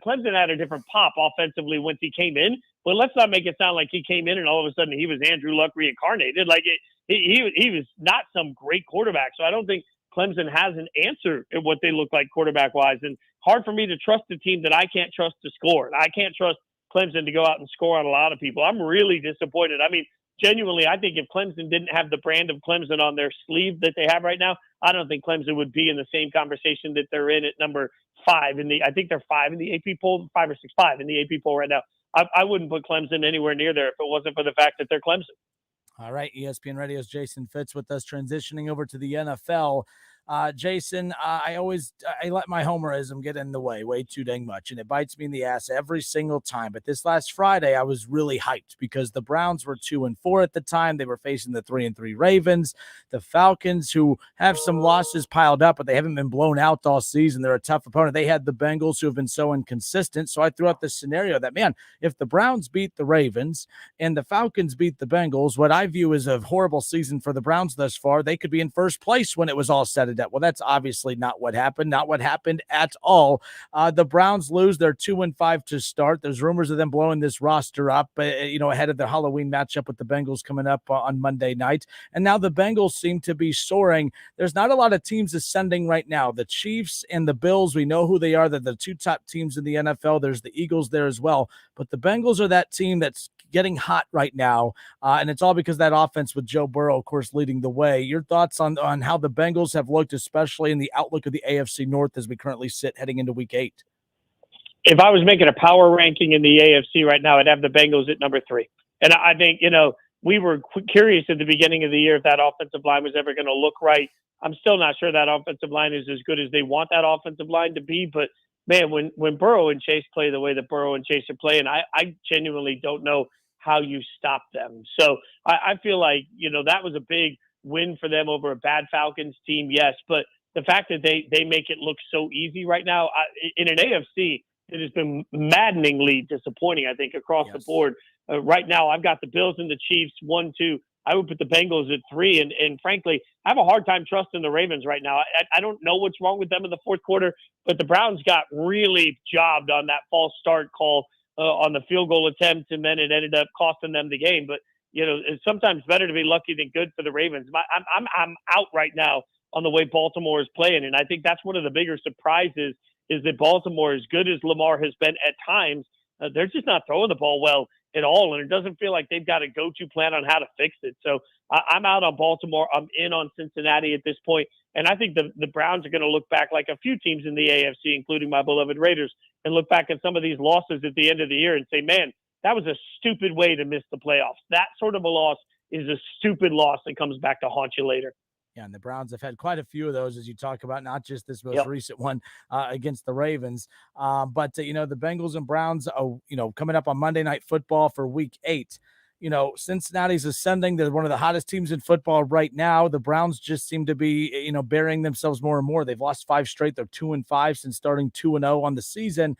Clemson had a different pop offensively once he came in. But let's not make it sound like he came in and all of a sudden he was Andrew Luck reincarnated. Like, he was not some great quarterback. So I don't think Clemson has an answer at what they look like quarterback-wise. And hard for me to trust a team that I can't trust to score. And I can't trust Clemson to go out and score on a lot of people. I'm really disappointed. I mean, genuinely, I think if Clemson didn't have the brand of Clemson on their sleeve that they have right now, I don't think Clemson would be in the same conversation that they're in at number 5 I think they're 5 in the AP poll, 5 or 6, 5 in the AP poll right now. I wouldn't put Clemson anywhere near there if it wasn't for the fact that they're Clemson. All right, ESPN Radio's Jason Fitz with us, transitioning over to the NFL. Jason, I let my homerism get in the way too dang much, and it bites me in the ass every single time. But this last Friday, I was really hyped because the Browns were 2-4 at the time. They were facing the 3-3 Ravens, the Falcons, who have some losses piled up, but they haven't been blown out all season. They're a tough opponent. They had the Bengals, who have been so inconsistent. So I threw out this scenario that, man, if the Browns beat the Ravens and the Falcons beat the Bengals, what I view as a horrible season for the Browns thus far, they could be in first place when it was all said and done. Well, that's obviously not what happened at all. The Browns lose. They're 2-5 to start. There's rumors of them blowing this roster up, ahead of the Halloween matchup with the Bengals coming up on Monday night. And now the Bengals seem to be soaring. There's not a lot of teams ascending right now. The Chiefs and the Bills, we know who they are. They're the 2 top teams in the NFL. There's the Eagles there as well. But the Bengals are that team that's getting hot right now, and it's all because of that offense with Joe Burrow, of course, leading the way. Your thoughts on how the Bengals have looked, especially in the outlook of the AFC North as we currently sit heading into Week 8? If I was making a power ranking in the AFC right now, I'd have the Bengals at number 3. And I think, we were curious at the beginning of the year if that offensive line was ever going to look right. I'm still not sure that offensive line is as good as they want that offensive line to be, but man, when Burrow and Chase play the way that Burrow and Chase are playing, I genuinely don't know how you stop them. So I feel like, that was a big win for them over a bad Falcons team, yes. But the fact that they make it look so easy right now, in an AFC, it has been maddeningly disappointing, I think, across the board. Right now, I've got the Bills and the Chiefs 1, 2. I would put the Bengals at 3. And frankly, I have a hard time trusting the Ravens right now. I don't know what's wrong with them in the fourth quarter, but the Browns got really jobbed on that false start call on the field goal attempt, and then it ended up costing them the game. But, it's sometimes better to be lucky than good for the Ravens. I'm out right now on the way Baltimore is playing, and I think that's one of the bigger surprises is that Baltimore, as good as Lamar has been at times, they're just not throwing the ball well at all, and it doesn't feel like they've got a go-to plan on how to fix it. So I'm out on Baltimore. I'm in on Cincinnati at this point, and I think the Browns are going to look back like a few teams in the AFC, including my beloved Raiders, and look back at some of these losses at the end of the year and say, man, that was a stupid way to miss the playoffs. That sort of a loss is a stupid loss that comes back to haunt you later. Yeah, and the Browns have had quite a few of those, as you talk about, not just this most recent one against the Ravens. But the Bengals and Browns, coming up on Monday Night Football for Week 8. Cincinnati's ascending. They're one of the hottest teams in football right now. The Browns just seem to be, burying themselves more and more. They've lost 5 straight. They're 2-5 since starting 2-0 on the season.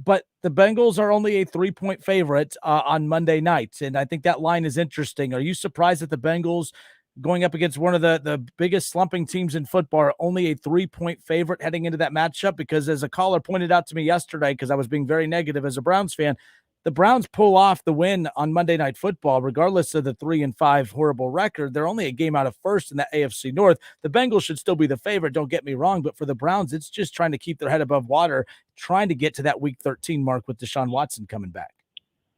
But the Bengals are only a 3-point favorite on Monday night. And I think that line is interesting. Are you surprised that the Bengals, going up against one of the biggest slumping teams in football, are only a 3-point favorite heading into that matchup? Because as a caller pointed out to me yesterday, because I was being very negative as a Browns fan, the Browns pull off the win on Monday Night Football, regardless of the 3-5 horrible record. They're only a game out of first in the AFC North. The Bengals should still be the favorite, don't get me wrong, but for the Browns, it's just trying to keep their head above water, trying to get to that Week 13 mark with Deshaun Watson coming back.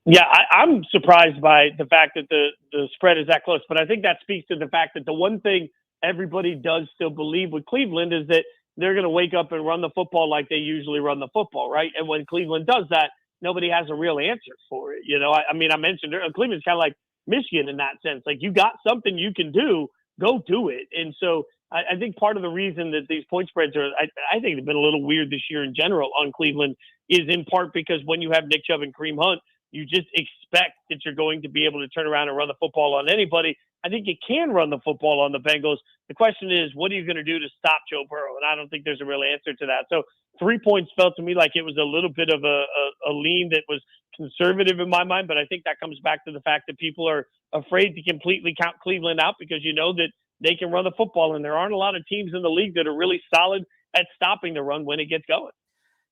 Yeah, I'm surprised by the fact that the spread is that close, but I think that speaks to the fact that the one thing everybody does still believe with Cleveland is that they're going to wake up and run the football like they usually run the football, right? And when Cleveland does that, nobody has a real answer for it. I mentioned Cleveland's kind of like Michigan in that sense. Like, you got something you can do, go do it. And so I think part of the reason that these point spreads are, I think, have been a little weird this year in general on Cleveland is in part because when you have Nick Chubb and Kareem Hunt, you just expect that you're going to be able to turn around and run the football on anybody. I think you can run the football on the Bengals. The question is, what are you going to do to stop Joe Burrow? And I don't think there's a real answer to that. So 3 points felt to me like it was a little bit of a lean that was conservative in my mind, but I think that comes back to the fact that people are afraid to completely count Cleveland out because you know that they can run the football, and there aren't a lot of teams in the league that are really solid at stopping the run when it gets going.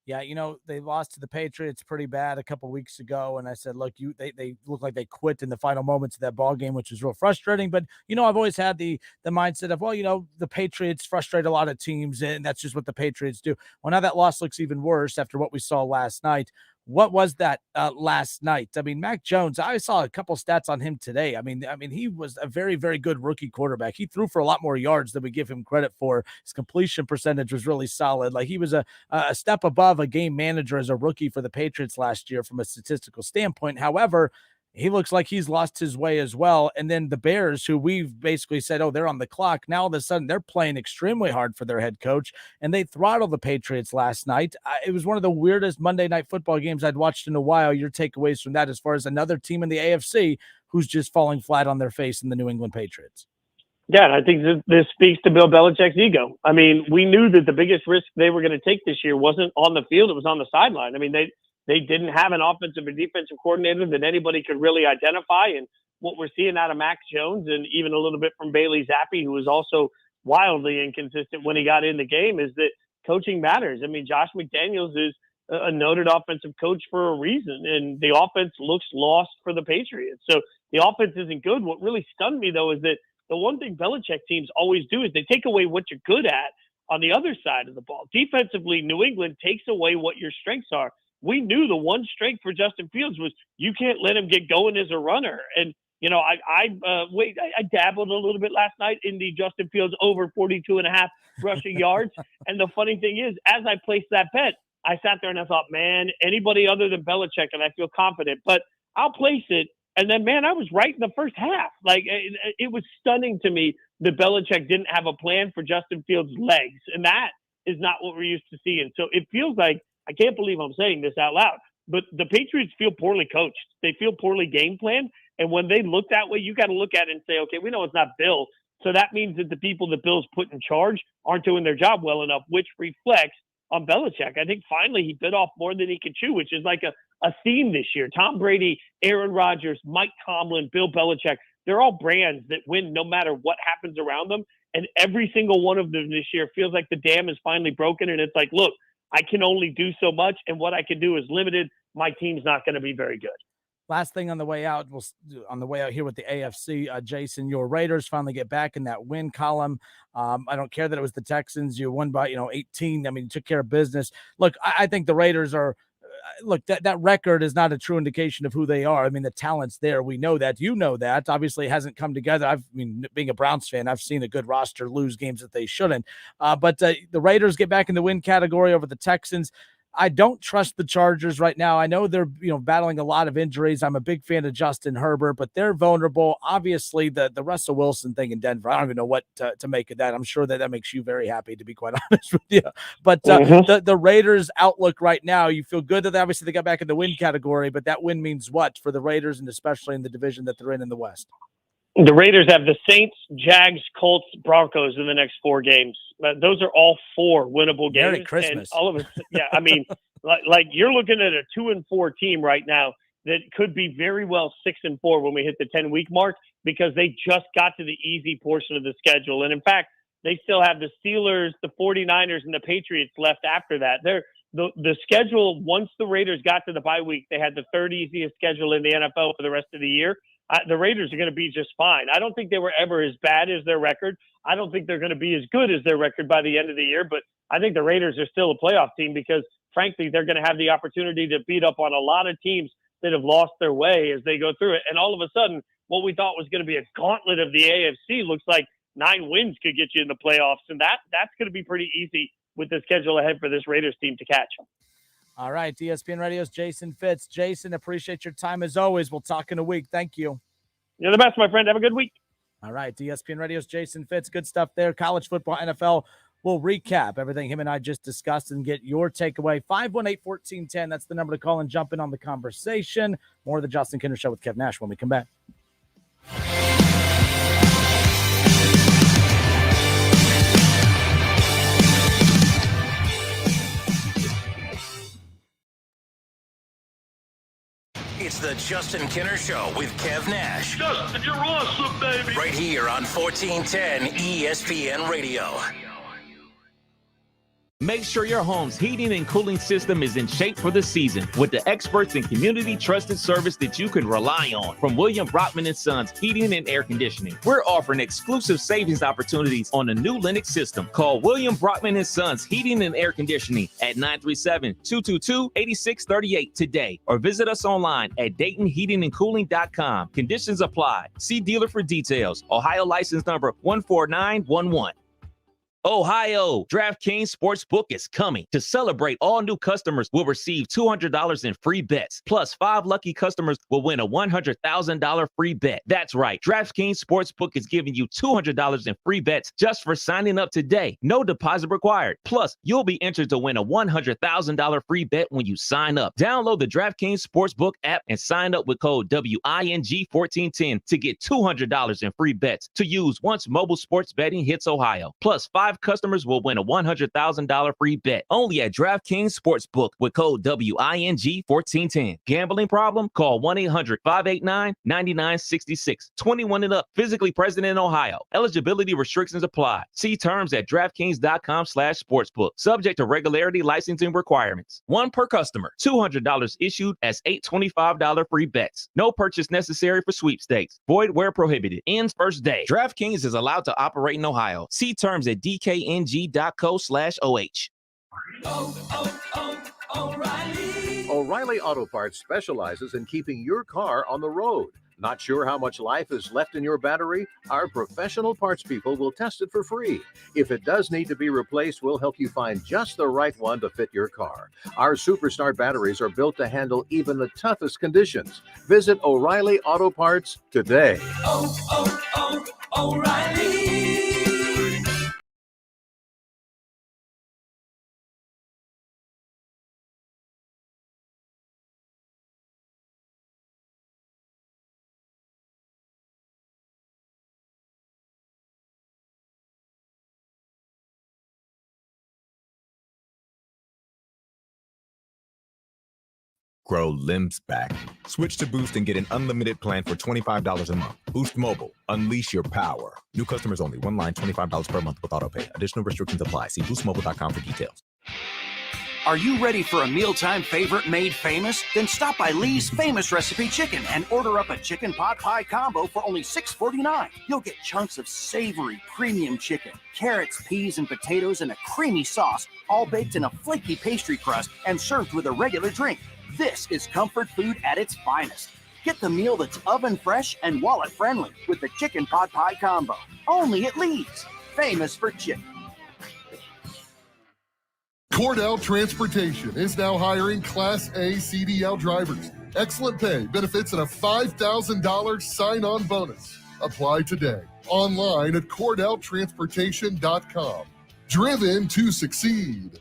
Yeah, they lost to the Patriots pretty bad a couple weeks ago, and I said, look, they look like they quit in the final moments of that ball game, which was real frustrating. But I've always had the mindset of, well, the Patriots frustrate a lot of teams, and that's just what the Patriots do. Well, now that loss looks even worse after what we saw last night. What was that last night? I mean, Mac Jones, I saw a couple stats on him today. I mean, he was a very, very good rookie quarterback. He threw for a lot more yards than we give him credit for. His completion percentage was really solid. Like, he was a step above a game manager as a rookie for the Patriots last year from a statistical standpoint. However, he looks like he's lost his way as well. And then the Bears, who we've basically said, oh, they're on the clock. Now all of a sudden they're playing extremely hard for their head coach, and they throttled the Patriots last night. It was one of the weirdest Monday Night Football games I'd watched in a while. Your takeaways from that as far as another team in the AFC who's just falling flat on their face in the New England Patriots. Yeah, and I think this speaks to Bill Belichick's ego. I mean, we knew that the biggest risk they were going to take this year wasn't on the field, it was on the sideline. I mean, they didn't have an offensive and defensive coordinator that anybody could really identify. And what we're seeing out of Mac Jones and even a little bit from Bailey Zappi, who was also wildly inconsistent when he got in the game, is that coaching matters. I mean, Josh McDaniels is a noted offensive coach for a reason, and the offense looks lost for the Patriots. So the offense isn't good. What really stunned me, though, is that the one thing Belichick teams always do is they take away what you're good at on the other side of the ball. Defensively, New England takes away what your strengths are. We knew the one strength for Justin Fields was you can't let him get going as a runner. And, I dabbled a little bit last night in the Justin Fields over 42.5 rushing yards. And the funny thing is, as I placed that bet, I sat there and I thought, man, anybody other than Belichick, and I feel confident, but I'll place it. And then, man, I was right in the first half. Like, it was stunning to me that Belichick didn't have a plan for Justin Fields' legs. And that is not what we're used to seeing. So it feels like, I can't believe I'm saying this out loud, but the Patriots feel poorly coached. They feel poorly game planned. And when they look that way, you got to look at it and say, okay, we know it's not Bill. So that means that the people that Bill's put in charge aren't doing their job well enough, which reflects on Belichick. I think finally he bit off more than he could chew, which is like a theme this year. Tom Brady, Aaron Rodgers, Mike Tomlin, Bill Belichick, they're all brands that win no matter what happens around them. And every single one of them this year feels like the dam is finally broken. And it's like, look, I can only do so much, and what I can do is limited. My team's not going to be very good. Last thing on the way out, on the way out here with the AFC, Jason, your Raiders finally get back in that win column. I don't care that it was the Texans. You won by 18. I mean, you took care of business. Look, I think the Raiders are. Look, that record is not a true indication of who they are. I mean, the talent's there. We know that. You know that. Obviously, it hasn't come together. Being a Browns fan, I've seen a good roster lose games that they shouldn't. But the Raiders get back in the win category over the Texans. I don't trust the Chargers right now. I know they're battling a lot of injuries. I'm a big fan of Justin Herbert, but they're vulnerable. Obviously, the Russell Wilson thing in Denver, I don't even know what to make of that. I'm sure that makes you very happy, to be quite honest with you. But the Raiders' outlook right now, you feel good that obviously they got back in the win category, but that win means what for the Raiders, and especially in the division that they're in the West? The Raiders have the Saints, Jags, Colts, Broncos in the next 4 games. Those are all 4 winnable games. Merry Christmas. And all of it, yeah, I mean, like you're looking at a 2-4 team right now that could be very well 6-4 when we hit the 10-week mark, because they just got to the easy portion of the schedule. And in fact, they still have the Steelers, the 49ers, and the Patriots left after that. The schedule, once the Raiders got to the bye week, they had the 3rd easiest schedule in the NFL for the rest of the year. The Raiders are going to be just fine. I don't think they were ever as bad as their record. I don't think they're going to be as good as their record by the end of the year, but I think the Raiders are still a playoff team because, frankly, they're going to have the opportunity to beat up on a lot of teams that have lost their way as they go through it. And all of a sudden, what we thought was going to be a gauntlet of the AFC looks like 9 wins could get you in the playoffs, and that's going to be pretty easy with the schedule ahead for this Raiders team to catch. All right, ESPN Radio's Jason Fitz. Jason, appreciate your time as always. We'll talk in a week. Thank you. You're the best, my friend. Have a good week. All right, ESPN Radio's Jason Fitz. Good stuff there. College football, NFL. We'll recap everything him and I just discussed and get your takeaway. 518-1410. That's the number to call and jump in on the conversation. More of the Justin Kinner Show with Kev Nash when we come back. It's the Justin Kinner Show with Kev Nash. Justin, you're awesome, baby. Right here on 1410 ESPN Radio. Make sure your home's heating and cooling system is in shape for the season with the experts and community trusted service that you can rely on from William Brockman & Sons Heating and Air Conditioning. We're offering exclusive savings opportunities on the new Lennox system. Call William Brockman & Sons Heating and Air Conditioning at 937-222-8638 today or visit us online at DaytonHeatingandCooling.com. Conditions apply. See dealer for details. Ohio license number 14911. Ohio, DraftKings Sportsbook is coming. To celebrate, all new customers will receive $200 in free bets. Plus, 5 lucky customers will win a $100,000 free bet. That's right. DraftKings Sportsbook is giving you $200 in free bets just for signing up today. No deposit required. Plus, you'll be entered to win a $100,000 free bet when you sign up. Download the DraftKings Sportsbook app and sign up with code WING1410 to get $200 in free bets to use once mobile sports betting hits Ohio. Plus, 5 customers will win a $100,000 free bet only at DraftKings Sportsbook with code WING1410. Gambling problem? Call 1-800-589-9966. 21 and up. Physically present in Ohio. Eligibility restrictions apply. See terms at DraftKings.com/sportsbook. Subject to regularity licensing requirements. 1 per customer. $200 issued as $825 free bets. No purchase necessary for sweepstakes. Void where prohibited. Ends first day. DraftKings is allowed to operate in Ohio. See terms at DKNG.co/OH. O'Reilly Auto Parts specializes in keeping your car on the road. Not sure how much life is left in your battery? Our professional parts people will test it for free. If it does need to be replaced, we'll help you find just the right one to fit your car. Our Superstar batteries are built to handle even the toughest conditions. Visit O'Reilly Auto Parts today. O'Reilly. Grow limbs back. Switch to Boost and get an unlimited plan for $25 a month. Boost Mobile. Unleash your power. New customers only. One line, $25 per month with autopay. Additional restrictions apply. See boostmobile.com for details. Are you ready for a mealtime favorite made famous? Then stop by Lee's Famous Recipe Chicken and order up a chicken pot pie combo for only $6.49. You'll get chunks of savory premium chicken, carrots, peas, and potatoes in a creamy sauce, all baked in a flaky pastry crust and served with a regular drink. This is comfort food at its finest. Get the meal that's oven fresh and wallet friendly with the chicken pot pie combo. Only at Lee's. Famous for chicken. Cordell Transportation is now hiring Class A CDL drivers. Excellent pay, benefits, and a $5,000 sign-on bonus. Apply today. Online at CordellTransportation.com. Driven to succeed.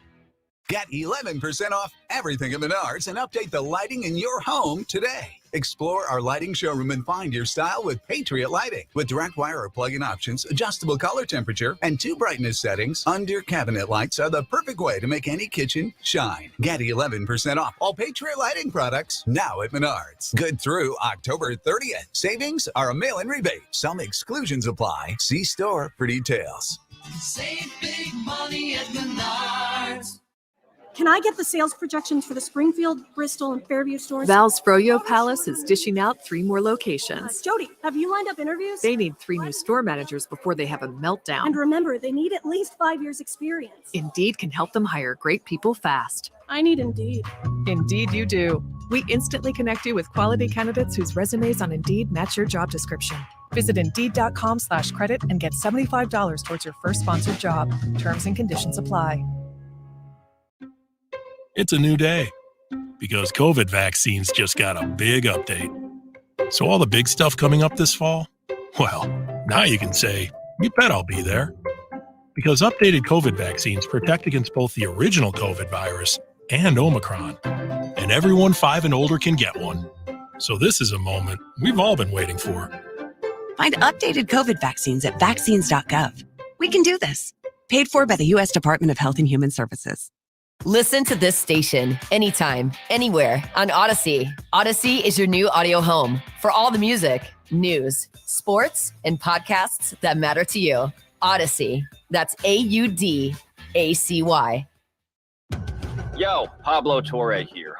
Get 11% off everything at Menards and update the lighting in your home today. Explore our lighting showroom and find your style with Patriot Lighting. With direct wire or plug-in options, adjustable color temperature, and 2 brightness settings, under cabinet lights are the perfect way to make any kitchen shine. Get 11% off all Patriot Lighting products now at Menards. Good through October 30th. Savings are a mail-in rebate. Some exclusions apply. See store for details. Save big money at Menards. Can I get the sales projections for the Springfield, Bristol, and Fairview stores? Val's Froyo Palace is dishing out 3 more locations. Jody, have you lined up interviews? They need 3 new store managers before they have a meltdown. And remember, they need at least 5 years experience. Indeed can help them hire great people fast. I need Indeed. Indeed you do. We instantly connect you with quality candidates whose resumes on Indeed match your job description. Visit Indeed.com/credit and get $75 towards your first sponsored job. Terms and conditions apply. It's a new day because COVID vaccines just got a big update. So all the big stuff coming up this fall, well, Now you can say, you bet I'll be there. Because updated COVID vaccines protect against both the original COVID virus and Omicron. And everyone 5 and older can get one. So this is a moment we've all been waiting for. Find updated COVID vaccines at vaccines.gov. We can do this. Paid for by the U.S. Department of Health and Human Services. Listen to this station anytime, anywhere on Odyssey. Odyssey is your new audio home for all the music, news, sports, and podcasts that matter to you. Odyssey. That's AUDACY. Yo, Pablo Torre here.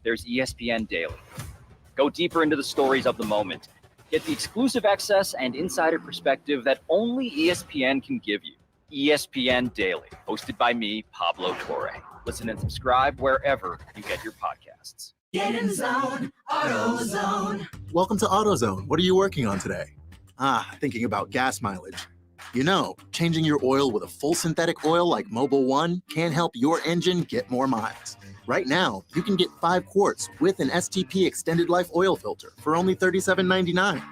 There's ESPN Daily. Go deeper into the stories of the moment. Get the exclusive access and insider perspective that only ESPN can give you. ESPN Daily, hosted by me, Pablo Torre. Listen and subscribe wherever you get your podcasts. Get in zone, AutoZone. Welcome to AutoZone. What are you working on today? Thinking about gas mileage. You know, changing your oil with a full synthetic oil like Mobil 1 can help your engine get more miles. Right now, you can get 5 quarts with an STP extended life oil filter for only $37.99.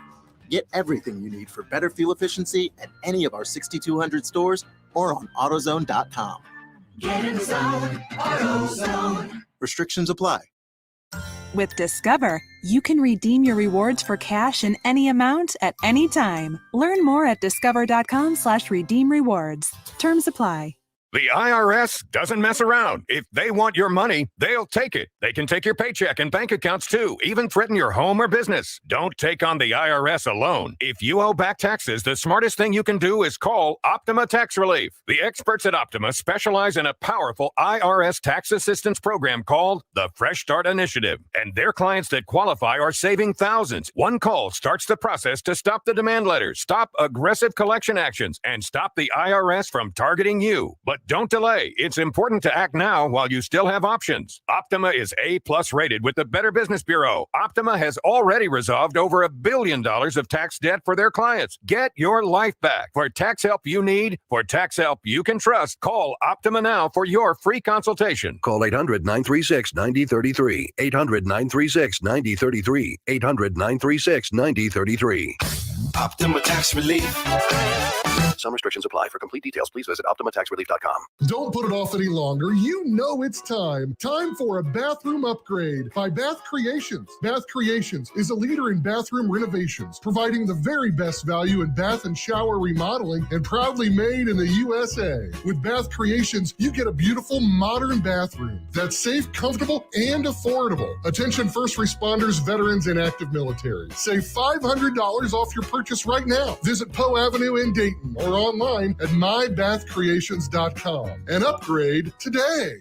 Get everything you need for better fuel efficiency at any of our 6,200 stores or on AutoZone.com. Get in zone, AutoZone. Restrictions apply. With Discover, you can redeem your rewards for cash in any amount at any time. Learn more at discover.com/redeem rewards. Terms apply. The IRS doesn't mess around. If they want your money, they'll take it. They can take your paycheck and bank accounts too, even threaten your home or business. Don't take on the IRS alone. If you owe back taxes, the smartest thing you can do is call Optima Tax Relief. The experts at Optima specialize in a powerful IRS tax assistance program called the Fresh Start Initiative. And their clients that qualify are saving thousands. One call starts the process to stop the demand letters, stop aggressive collection actions, and stop the IRS from targeting you. But don't delay. It's important to act now while you still have options. Optima is A+ rated with the Better Business Bureau. Optima has already resolved over $1 billion of tax debt for their clients. Get your life back. For tax help you need, for tax help you can trust, call Optima now for your free consultation. Call 800-936-9033. 800-936-9033. 800-936-9033. Optima Tax Relief. Some restrictions apply. For complete details, please visit OptimaTaxRelief.com. Don't put it off any longer. You know it's time. Time for a bathroom upgrade by Bath Creations. Bath Creations is a leader in bathroom renovations, providing the very best value in bath and shower remodeling and proudly made in the USA. With Bath Creations, you get a beautiful modern bathroom that's safe, comfortable, and affordable. Attention first responders, veterans, and active military. Save $500 off your purchase right now. Visit Poe Avenue in Dayton or online at mybathcreations.com and upgrade today.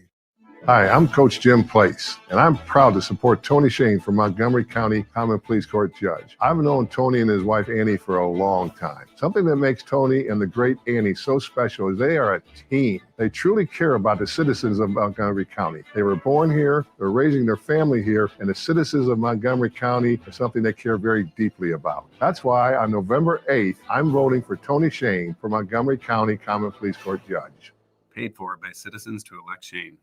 Hi, I'm Coach Jim Place, and I'm proud to support Tony Shane for Montgomery County Common Pleas Court Judge. I've known Tony and his wife Annie for a long time. Something that makes Tony and the great Annie so special is they are a team. They truly care about the citizens of Montgomery County. They were born here, they're raising their family here, and the citizens of Montgomery County are something they care very deeply about. That's why on November 8th, I'm voting for Tony Shane for Montgomery County Common Pleas Court Judge. Paid for by citizens to elect Shane.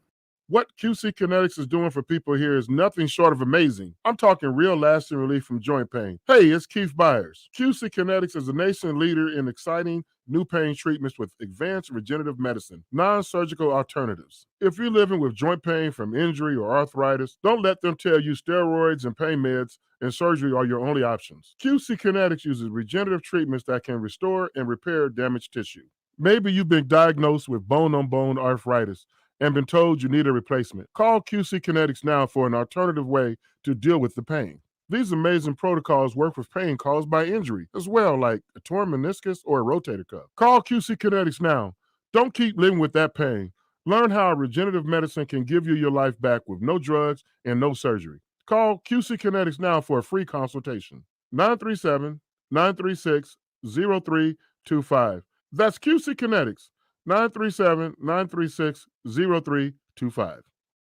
What QC Kinetics is doing for people here is nothing short of amazing. I'm talking real lasting relief from joint pain. Hey, it's Keith Byers. QC Kinetics is a nation leader in exciting new pain treatments with advanced regenerative medicine, non-surgical alternatives. If you're living with joint pain from injury or arthritis, don't let them tell you steroids and pain meds and surgery are your only options. QC Kinetics uses regenerative treatments that can restore and repair damaged tissue. Maybe you've been diagnosed with bone-on-bone arthritis and been told you need a replacement. Call QC Kinetics now for an alternative way to deal with the pain. These amazing protocols work with pain caused by injury as well, like a torn meniscus or a rotator cuff. Call QC Kinetics now. Don't keep living with that pain. Learn how regenerative medicine can give you your life back with no drugs and no surgery. Call QC Kinetics now for a free consultation. 937-936-0325. That's QC Kinetics. 937-936-0325.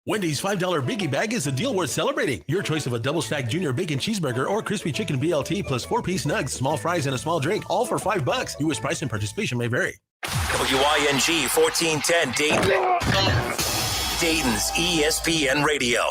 Wendy's $5 Biggie Bag is a deal worth celebrating. Your choice of a double stacked junior bacon cheeseburger or crispy chicken BLT plus 4-piece nugs, small fries, and a small drink, all for $5. U.S. price and participation may vary. WING 1410 Dayton. Dayton's ESPN Radio.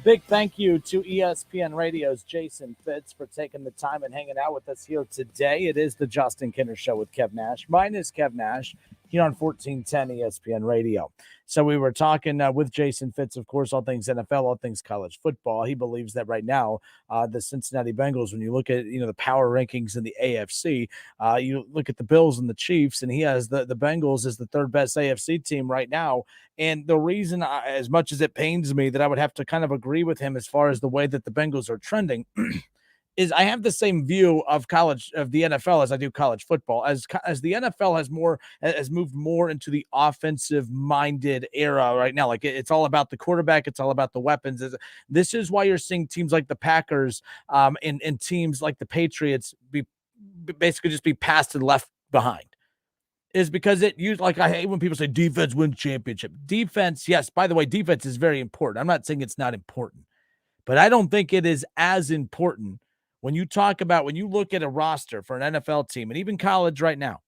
Big thank you to ESPN Radio's Jason Fitz for taking the time and hanging out with us here today. It is the Justin Kinner Show with Kev Nash. Mine is Kev Nash here on 1410 ESPN Radio. So we were talking with Jason Fitz, of course, all things NFL, all things college football. He believes that right now, the Cincinnati Bengals, when you look at the power rankings in the AFC, you look at the Bills and the Chiefs, and he has the Bengals as the third best AFC team right now. And the reason, as much as it pains me that I would have to kind of agree with him as far as the way that the Bengals are trending, is I have the same view of the NFL as I do college football. As the NFL has moved more into the offensive minded era right now. Like it's all about the quarterback. It's all about the weapons. This is why you're seeing teams like the Packers and teams like the Patriots basically just be passed and left behind. Is because I hate when people say defense wins championship. Defense, yes, by the way, defense is very important. I'm not saying it's not important, but I don't think it is as important when you look at a roster for an NFL team and even college right now.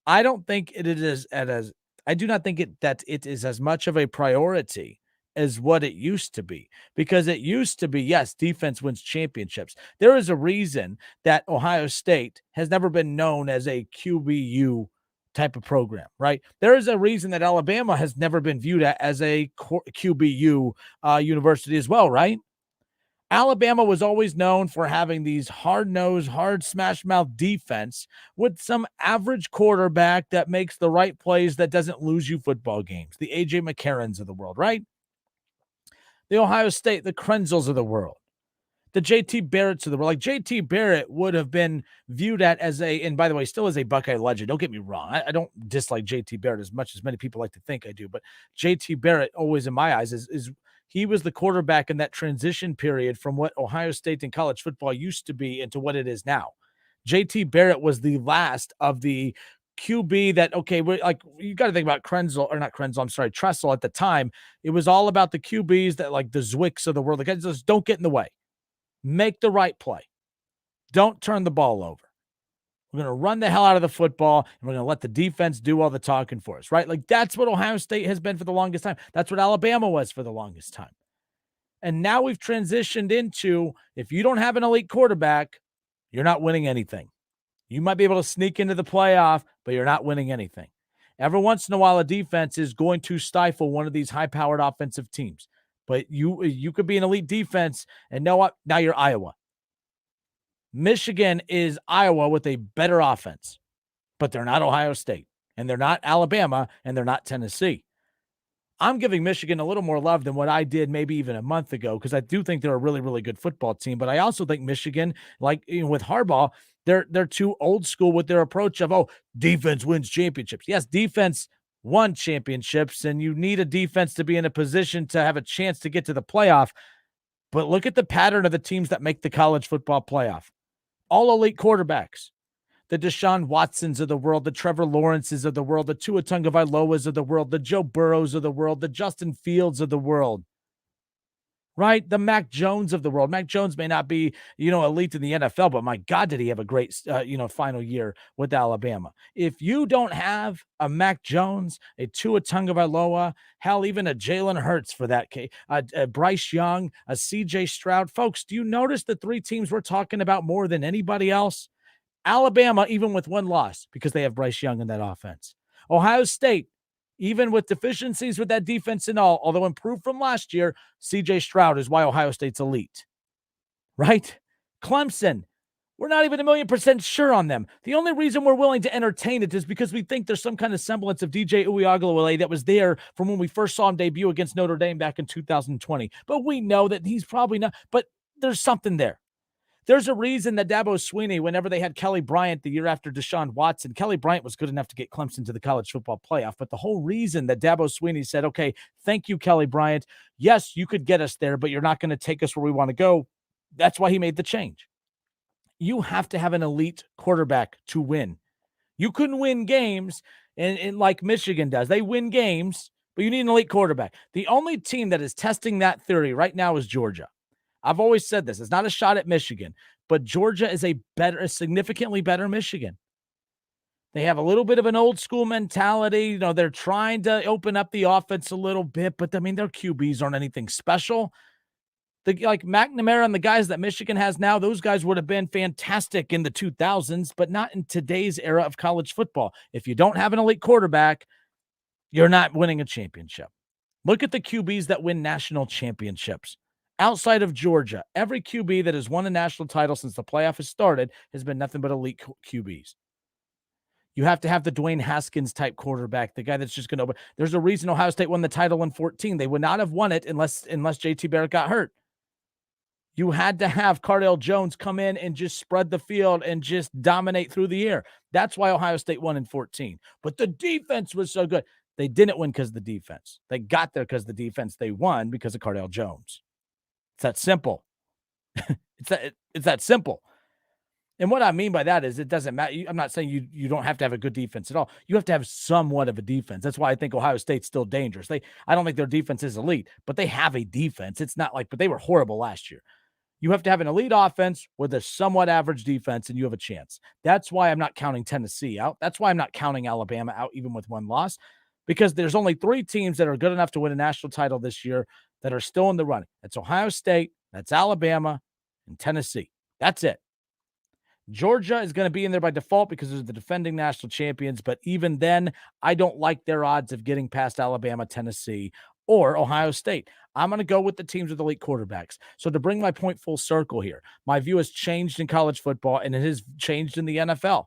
I don't think it is I do not think that it is as much of a priority as what it used to be, because it used to be, yes, defense wins championships. There is a reason that Ohio State has never been known as a QBU type of program, right? There is a reason that Alabama has never been viewed as a QBU university as well, right? Alabama was always known for having these hard-nosed, hard smash-mouth defense with some average quarterback that makes the right plays that doesn't lose you football games. The A.J. McCarrons of the world, right? The Ohio State, the Krenzels of the world. The J.T. Barretts of the world. Like J.T. Barrett would have been viewed and by the way, still is a Buckeye legend. Don't get me wrong. I don't dislike J.T. Barrett as much as many people like to think I do, but J.T. Barrett always in my eyes is he was the quarterback in that transition period from what Ohio State and college football used to be into what it is now. J.T. Barrett was the last of the QB that, you got to think about Tressel at the time. It was all about the QBs that like the Zwicks of the world. The guys just don't get in the way. Make the right play. Don't turn the ball over. We're going to run the hell out of the football, and we're going to let the defense do all the talking for us, right? Like that's what Ohio State has been for the longest time. That's what Alabama was for the longest time. And now we've transitioned into, if you don't have an elite quarterback, you're not winning anything. You might be able to sneak into the playoff, but you're not winning anything. Every once in a while, a defense is going to stifle one of these high-powered offensive teams. But you could be an elite defense, and know what? Now you're Iowa. Michigan is Iowa with a better offense, but they're not Ohio State, and they're not Alabama, and they're not Tennessee. I'm giving Michigan a little more love than what I did maybe even a month ago, because I do think they're a really, really good football team. But I also think Michigan, with Harbaugh, they're too old school with their approach of, defense wins championships. Yes, defense won championships, and you need a defense to be in a position to have a chance to get to the playoff. But look at the pattern of the teams that make the college football playoff. All elite quarterbacks. The Deshaun Watsons of the world, the Trevor Lawrences of the world, the Tua Tagovailoas of the world, the Joe Burrows of the world, the Justin Fields of the world. Right? The Mac Jones of the world. Mac Jones may not be, elite in the NFL, but my God, did he have a great, final year with Alabama. If you don't have a Mac Jones, a Tua Tagovailoa, hell, even a Jalen Hurts for that case, Bryce Young, a CJ Stroud, folks, do you notice the three teams we're talking about more than anybody else? Alabama, even with one loss, because they have Bryce Young in that offense. Ohio State, even with deficiencies with that defense and all, although improved from last year, CJ Stroud is why Ohio State's elite. Right? Clemson, we're not even 1,000,000% sure on them. The only reason we're willing to entertain it is because we think there's some kind of semblance of DJ Uiagalelei that was there from when we first saw him debut against Notre Dame back in 2020. But we know that he's probably not, but there's something there. There's a reason that Dabo Swinney, whenever they had Kelly Bryant the year after Deshaun Watson, Kelly Bryant was good enough to get Clemson to the college football playoff. But the whole reason that Dabo Swinney said, okay, thank you, Kelly Bryant. Yes, you could get us there, but you're not going to take us where we want to go. That's why he made the change. You have to have an elite quarterback to win. You couldn't win games and like Michigan does. They win games, but you need an elite quarterback. The only team that is testing that theory right now is Georgia. I've always said this. It's not a shot at Michigan, but Georgia is a significantly better Michigan. They have a little bit of an old school mentality. You know, they're trying to open up the offense a little bit, but I mean, their QBs aren't anything special. Like McNamara and the guys that Michigan has now, those guys would have been fantastic in the 2000s, but not in today's era of college football. If you don't have an elite quarterback, you're not winning a championship. Look at the QBs that win national championships. Outside of Georgia, every QB that has won a national title since the playoff has started has been nothing but elite QBs. You have to have the Dwayne Haskins type quarterback, the guy that's just going to. There's a reason Ohio State won the title in 2014. They would not have won it unless JT Barrett got hurt. You had to have Cardale Jones come in and just spread the field and just dominate through the air. That's why Ohio State won in 2014. But the defense was so good. They didn't win because of the defense. They got there because of the defense. They won because of Cardale Jones. It's that simple. It's that simple. And what I mean by that is it doesn't matter. I'm not saying you don't have to have a good defense at all. You have to have somewhat of a defense. That's why I think Ohio State's still dangerous. I don't think their defense is elite, but they have a defense. It's not like, but they were horrible last year. You have to have an elite offense with a somewhat average defense, and you have a chance. That's why I'm not counting Tennessee out. That's why I'm not counting Alabama out, even with one loss, because there's only 3 teams that are good enough to win a national title this year that are still in the running. That's Ohio State, that's Alabama, and Tennessee. That's it. Georgia is going to be in there by default because they're the defending national champions, but even then, I don't like their odds of getting past Alabama, Tennessee, or Ohio State. I'm going to go with the teams with elite quarterbacks. So to bring my point full circle here, my view has changed in college football, and it has changed in the NFL.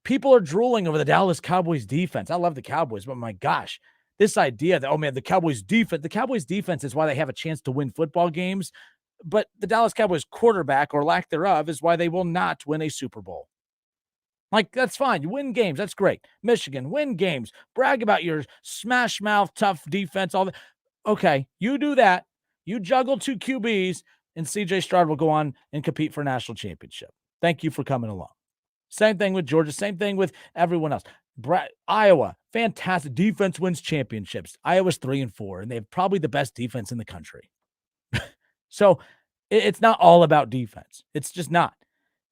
People are drooling over the Dallas Cowboys defense. I love the Cowboys, but my gosh, this idea that, oh man, the Cowboys defense is why they have a chance to win football games. But the Dallas Cowboys quarterback, or lack thereof, is why they will not win a Super Bowl. Like, that's fine. You win games. That's great. Michigan, win games. Brag about your smash mouth, tough defense, all that. Okay, you do that. You juggle 2 QBs, and C.J. Stroud will go on and compete for a national championship. Thank you for coming along. Same thing with Georgia. Same thing with everyone else. Iowa, fantastic. Defense wins championships. Iowa's 3-4, and they have probably the best defense in the country. So it's not all about defense. It's just not.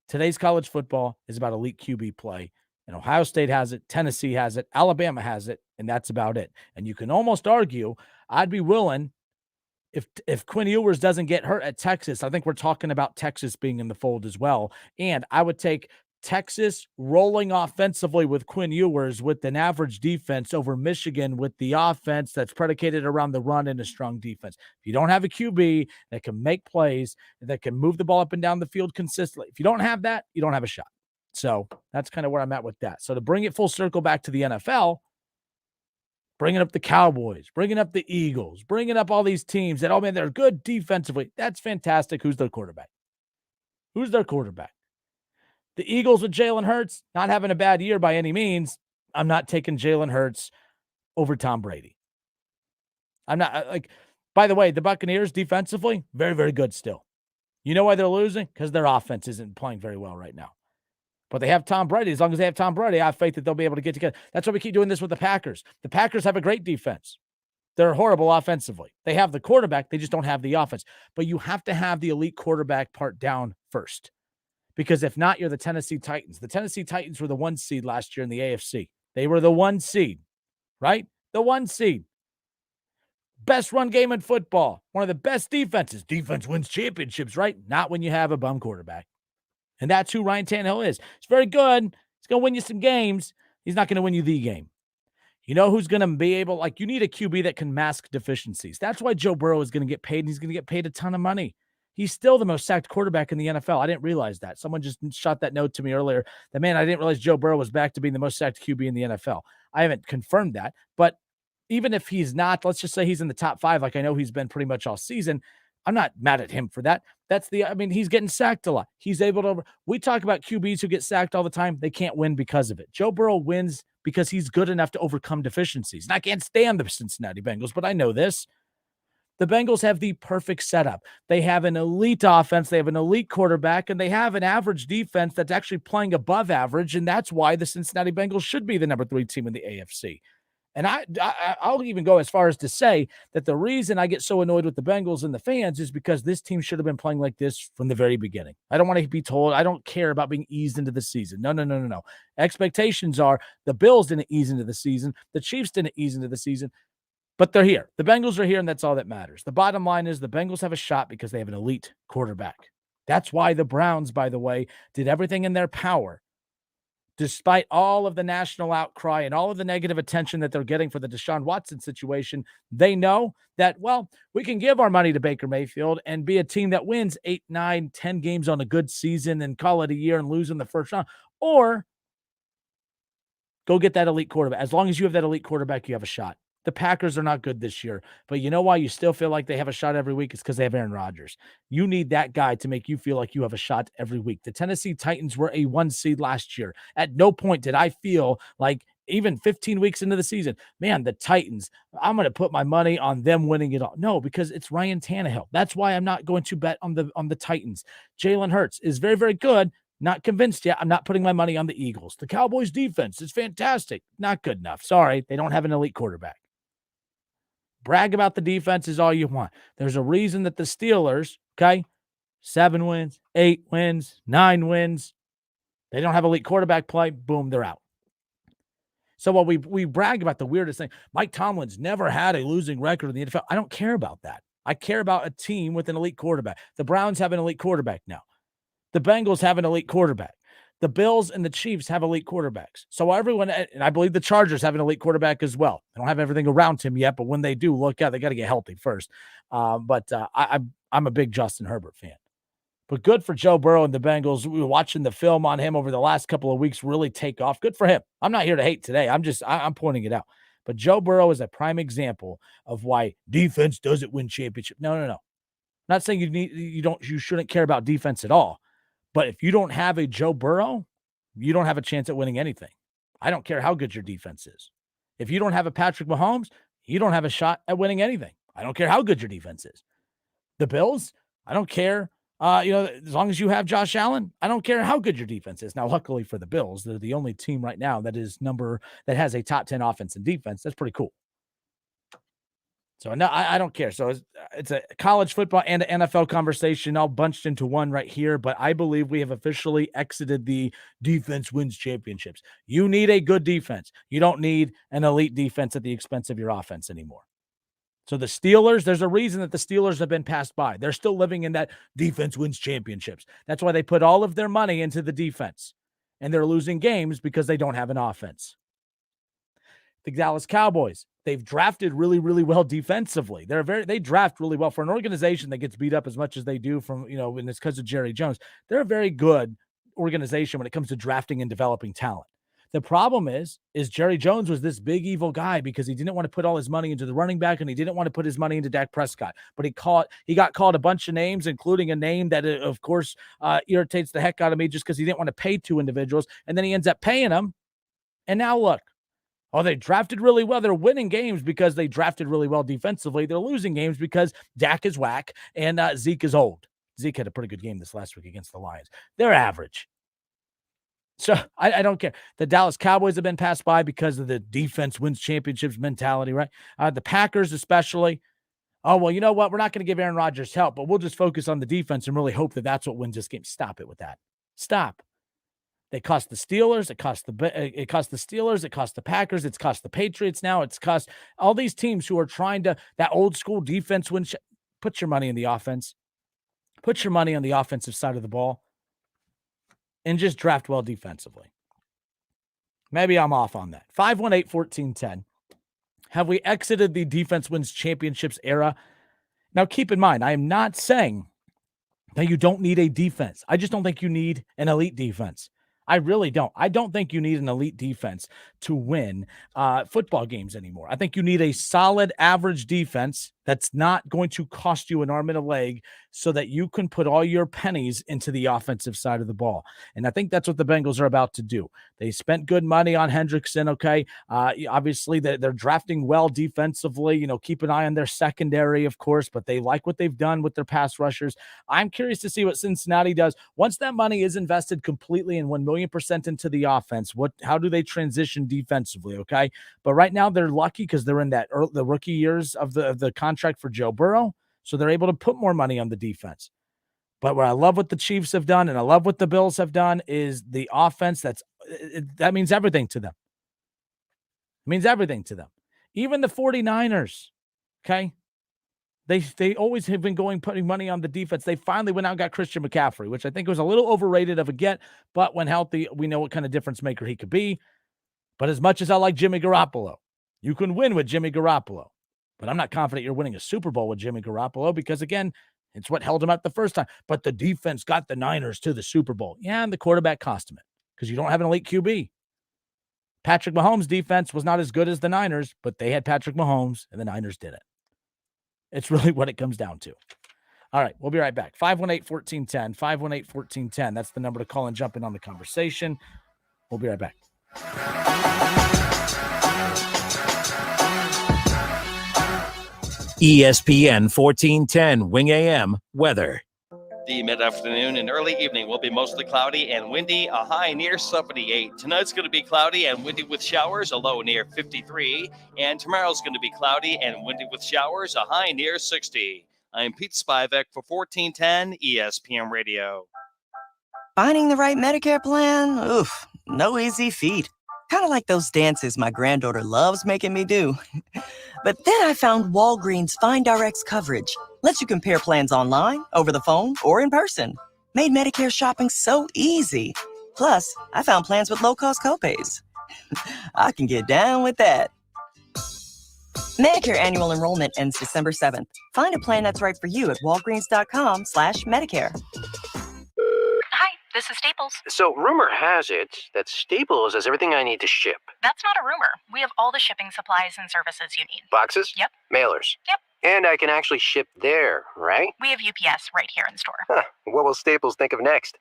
Today's college football is about elite QB play, and Ohio State has it, Tennessee has it, Alabama has it, and that's about it. And you can almost argue, I'd be willing, if Quinn Ewers doesn't get hurt at Texas, I think we're talking about Texas being in the fold as well. And I would take Texas rolling offensively with Quinn Ewers with an average defense over Michigan with the offense that's predicated around the run and a strong defense. If you don't have a QB that can make plays, that can move the ball up and down the field consistently, if you don't have that, you don't have a shot. So that's kind of where I'm at with that. So to bring it full circle back to the NFL, bringing up the Cowboys, bringing up the Eagles, bringing up all these teams that, oh man, they're good defensively. That's fantastic. Who's their quarterback? Who's their quarterback? The Eagles with Jalen Hurts, not having a bad year by any means. I'm not taking Jalen Hurts over Tom Brady. I'm not by the way, the Buccaneers defensively, very, very good still. You know why they're losing? Because their offense isn't playing very well right now. But they have Tom Brady. As long as they have Tom Brady, I have faith that they'll be able to get together. That's why we keep doing this with the Packers. The Packers have a great defense. They're horrible offensively. They have the quarterback. They just don't have the offense. But you have to have the elite quarterback part down first. Because if not, you're the Tennessee Titans. The Tennessee Titans were the 1 seed last year in the AFC. They were the 1 seed, right? The 1 seed. Best run game in football. One of the best defenses. Defense wins championships, right? Not when you have a bum quarterback. And that's who Ryan Tannehill is. He's very good. He's going to win you some games. He's not going to win you the game. You know who's going to be able, you need a QB that can mask deficiencies. That's why Joe Burrow is going to get paid, and he's going to get paid a ton of money. He's still the most sacked quarterback in the NFL. I didn't realize that. Someone just shot that note to me earlier. That, man, I didn't realize Joe Burrow was back to being the most sacked QB in the NFL. I haven't confirmed that. But even if he's not, let's just say he's in the top 5, like I know he's been pretty much all season, I'm not mad at him for that. He's getting sacked a lot. He's able to, we talk about QBs who get sacked all the time. They can't win because of it. Joe Burrow wins because he's good enough to overcome deficiencies. And I can't stand the Cincinnati Bengals, but I know this. The Bengals have the perfect setup. They have an elite offense. They have an elite quarterback, and they have an average defense that's actually playing above average, and that's why the Cincinnati Bengals should be the number 3 team in the AFC. And I'll even go as far as to say that the reason I get so annoyed with the Bengals and the fans is because this team should have been playing like this from the very beginning. I don't want to be told, I don't care about being eased into the season. No. Expectations are the Bills didn't ease into the season. The Chiefs didn't ease into the season, but they're here. The Bengals are here, and that's all that matters. The bottom line is the Bengals have a shot because they have an elite quarterback. That's why the Browns, by the way, did everything in their power. Despite all of the national outcry and all of the negative attention that they're getting for the Deshaun Watson situation, they know that, well, we can give our money to Baker Mayfield and be a team that wins 8, 9, 10 games on a good season and call it a year and lose in the first round. Or go get that elite quarterback. As long as you have that elite quarterback, you have a shot. The Packers are not good this year, but you know why you still feel like they have a shot every week? It's because they have Aaron Rodgers. You need that guy to make you feel like you have a shot every week. The Tennessee Titans were a 1 seed last year. At no point did I feel like, even 15 weeks into the season, man, the Titans, I'm going to put my money on them winning it all. No, because it's Ryan Tannehill. That's why I'm not going to bet on the Titans. Jalen Hurts is very, very good. Not convinced yet. I'm not putting my money on the Eagles. The Cowboys defense is fantastic. Not good enough. Sorry, they don't have an elite quarterback. Brag about the defense is all you want. There's a reason that the Steelers, 7 wins, 8 wins, 9 wins, they don't have elite quarterback play. Boom, they're out. So while we brag about the weirdest thing, Mike Tomlin's never had a losing record in the NFL. I don't care about that. I care about a team with an elite quarterback. The Browns have an elite quarterback now. The Bengals have an elite quarterback. The Bills and the Chiefs have elite quarterbacks. So everyone, and I believe the Chargers have an elite quarterback as well. They don't have everything around him yet, but when they do, look out. They got to get healthy first. I'm a big Justin Herbert fan. But good for Joe Burrow and the Bengals. We were watching the film on him over the last couple of weeks really take off. Good for him. I'm not here to hate today. I'm pointing it out. But Joe Burrow is a prime example of why defense doesn't win championship. No. I'm not saying you shouldn't care about defense at all. But if you don't have a Joe Burrow, you don't have a chance at winning anything. I don't care how good your defense is. If you don't have a Patrick Mahomes, you don't have a shot at winning anything. I don't care how good your defense is. The Bills, I don't care. As long as you have Josh Allen, I don't care how good your defense is. Now, luckily for the Bills, they're the only team right now that has a top 10 offense and defense. That's pretty cool. So no, I don't care. So it's a college football and an NFL conversation all bunched into one right here. But I believe we have officially exited the defense wins championships. You need a good defense. You don't need an elite defense at the expense of your offense anymore. So the Steelers, there's a reason that the Steelers have been passed by. They're still living in that defense wins championships. That's why they put all of their money into the defense. And they're losing games because they don't have an offense. The Dallas Cowboys, they've drafted really, really well defensively. They draft really well for an organization that gets beat up as much as they do from, and it's because of Jerry Jones. They're a very good organization when it comes to drafting and developing talent. The problem is Jerry Jones was this big evil guy because he didn't want to put all his money into the running back and he didn't want to put his money into Dak Prescott. But he got called a bunch of names, including a name that, of course, irritates the heck out of me just because he didn't want to pay 2 individuals. And then he ends up paying them. And now look. Oh, they drafted really well. They're winning games because they drafted really well defensively. They're losing games because Dak is whack and Zeke is old. Zeke had a pretty good game this last week against the Lions. They're average. So I don't care. The Dallas Cowboys have been passed by because of the defense wins championships mentality, right? The Packers especially. Oh, well, you know what? We're not going to give Aaron Rodgers help, but we'll just focus on the defense and really hope that that's what wins this game. Stop it with that. Stop. They cost the Steelers. It cost the Steelers. It cost the Packers. It's cost the Patriots now. It's cost all these teams who are trying to, that old school defense win. Put your money in the offense. Put your money on the offensive side of the ball and just draft well defensively. Maybe I'm off on that. 518-1410. Have we exited the defense wins championships era? Now, keep in mind, I am not saying that you don't need a defense. I just don't think you need an elite defense. I really don't. I don't think you need an elite defense to win football games anymore. I think you need a solid average defense that's not going to cost you an arm and a leg so that you can put all your pennies into the offensive side of the ball. And I think that's what the Bengals are about to do. They spent good money on Hendrickson, okay? Obviously, they're drafting well defensively. Keep an eye on their secondary, of course, but they like what they've done with their pass rushers. I'm curious to see what Cincinnati does. Once that money is invested completely and 1,000,000% into the offense, how do they transition defensively, okay? But right now they're lucky because they're in the rookie years of the contract for Joe Burrow, so they're able to put more money on the defense. But what I love what the Chiefs have done and I love what the Bills have done is the offense. That means everything to them. It means everything to them. Even the 49ers, okay? They always have been putting money on the defense. They finally went out and got Christian McCaffrey, which I think was a little overrated of a get, but when healthy, we know what kind of difference maker he could be. But as much as I like Jimmy Garoppolo, you can win with Jimmy Garoppolo. But I'm not confident you're winning a Super Bowl with Jimmy Garoppolo because, again, it's what held him up the first time. But the defense got the Niners to the Super Bowl. Yeah, and the quarterback cost him it because you don't have an elite QB. Patrick Mahomes' defense was not as good as the Niners, but they had Patrick Mahomes, and the Niners did it. It's really what it comes down to. All right, we'll be right back. 518-1410, 518-1410. That's the number to call and jump in on the conversation. We'll be right back. ESPN 1410 Wing AM weather. The mid-afternoon and early evening will be mostly cloudy and windy, a high near 78. Tonight's going to be cloudy and windy with showers, a low near 53. And tomorrow's going to be cloudy and windy with showers, a high near 60. I'm Pete Spivak for 1410 ESPN Radio. Finding the right Medicare plan? Oof, no easy feat. Kind of like those dances my granddaughter loves making me do. But then I found Walgreens FindRx coverage. Lets you compare plans online, over the phone, or in person. Made Medicare shopping so easy. Plus, I found plans with low-cost copays. I can get down with that. Medicare annual enrollment ends December 7th. Find a plan that's right for you at walgreens.com/Medicare. Hi, this is Staples. So, rumor has it that Staples has everything I need to ship. That's not a rumor. We have all the shipping supplies and services you need. Boxes? Yep. Mailers? Yep. And I can actually ship there, right? We have UPS right here in store. Huh. What will Staples think of next?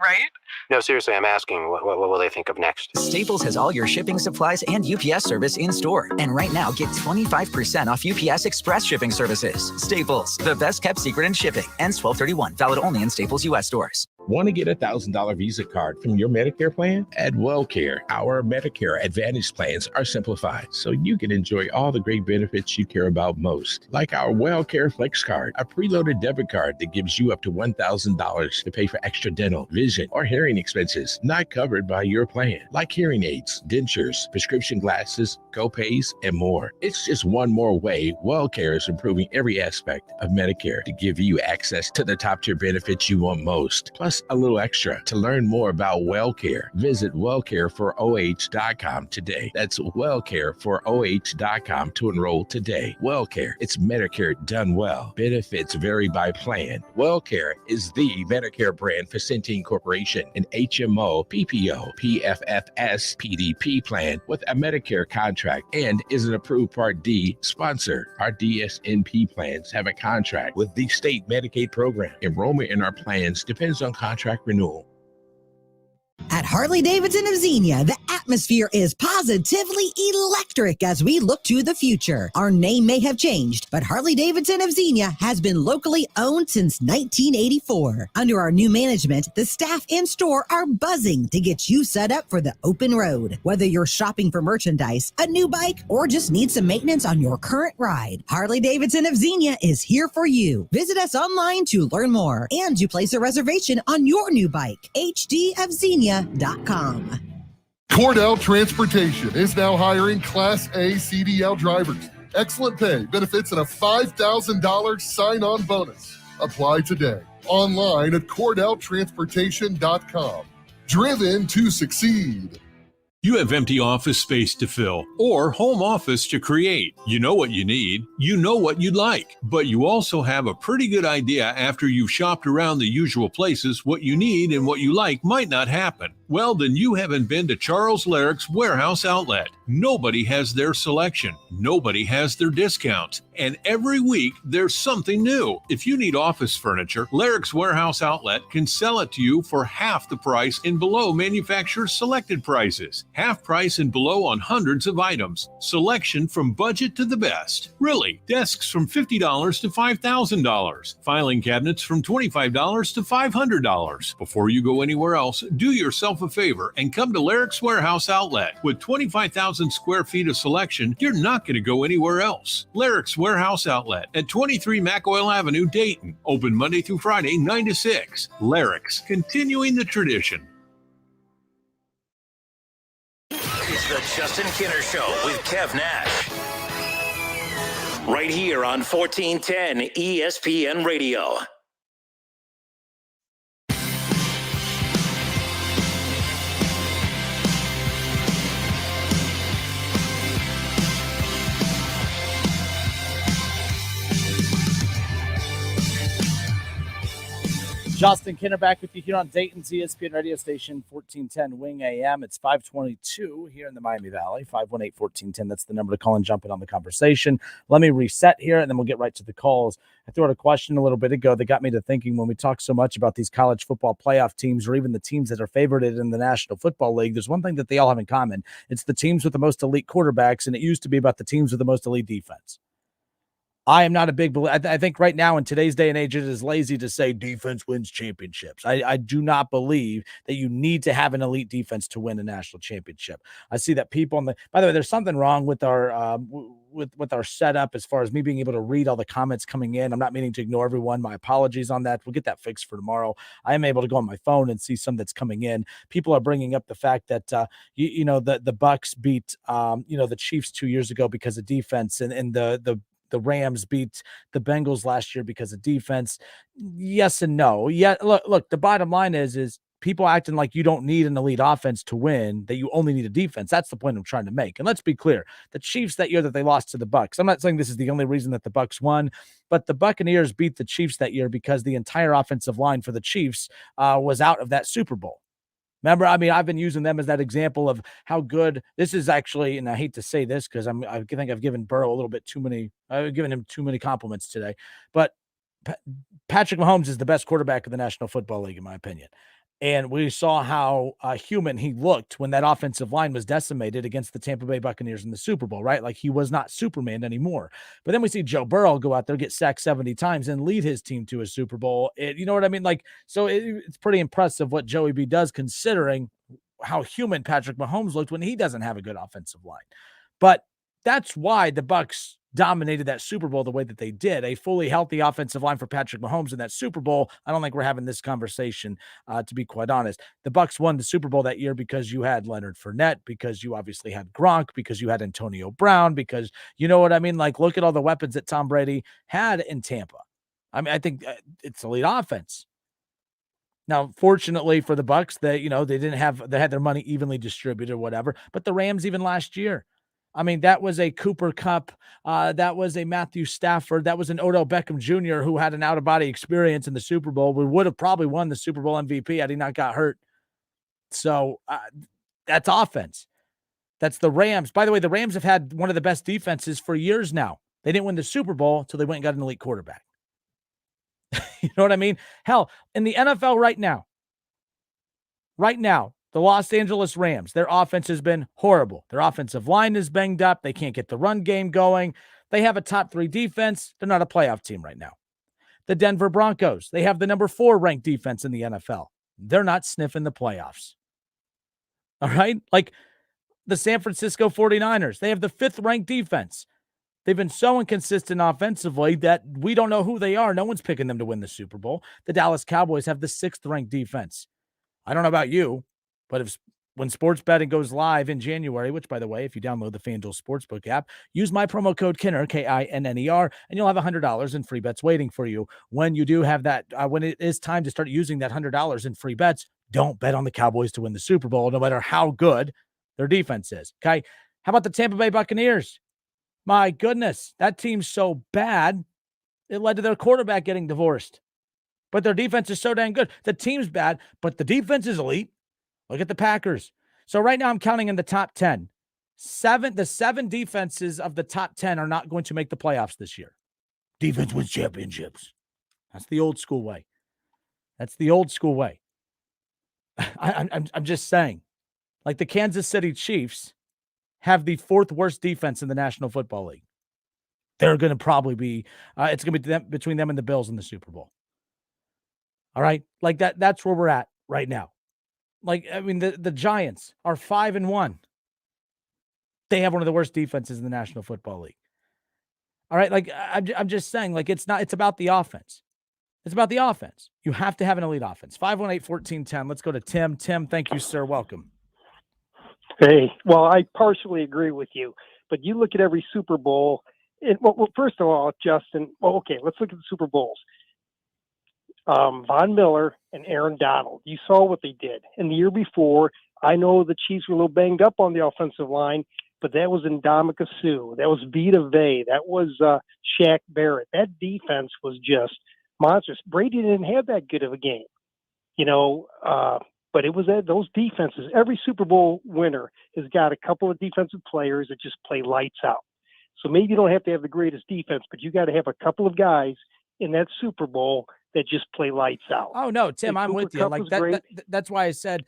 Right? No, seriously, I'm asking, what will they think of next? Staples has all your shipping supplies and UPS service in store. And right now, get 25% off UPS Express shipping services. Staples, the best kept secret in shipping. Ends 12/31. Valid only in Staples U.S. stores. Want to get a $1,000 Visa card from your Medicare plan? At WellCare, our Medicare Advantage plans are simplified, so you can enjoy all the great benefits you care about most. Like our WellCare Flex card, a preloaded debit card that gives you up to $1,000 to pay for extra dental, vision, or hearing expenses not covered by your plan. Like hearing aids, dentures, prescription glasses, copays, and more. It's just one more way WellCare is improving every aspect of Medicare to give you access to the top tier benefits you want most. Plus, a little extra. To learn more about WellCare, visit wellcareforoh.com today. That's wellcareforoh.com to enroll today. WellCare, it's Medicare done well. Benefits vary by plan. WellCare is the Medicare brand for Centene Corporation, an HMO, PPO, PFFS, PDP plan with a Medicare contract and is an approved Part D sponsor. Our DSNP plans have a contract with the state Medicaid program. Enrollment in our plans depends on contract renewal. At Harley-Davidson of Xenia, the atmosphere is positively electric as we look to the future. Our name may have changed, but Harley-Davidson of Xenia has been locally owned since 1984. Under our new management, the staff in store are buzzing to get you set up for the open road. Whether you're shopping for merchandise, a new bike, or just need some maintenance on your current ride, Harley-Davidson of Xenia is here for you. Visit us online to learn more and to place a reservation on your new bike. hdofxenia.com. Cordell Transportation is now hiring Class A CDL drivers. Excellent pay, benefits, and a $5,000 sign-on bonus. Apply today. Online at CordellTransportation.com. Driven to succeed. You have empty office space to fill or home office to create. You know what you need. You know what you'd like. But you also have a pretty good idea after you've shopped around the usual places what you need and what you like might not happen. Well, then you haven't been to Charles Larrick's Warehouse Outlet. Nobody has their selection. Nobody has their discounts. And every week, there's something new. If you need office furniture, Lyric's Warehouse Outlet can sell it to you for half the price and below manufacturer's selected prices. Half price and below on hundreds of items. Selection from budget to the best. Really, desks from $50 to $5,000. Filing cabinets from $25 to $500. Before you go anywhere else, do yourself a favor and come to Lyric's Warehouse Outlet. With 25,000 square feet of selection, you're not going to go anywhere else. Lyric's Warehouse Outlet at 23 McOil Avenue, Dayton. Open Monday through Friday, 9 to 6. Lyric's, continuing the tradition. It's the Justin Kinner Show with Kev Nash. Right here on 1410 ESPN Radio. Justin Kinner back with you here on Dayton's ESPN radio station, 1410 Wing AM. It's 522 here in the Miami Valley, 518-1410. That's the number to call and jump in on the conversation. Let me reset here, and then we'll get right to the calls. I threw out a question a little bit ago that got me to thinking when we talk so much about these college football playoff teams or even the teams that are favorited in the National Football League, there's one thing that they all have in common. It's the teams with the most elite quarterbacks, and it used to be about the teams with the most elite defense. I am not a big believer. I think right now in today's day and age, it is lazy to say defense wins championships. I do not believe that you need to have an elite defense to win a national championship. I see that people by the way, there's something wrong with our with our setup as far as me being able to read all the comments coming in. I'm not meaning to ignore everyone. My apologies on that. We'll get that fixed for tomorrow. I am able to go on my phone and see some that's coming in. People are bringing up the fact that the Bucks beat the Chiefs 2 years ago because of defense, and the Rams beat the Bengals last year because of defense. Yes and no. Yeah, look, the bottom line is people acting like you don't need an elite offense to win, that you only need a defense. That's the point I'm trying to make. And let's be clear, the Chiefs that year that they lost to the Bucks, I'm not saying this is the only reason that the Bucks won, but the Buccaneers beat the Chiefs that year because the entire offensive line for the Chiefs was out of that Super Bowl. Remember, I mean, I've been using them as that example of how good this is actually, and I hate to say this because I think I've given Burrow a little bit too many, I've given him too many compliments today, but Patrick Mahomes is the best quarterback of the National Football League, in my opinion. And we saw how human he looked when that offensive line was decimated against the Tampa Bay Buccaneers in the Super Bowl, right? Like he was not Superman anymore. But then we see Joe Burrow go out there, get sacked 70 times and lead his team to a Super Bowl. You know what I mean? Like, so it's pretty impressive what Joey B does considering how human Patrick Mahomes looked when he doesn't have a good offensive line. But that's why the Bucks dominated that Super Bowl the way that they did. A fully healthy offensive line for Patrick Mahomes in that Super Bowl. I don't think we're having this conversation, to be quite honest. The Bucks won the Super Bowl that year because you had Leonard Fournette, because you obviously had Gronk, because you had Antonio Brown, because you know what I mean? Like, look at all the weapons that Tom Brady had in Tampa. I mean, I think it's elite offense. Now, fortunately for the Bucks, they had their money evenly distributed or whatever, but the Rams even last year, I mean, that was a Cooper Kupp. That was a Matthew Stafford. That was an Odell Beckham Jr. who had an out-of-body experience in the Super Bowl. We would have probably won the Super Bowl MVP had he not got hurt. So that's offense. That's the Rams. By the way, the Rams have had one of the best defenses for years now. They didn't win the Super Bowl until they went and got an elite quarterback. You know what I mean? Hell, in the NFL right now, the Los Angeles Rams, their offense has been horrible. Their offensive line is banged up. They can't get the run game going. They have a top 3 defense. They're not a playoff team right now. The Denver Broncos, they have the number 4 ranked defense in the NFL. They're not sniffing the playoffs. All right? Like the San Francisco 49ers, they have the 5th ranked defense. They've been so inconsistent offensively that we don't know who they are. No one's picking them to win the Super Bowl. The Dallas Cowboys have the 6th ranked defense. I don't know about you, but when sports betting goes live in January, which, by the way, if you download the FanDuel Sportsbook app, use my promo code Kinner, Kinner, and you'll have $100 in free bets waiting for you. When you do have that, when it is time to start using that $100 in free bets, don't bet on the Cowboys to win the Super Bowl, no matter how good their defense is. Okay. How about the Tampa Bay Buccaneers? My goodness, that team's so bad, it led to their quarterback getting divorced. But their defense is so dang good. The team's bad, but the defense is elite. Look at the Packers. So right now I'm counting in the top 10. The 7 defenses of the top 10 are not going to make the playoffs this year. Defense wins championships. That's the old school way. I'm just saying, like the Kansas City Chiefs have the 4th worst defense in the National Football League. They're going to probably be, it's going to be between them and the Bills in the Super Bowl. All right. Like that's where we're at right now. Like, I mean, the Giants are 5-1. They have one of the worst defenses in the National Football League. All right. Like, I'm just saying, like, it's about the offense. It's about the offense. You have to have an elite offense. 518-1410. Let's go to Tim. Tim, thank you, sir. Welcome. Hey, well, I partially agree with you, but you look at every Super Bowl. Well, first of all, Justin, okay, let's look at the Super Bowls. Von Miller and Aaron Donald, you saw what they did. And the year before, I know the Chiefs were a little banged up on the offensive line, but that was Ndamukong Suh. That was Vita Vea. That was Shaq Barrett. That defense was just monstrous. Brady didn't have that good of a game, but it was those defenses. Every Super Bowl winner has got a couple of defensive players that just play lights out. So maybe you don't have to have the greatest defense, but you got to have a couple of guys in that Super Bowl that just play lights out. Oh no, Tim, I'm with you. Like that's why I said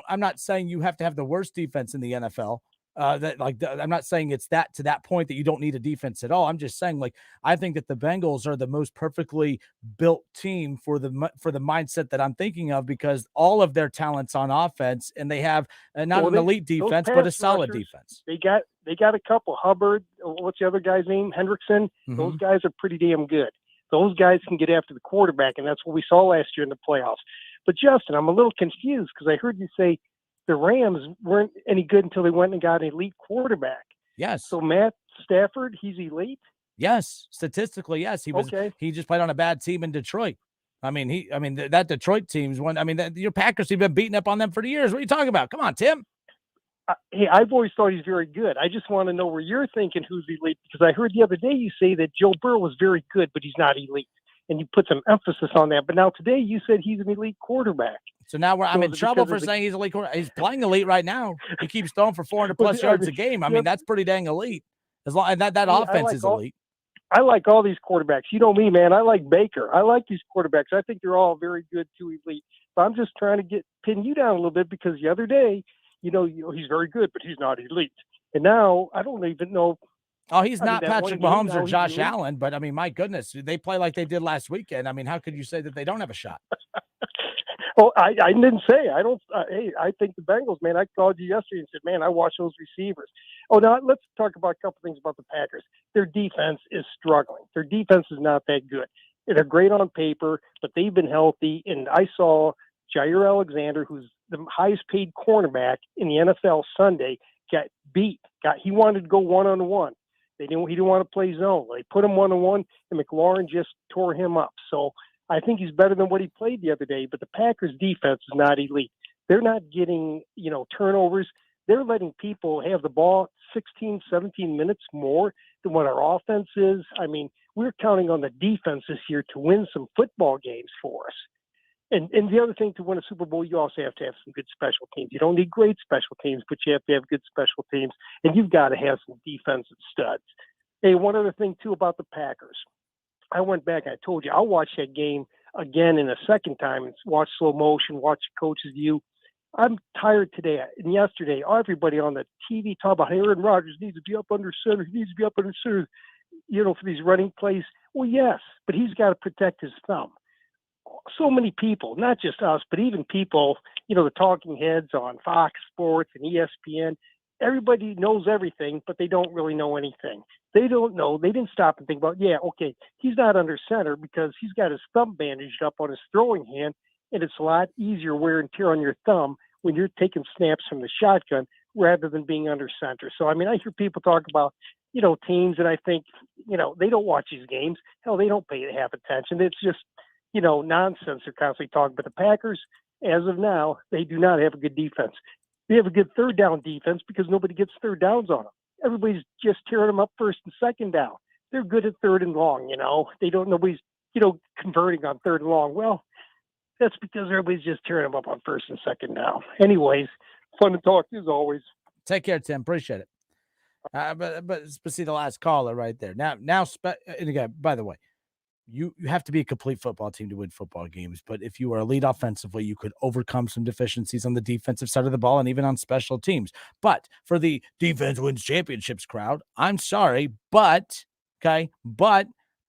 I'm not saying you have to have the worst defense in the NFL. I'm not saying it's to that point that you don't need a defense at all. I'm just saying, like, I think that the Bengals are the most perfectly built team for the mindset that I'm thinking of, because all of their talents on offense, and they have not an elite defense, but a solid defense. They got a couple. Hubbard, what's the other guy's name? Hendrickson. Mm-hmm. Those guys are pretty damn good. Those guys can get after the quarterback, and that's what we saw last year in the playoffs. But Justin, I'm a little confused because I heard you say the Rams weren't any good until they went and got an elite quarterback. Yes. So Matt Stafford, he's elite? Yes. Statistically, yes. He was. Okay. He just played on a bad team in Detroit. That Detroit team's one. Your Packers have been beating up on them for years. What are you talking about? Come on, Tim. Hey, I've always thought he's very good. I just want to know where you're thinking who's elite, because I heard the other day you say that Joe Burrow was very good, but he's not elite. And you put some emphasis on that. But now today you said he's an elite quarterback. So now I'm in trouble for saying he's elite quarterback. He's playing elite right now. He keeps throwing for 400+ yards a game. That's pretty dang elite. As long as that offense is elite. I like all these quarterbacks. You know me, man. I like Baker. I like these quarterbacks. I think they're all very good to elite. But I'm just trying to pin you down a little bit, because the other day, he's very good, but he's not elite. And now I don't even know. Oh, he's not Patrick Mahomes or Josh Allen, but my goodness, they play like they did last weekend. How could you say that they don't have a shot? Well, I didn't say. I don't. I think the Bengals, man. I called you yesterday and said, man, I watch those receivers. Oh, now let's talk about a couple things about the Packers. Their defense is struggling. Their defense is not that good. They're great on paper, but they've been healthy. And I saw Jair Alexander, who's the highest paid cornerback in the NFL Sunday, got beat. He wanted to go one-on-one. He didn't want to play zone. They put him one-on-one, and McLaurin just tore him up. So I think he's better than what he played the other day. But the Packers' defense is not elite. They're not getting, turnovers. They're letting people have the ball 16, 17 minutes more than what our offense is. We're counting on the defense this year to win some football games for us. And the other thing, to win a Super Bowl, you also have to have some good special teams. You don't need great special teams, but you have to have good special teams, and you've got to have some defensive studs. Hey, one other thing, too, about the Packers. I went back, I told you, I'll watch that game again in a second time and watch slow motion, watch the coach's view. I'm tired today and yesterday. Everybody on the TV talking about Aaron Rodgers needs to be up under center. He needs to be up under center, for these running plays. Well, yes, but he's got to protect his thumb. So many people, not just us, but even people, the talking heads on Fox Sports and ESPN, everybody knows everything, but they don't really know anything. They don't know. They didn't stop and think about, he's not under center because he's got his thumb bandaged up on his throwing hand, and it's a lot easier wear and tear on your thumb when you're taking snaps from the shotgun rather than being under center. So, I hear people talk about, teams, and I think, they don't watch these games. Hell, they don't pay half attention. It's just, nonsense they're constantly talking. But the Packers, as of now, they do not have a good defense. They have a good third down defense because nobody gets third downs on them. Everybody's just tearing them up first and second down. They're good at third and long, nobody's, converting on third and long. Well, that's because everybody's just tearing them up on first and second down. Anyways, fun to talk to you as always. Take care, Tim. Appreciate it. But see the last caller right there. Now, and again, by the way, you have to be a complete football team to win football games. But if you are elite offensively, you could overcome some deficiencies on the defensive side of the ball and even on special teams. But for the defense wins championships crowd, I'm sorry, but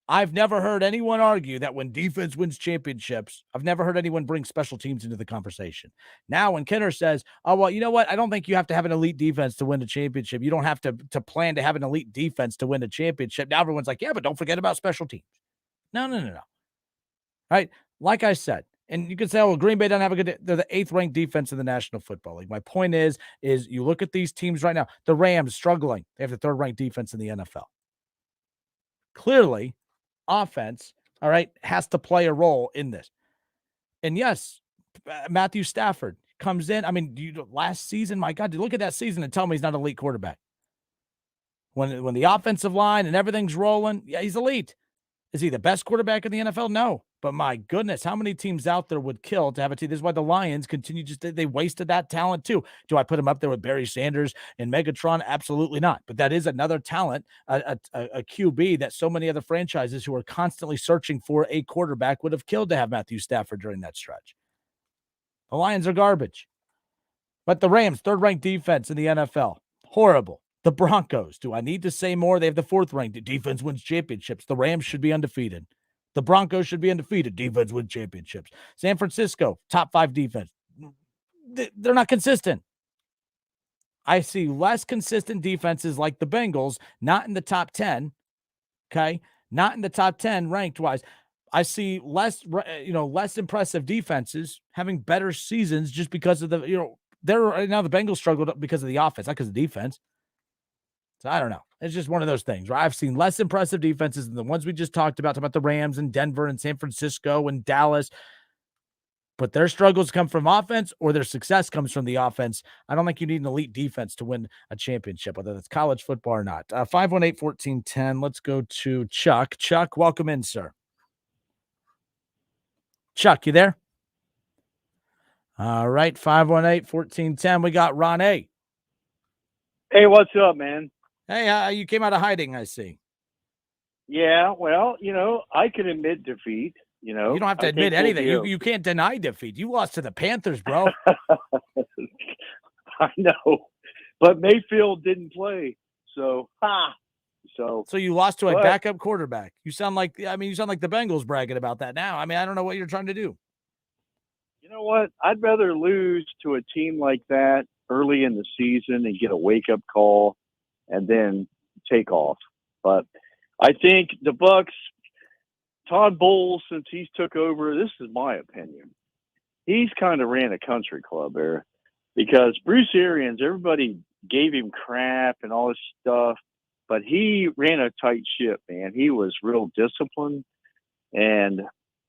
I've never heard anyone argue that when defense wins championships, I've never heard anyone bring special teams into the conversation. Now, when Kenner says, oh, well, you know what? I don't think you have to have an elite defense to win a championship. You don't have to plan to have an elite defense to win a championship. Now everyone's like, yeah, but don't forget about special teams. No. Right? Like I said, and you can say, oh, well, Green Bay doesn't have a good, they're the 8th ranked defense in the National Football League. My point is you look at these teams right now, the Rams struggling. They have the 3rd ranked defense in the NFL. Clearly, offense, all right, has to play a role in this. And yes, Matthew Stafford comes in. I mean, last season, my God, look at that season and tell me he's not an elite quarterback. When the offensive line and everything's rolling, yeah, he's elite. Is he the best quarterback in the NFL? No. But my goodness, how many teams out there would kill to have a team? This is why the Lions continue they wasted that talent too. Do I put him up there with Barry Sanders and Megatron? Absolutely not. But that is another talent, a QB that so many other franchises who are constantly searching for a quarterback would have killed to have Matthew Stafford during that stretch. The Lions are garbage. But the Rams, 3rd ranked defense in the NFL, horrible. The Broncos, do I need to say more? They have the 4th ranked defense wins championships. The Rams should be undefeated. The Broncos should be undefeated. Defense wins championships. San Francisco, top 5 defense. They're not consistent. I see less consistent defenses like the Bengals, not in the top 10. Okay. Not in the top 10 ranked wise. I see less impressive defenses having better seasons just because of they're right now the Bengals struggled because of the offense, not because of the defense. So I don't know. It's just one of those things where I've seen less impressive defenses than the ones we just talked about the Rams and Denver and San Francisco and Dallas. But their struggles come from offense or their success comes from the offense. I don't think you need an elite defense to win a championship, whether that's college football or not. 518-1410. Let's go to Chuck. Chuck, welcome in, sir. Chuck, you there? All right, 518-1410. We got Ron A. Hey, what's up, man? Hey, you came out of hiding, I see. Yeah, well, I can admit defeat. You don't have to admit anything. You can't deny defeat. You lost to the Panthers, bro. I know, but Mayfield didn't play, so So you lost to a backup quarterback. You sound like the Bengals bragging about that now. I mean, I don't know what you're trying to do. You know what? I'd rather lose to a team like that early in the season and get a wake-up call and then take off. But I think the Bucs, Todd Bowles, since he's took over, this is my opinion, he's kind of ran a country club there because Bruce Arians, everybody gave him crap and all this stuff, but he ran a tight ship, man. He was real disciplined, and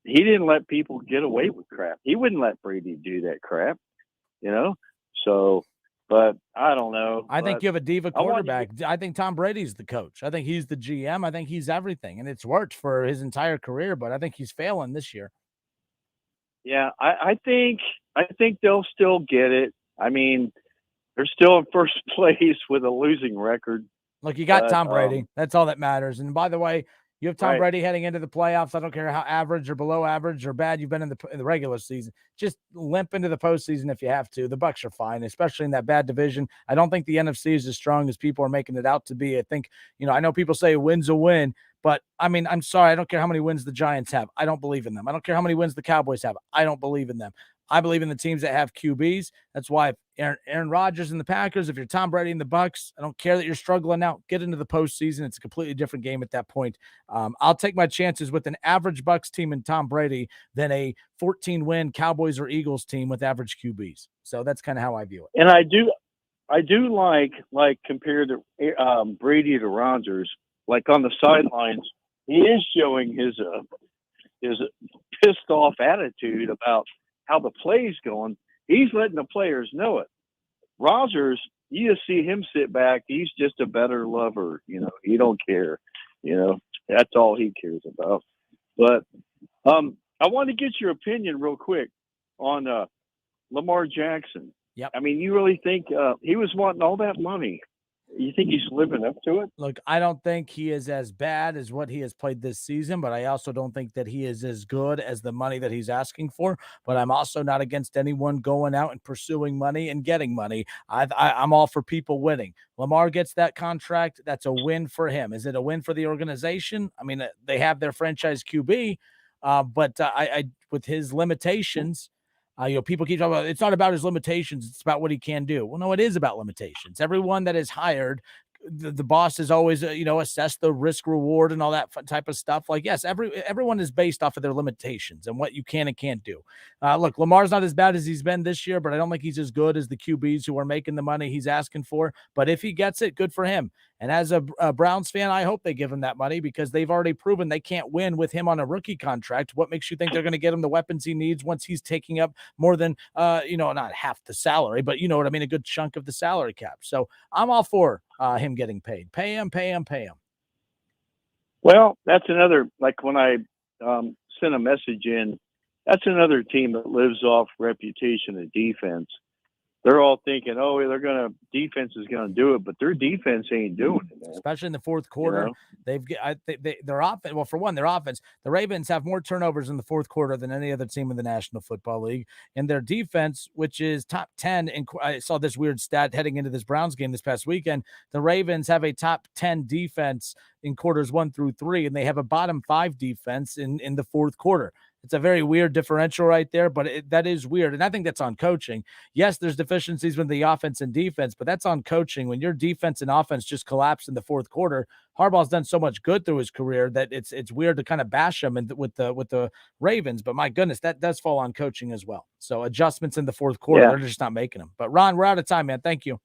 he didn't let people get away with crap. He wouldn't let Brady do that crap, So, but I don't know. I think you have a diva quarterback. I think Tom Brady's the coach. I think he's the GM. I think he's everything, and it's worked for his entire career. But I think he's failing this year. Yeah, I think they'll still get it. I mean, they're still in first place with a losing record. Look, you got Tom Brady. That's all that matters. And by the way, you have Tom Brady heading into the playoffs. I don't care how average or below average or bad you've been in the regular season. Just limp into the postseason if you have to. The Bucs are fine, especially in that bad division. I don't think the NFC is as strong as people are making it out to be. I think, I know people say a win's a win, but I mean, I'm sorry. I don't care how many wins the Giants have. I don't believe in them. I don't care how many wins the Cowboys have. I don't believe in them. I believe in the teams that have QBs. That's why Aaron Rodgers and the Packers, if you're Tom Brady and the Bucs, I don't care that you're struggling now. Get into the postseason. It's a completely different game at that point. I'll take my chances with an average Bucs team and Tom Brady than a 14-win Cowboys or Eagles team with average QBs. So that's kind of how I view it. And I do like compared to Brady to Rodgers, like on the sidelines, he is showing his pissed off attitude about how the play's going. He's letting the players know it. Rodgers, you just see him sit back. He's just a better lover. He don't care. That's all he cares about. But I want to get your opinion real quick on Lamar Jackson. Yep. I mean, you really think he was wanting all that money? You think he's living up to it? Look, I don't think he is as bad as what he has played this season, but I also don't think that he is as good as the money that he's asking for. But I'm also not against anyone going out and pursuing money and getting money. I'm all for people winning. Lamar gets that contract. That's a win for him. Is it a win for the organization? I mean, they have their franchise QB, but I with his limitations, people keep talking about it's not about his limitations. It's about what he can do. Well, no, it is about limitations. Everyone that is hired, the boss is always, assess the risk reward and all that type of stuff. Like, yes, everyone is based off of their limitations and what you can and can't do. Look, Lamar's not as bad as he's been this year, but I don't think he's as good as the QBs who are making the money he's asking for. But if he gets it, good for him. And as a Browns fan, I hope they give him that money because they've already proven they can't win with him on a rookie contract. What makes you think they're going to get him the weapons he needs once he's taking up more than, not half the salary, but you know what I mean, a good chunk of the salary cap. So I'm all for him getting paid. Pay him. Well, that's another, like when I sent a message in, that's another team that lives off reputation and defense. They're all thinking, defense is going to do it, but their defense ain't doing it, man. Especially in the fourth quarter. Their offense. Well, for one, their offense, the Ravens have more turnovers in the fourth quarter than any other team in the National Football League. And their defense, which is top 10, and I saw this weird stat heading into this Browns game this past weekend. The Ravens have a top 10 defense in quarters 1 through 3, and they have a bottom 5 defense in the fourth quarter. It's a very weird differential right there, but that is weird. And I think that's on coaching. Yes, there's deficiencies with the offense and defense, but that's on coaching. When your defense and offense just collapse in the fourth quarter, Harbaugh's done so much good through his career that it's weird to kind of bash him with the Ravens. But my goodness, that does fall on coaching as well. So adjustments in the fourth quarter, they're just not making them. But Ron, we're out of time, man. Thank you.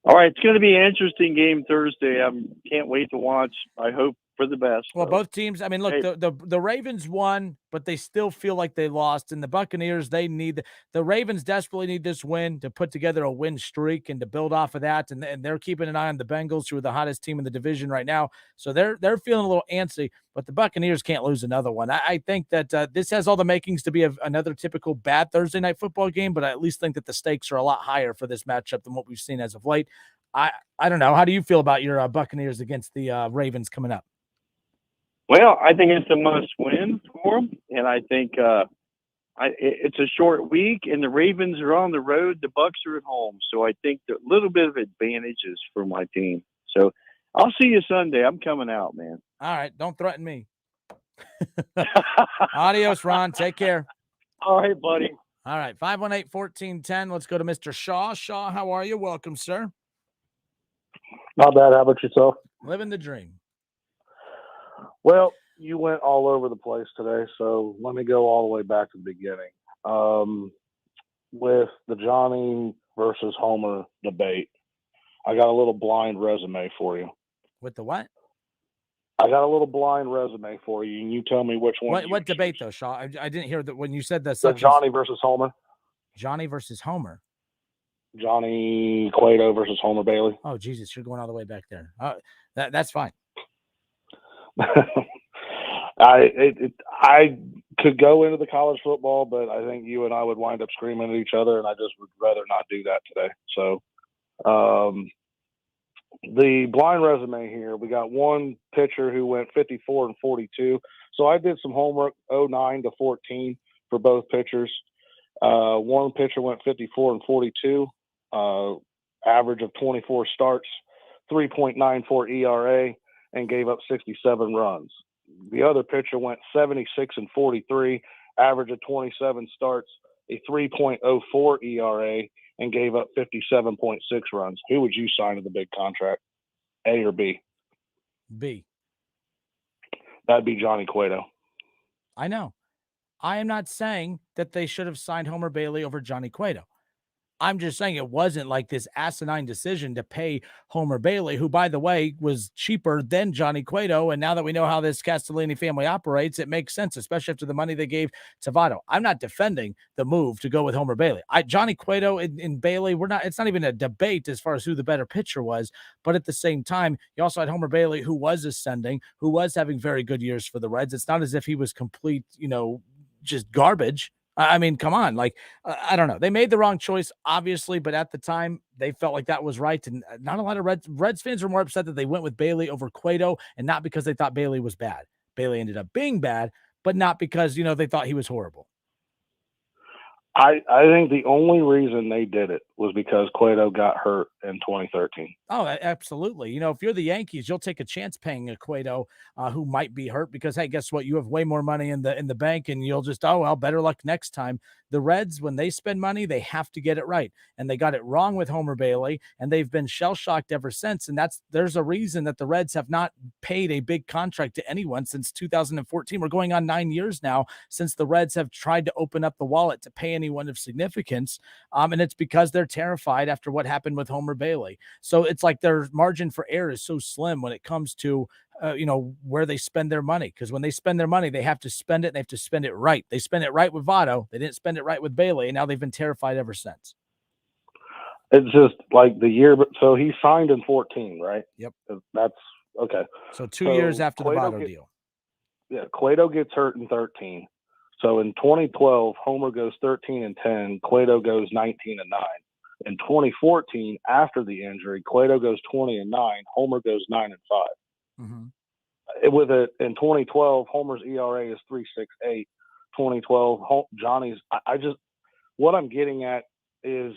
All right, it's going to be an interesting game Thursday. I can't wait to watch. I hope for the best. Well, both teams, I mean, look, the Ravens won, but they still feel like they lost. And the Buccaneers, the Ravens desperately need this win to put together a win streak and to build off of that. And they're keeping an eye on the Bengals, who are the hottest team in the division right now. So they're feeling a little antsy, but the Buccaneers can't lose another one. I think that this has all the makings to be another typical bad Thursday night football game, but I at least think that the stakes are a lot higher for this matchup than what we've seen as of late. I don't know. How do you feel about your Buccaneers against the Ravens coming up? Well, I think it's a must-win for them, and I think it's a short week, and the Ravens are on the road. The Bucs are at home, so I think a little bit of advantages for my team. So I'll see you Sunday. I'm coming out, man. All right, don't threaten me. Adios, Ron. Take care. All right, buddy. All right, 518-1410. Let's go to Mr. Shaw. Shaw, how are you? Welcome, sir. Not bad. How about yourself? Living the dream. Well, you went all over the place today, so let me go all the way back to the beginning. With the Johnny versus Homer debate, I got a little blind resume for you. With the what? I got a little blind resume for you, and you tell me which one. What debate, though, Shaw? I didn't hear that when you said that. The Johnny versus Homer. Johnny versus Homer. Johnny Cueto versus Homer Bailey. Oh, Jesus, you're going all the way back there. That's fine. I could go into the college football, but I think you and I would wind up screaming at each other, and I just would rather not do that today. So the blind resume here, we got one pitcher who went 54 and 42. So I did some homework 09 to 14 for both pitchers. One pitcher went 54 and 42, average of 24 starts, 3.94 ERA, and gave up 67 runs. The other pitcher went 76 and 43, average of 27 starts, a 3.04 ERA, and gave up 57.6 runs. Who would you sign to the big contract, A or B? B. That'd be Johnny Cueto. I know. I am not saying that they should have signed Homer Bailey over Johnny Cueto. I'm just saying it wasn't like this asinine decision to pay Homer Bailey, who, by the way, was cheaper than Johnny Cueto. And now that we know how this Castellini family operates, it makes sense, especially after the money they gave to Votto. I'm not defending the move to go with Homer Bailey. Johnny Cueto and Bailey, it's not even a debate as far as who the better pitcher was. But at the same time, you also had Homer Bailey, who was ascending, who was having very good years for the Reds. It's not as if he was complete, just garbage. I mean, come on. Like, I don't know. They made the wrong choice, obviously, but at the time, they felt like that was right. And not a lot of Reds fans were more upset that they went with Bailey over Cueto, and not because they thought Bailey was bad. Bailey ended up being bad, but not because, they thought he was horrible. I think the only reason they did it was because Cueto got hurt in 2013. Oh, absolutely. If you're the Yankees, you'll take a chance paying a Cueto who might be hurt because, hey, guess what? You have way more money in the bank, and you'll just, oh, well, better luck next time. The Reds, when they spend money, they have to get it right. And they got it wrong with Homer Bailey, and they've been shell-shocked ever since. And there's a reason that the Reds have not paid a big contract to anyone since 2014. We're going on 9 years now since the Reds have tried to open up the wallet to pay anyone of significance. And it's because they're terrified after what happened with Homer Bailey. So it's like their margin for error is so slim when it comes to where they spend their money, because when they spend their money, they have to spend it. And they have to spend it right. They spend it right with Votto. They didn't spend it right with Bailey, and now they've been terrified ever since. It's just like the year, so he signed in 14, right? Yep. That's okay. So 2 years after the Votto deal. Yeah, Cueto gets hurt in 13. So in 2012, Homer goes 13-10, Cueto goes 19-9. In 2014, after the injury, Cueto goes 20-9, Homer goes 9-5. Mm-hmm. With it in 2012, Homer's ERA is 3.68. 2012, Johnny's. What I'm getting at is,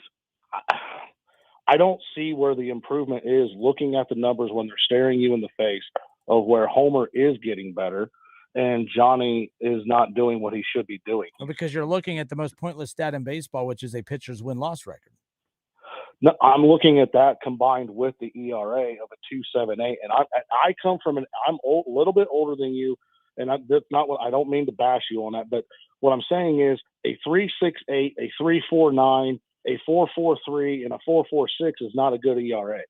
I don't see where the improvement is. Looking at the numbers when they're staring you in the face of where Homer is getting better and Johnny is not doing what he should be doing. Well, because you're looking at the most pointless stat in baseball, which is a pitcher's win-loss record. No, I'm looking at that combined with the ERA of a 2.78, and I come from I'm a little bit older than you, and that's not what I don't mean to bash you on that, but what I'm saying is a 3.68, a 3.49, a 4.43, and a 4.46 is not a good ERA.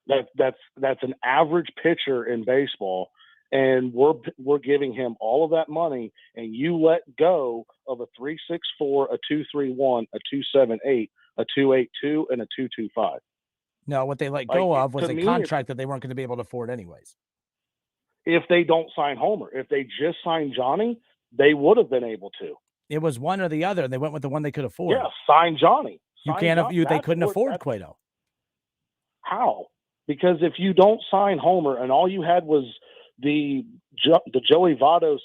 That's an average pitcher in baseball, and we're giving him all of that money, and you let go of a 3.64, a 2.31, a 2.78. A 2.82 and a 2.25. No, what they let go of was a contract that they weren't going to be able to afford anyways. If they don't sign Homer, if they just signed Johnny, they would have been able to. It was one or the other, and they went with the one they could afford. Yeah, sign Johnny. They couldn't afford Cueto. How? Because if you don't sign Homer and all you had was the Joey Votto's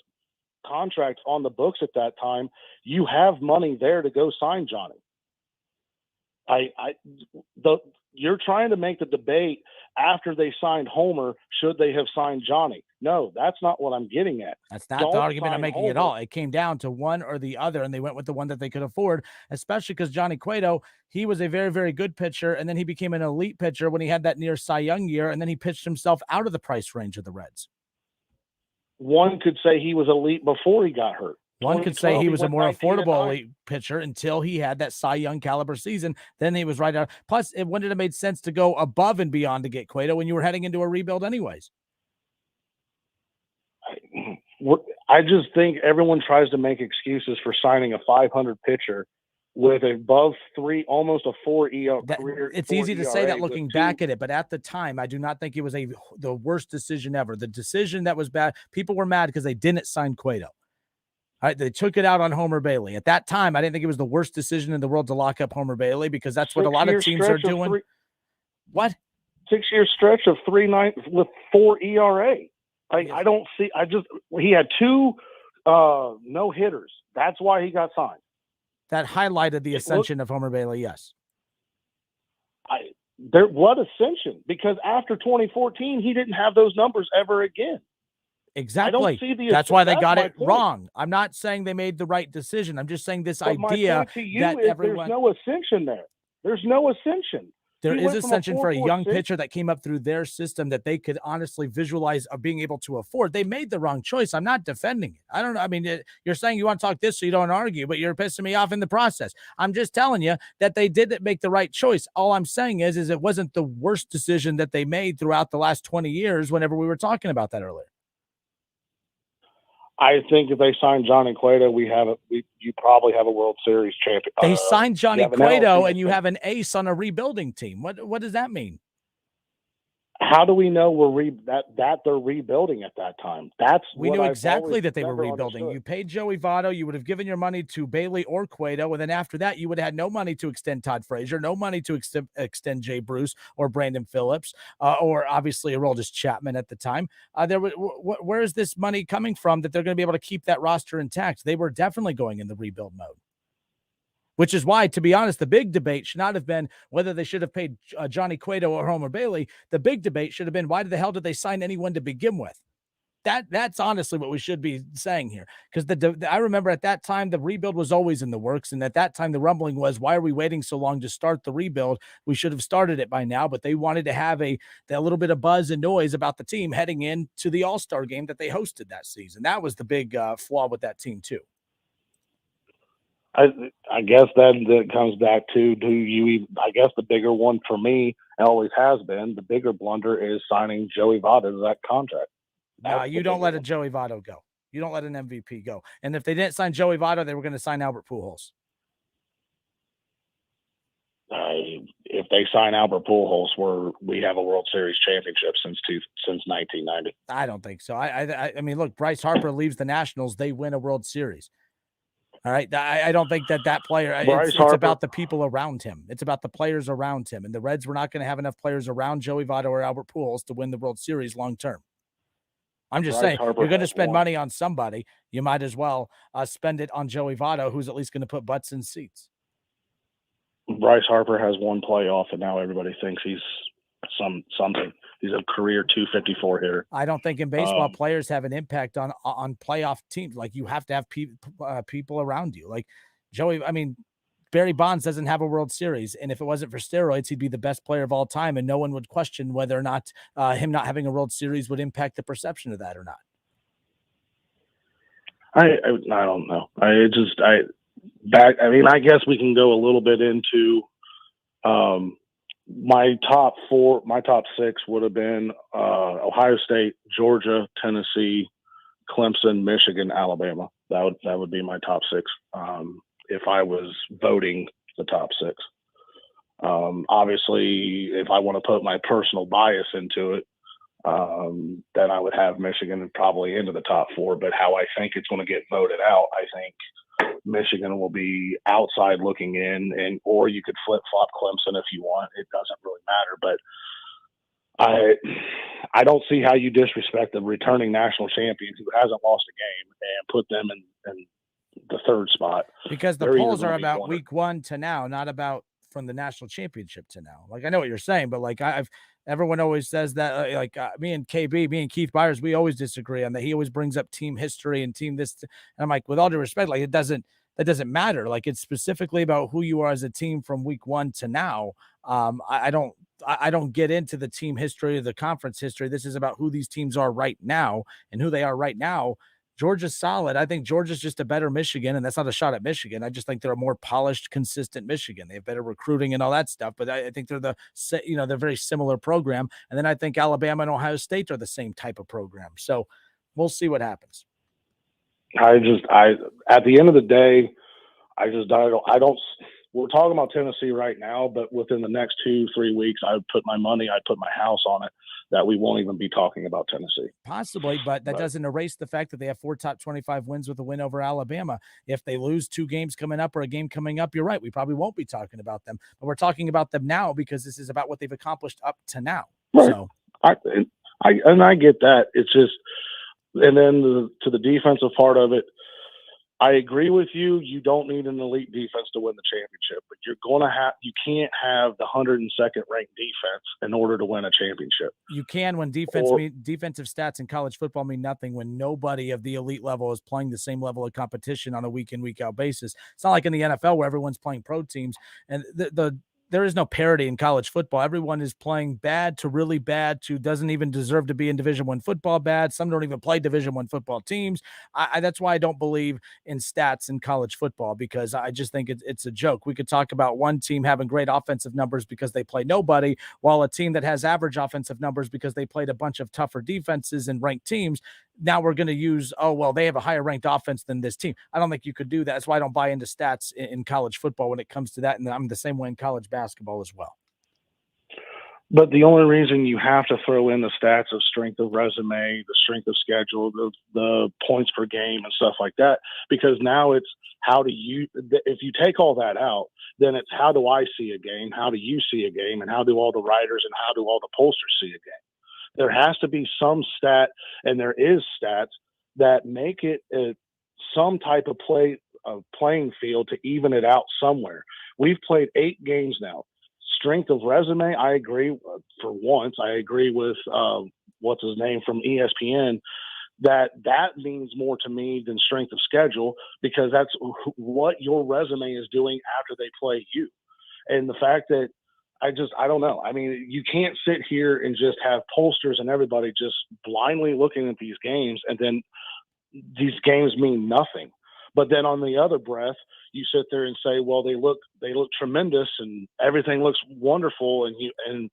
contract on the books at that time, you have money there to go sign Johnny. You're trying to make the debate after they signed Homer, should they have signed Johnny? No, that's not what I'm getting at. That's not the argument I'm making at all. It came down to one or the other, and they went with the one that they could afford, especially because Johnny Cueto, he was a very, very good pitcher, and then he became an elite pitcher when he had that near Cy Young year, and then he pitched himself out of the price range of the Reds. One could say he was elite before he got hurt. One could say he was a more affordable elite pitcher until he had that Cy Young caliber season. Then he was right out. Plus, it wouldn't have made sense to go above and beyond to get Cueto when you were heading into a rebuild anyways. I just think everyone tries to make excuses for signing a 500 pitcher with above 3, almost a 4 ERA. It's easy to say that looking back at it, but at the time, I do not think it was the worst decision ever. The decision that was bad, people were mad because they didn't sign Cueto. All right, they took it out on Homer Bailey. At that time, I didn't think it was the worst decision in the world to lock up Homer Bailey because that's what a lot of teams are doing. What? 6-year stretch of 3.9 with 4 ERA. I don't see. He had 2 no hitters. That's why he got signed. That highlighted the ascension of Homer Bailey. Yes. What ascension? Because after 2014, he didn't have those numbers ever again. Exactly. That's why they got it wrong. I'm not saying they made the right decision. I'm just saying this idea that everyone. There's no ascension there. There's no ascension. There is ascension for a young pitcher that came up through their system that they could honestly visualize of being able to afford. They made the wrong choice. I'm not defending it. I don't know. I mean, you're saying you want to talk this so you don't argue, but you're pissing me off in the process. I'm just telling you that they didn't make the right choice. All I'm saying is it wasn't the worst decision that they made throughout the last 20 years whenever we were talking about that earlier. I think if they sign Johnny Cueto, you probably have a World Series champion. They signed Johnny Cueto, and you have an ace on a rebuilding team. What does that mean? How do we know that they're rebuilding at that time? We knew exactly that they were rebuilding. Understood. You paid Joey Votto. You would have given your money to Bailey or Cueto, and then after that, you would have had no money to extend Todd Frazier, no money to extend Jay Bruce or Brandon Phillips, or obviously Aroldis Chapman at the time. Where is this money coming from that they're going to be able to keep that roster intact? They were definitely going in the rebuild mode. Which is why, to be honest, the big debate should not have been whether they should have paid Johnny Cueto or Homer Bailey. The big debate should have been, why the hell did they sign anyone to begin with? That's honestly what we should be saying here. Because I remember at that time, the rebuild was always in the works. And at that time, the rumbling was, why are we waiting so long to start the rebuild? We should have started it by now. But they wanted to have that little bit of buzz and noise about the team heading into the All-Star game that they hosted that season. That was the big flaw with that team, too. I guess that comes back to, I guess the bigger one for me, and always has been, the bigger blunder is signing Joey Votto to that contract. No, you don't let a Joey Votto go. You don't let an MVP go. And if they didn't sign Joey Votto, they were going to sign Albert Pujols. If they sign Albert Pujols, we have a World Series championship since 1990. I don't think so. I mean, look, Bryce Harper leaves the Nationals, they win a World Series. All right. I don't think that player, it's about the people around him. It's about the players around him. And the Reds were not going to have enough players around Joey Votto or Albert Pujols to win the World Series long term. I'm just saying, you're going to spend money on somebody. You might as well spend it on Joey Votto, who's at least going to put butts in seats. Bryce Harper has one playoff, and now everybody thinks he's something. He's a career 254 hitter. I don't think in baseball players have an impact on playoff teams. Like, you have to have people around you. Like Barry Bonds doesn't have a World Series, and if it wasn't for steroids, he'd be the best player of all time, and no one would question whether or not him not having a World Series would impact the perception of that or not. I don't know. I guess we can go a little bit into my top six would have been Ohio State, Georgia, Tennessee, Clemson, Michigan, Alabama. That would be my top six if I was voting the top six. Obviously, if I want to put my personal bias into it, then I would have Michigan probably into the top four. But how I think it's going to get voted out, I think Michigan will be outside looking in, or you could flip-flop Clemson if you want. It doesn't really matter. But I don't see how you disrespect the returning national champion who hasn't lost a game and put them in the third spot. Because the polls are about week 1 to now, not about from the national championship to now. Like, I know what you're saying, but like everyone always says that, me and Keith Byers, we always disagree on that. He always brings up team history and team this. And I'm like, with all due respect, like, that doesn't matter. Like, it's specifically about who you are as a team from week 1 to now. I don't get into the team history or the conference history. This is about who these teams are right now, and who they are right now. Georgia's solid. I think Georgia's just a better Michigan, and that's not a shot at Michigan. I just think they're a more polished, consistent Michigan. They have better recruiting and all that stuff, but I think they're they're very similar program. And then I think Alabama and Ohio State are the same type of program. So we'll see what happens. At the end of the day, I don't. We're talking about Tennessee right now, but within the next 2-3 weeks, I'd put my house on it that we won't even be talking about Tennessee. Possibly, but that doesn't erase the fact that they have 4 top 25 wins with a win over Alabama. If they lose 2 games coming up or a game coming up, you're right. We probably won't be talking about them, but we're talking about them now because this is about what they've accomplished up to now. Right. So I get that. It's just, and then to the defensive part of it, I agree with you. You don't need an elite defense to win the championship, but you can't have the 102nd ranked defense in order to win a championship. You can when defensive stats in college football mean nothing when nobody of the elite level is playing the same level of competition on a week in, week out basis. It's not like in the NFL where everyone's playing pro teams, and there is no parity in college football. Everyone is playing bad to really bad to doesn't even deserve to be in Division I football bad. Some don't even play Division I football teams. That's why I don't believe in stats in college football, because I just think it's a joke. We could talk about one team having great offensive numbers because they play nobody, while a team that has average offensive numbers because they played a bunch of tougher defenses and ranked teams. Now we're going to use, they have a higher ranked offense than this team. I don't think you could do that. That's why I don't buy into stats in college football when it comes to that. And I'm the same way in college basketball as well. But the only reason you have to throw in the stats of strength of resume, the strength of schedule, the points per game and stuff like that, because now it's if you take all that out, then it's how do I see a game, how do you see a game, and how do all the writers and how do all the pollsters see a game? There has to be some stat, and there is stats that make it some type of playing field to even it out somewhere. We've played 8 games now. Strength of resume, I agree. For once, I agree with what's his name from ESPN. That means more to me than strength of schedule, because that's what your resume is doing after they play you. And the fact that I don't know. I mean, you can't sit here and just have pollsters and everybody just blindly looking at these games, and then these games mean nothing. But then on the other breath, you sit there and say, well, they look tremendous and everything looks wonderful. And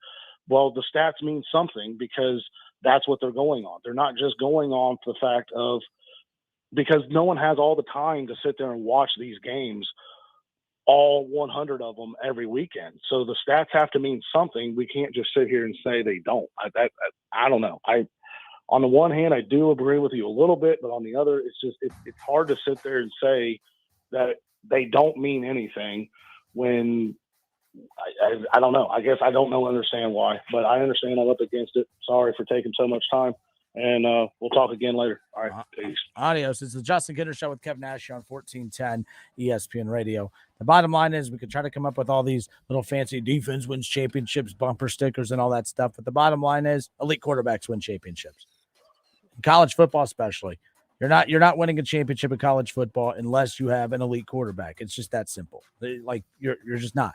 well, the stats mean something because that's what they're going on. They're not just going on for the fact of, because no one has all the time to sit there and watch these games, all 100 of them every weekend. So the stats have to mean something. We can't just sit here and say they don't. I don't know. On the one hand, I do agree with you a little bit, but on the other, it's hard to sit there and say that they don't mean anything when I don't know. I guess I don't understand why, but I understand I'm up against it. Sorry for taking so much time, and we'll talk again later. All right, peace. Adios. It's the Justin Kinner Show with Kev Nash on 1410 ESPN Radio. The bottom line is we could try to come up with all these little fancy defense wins championships, bumper stickers, and all that stuff, but the bottom line is elite quarterbacks win championships. In college football especially. You're not winning a championship in college football unless you have an elite quarterback. It's just that simple. Like you're just not.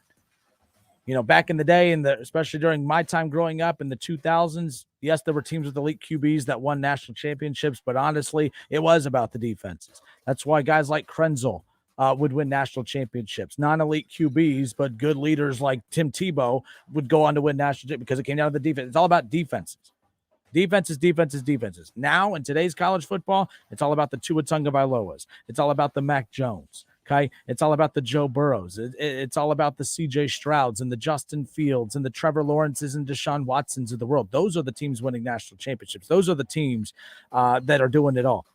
You know, back in the day, especially during my time growing up in the 2000s, yes, there were teams with elite QBs that won national championships, but honestly, it was about the defenses. That's why guys like Krenzel would win national championships. Non-elite QBs, but good leaders like Tim Tebow would go on to win national championships because it came down to the defense. It's all about defenses. Defenses. Now, in today's college football, it's all about the Tua Tagovailoas. It's all about the Mac Jones, okay? It's all about the Joe Burrows. It's all about the C.J. Strouds and the Justin Fields and the Trevor Lawrences and Deshaun Watsons of the world. Those are the teams winning national championships. Those are the teams that are doing it all.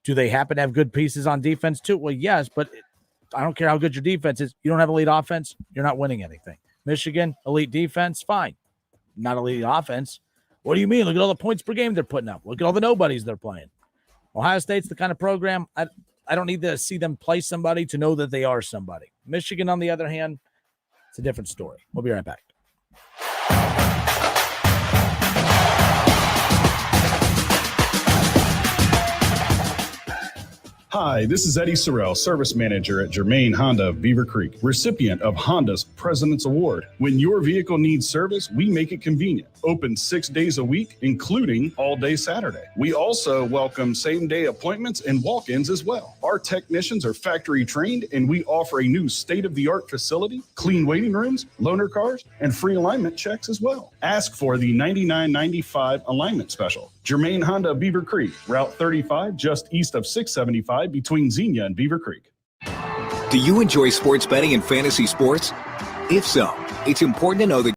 Do they happen to have good pieces on defense too? Well, yes, but I don't care how good your defense is. You don't have elite offense, you're not winning anything. Michigan, elite defense, fine. Not elite offense. What do you mean? Look at all the points per game they're putting up. Look at all the nobodies they're playing. Ohio State's the kind of program, I don't need to see them play somebody to know that they are somebody. Michigan, on the other hand, it's a different story. We'll be right back. Hi, this is Eddie Sorrell, Service Manager at Germain Honda of Beaver Creek, recipient of Honda's President's Award. When your vehicle needs service, we make it convenient. Open 6 days a week, including all day Saturday. We also welcome same-day appointments and walk-ins as well. Our technicians are factory trained, and we offer a new state-of-the-art facility, clean waiting rooms, loaner cars, and free alignment checks as well. Ask for the $99.95 alignment special. Germain Honda of Beaver Creek, Route 35, just east of 675 between Xenia and Beaver Creek. Do you enjoy sports betting and fantasy sports? If so, it's important to know that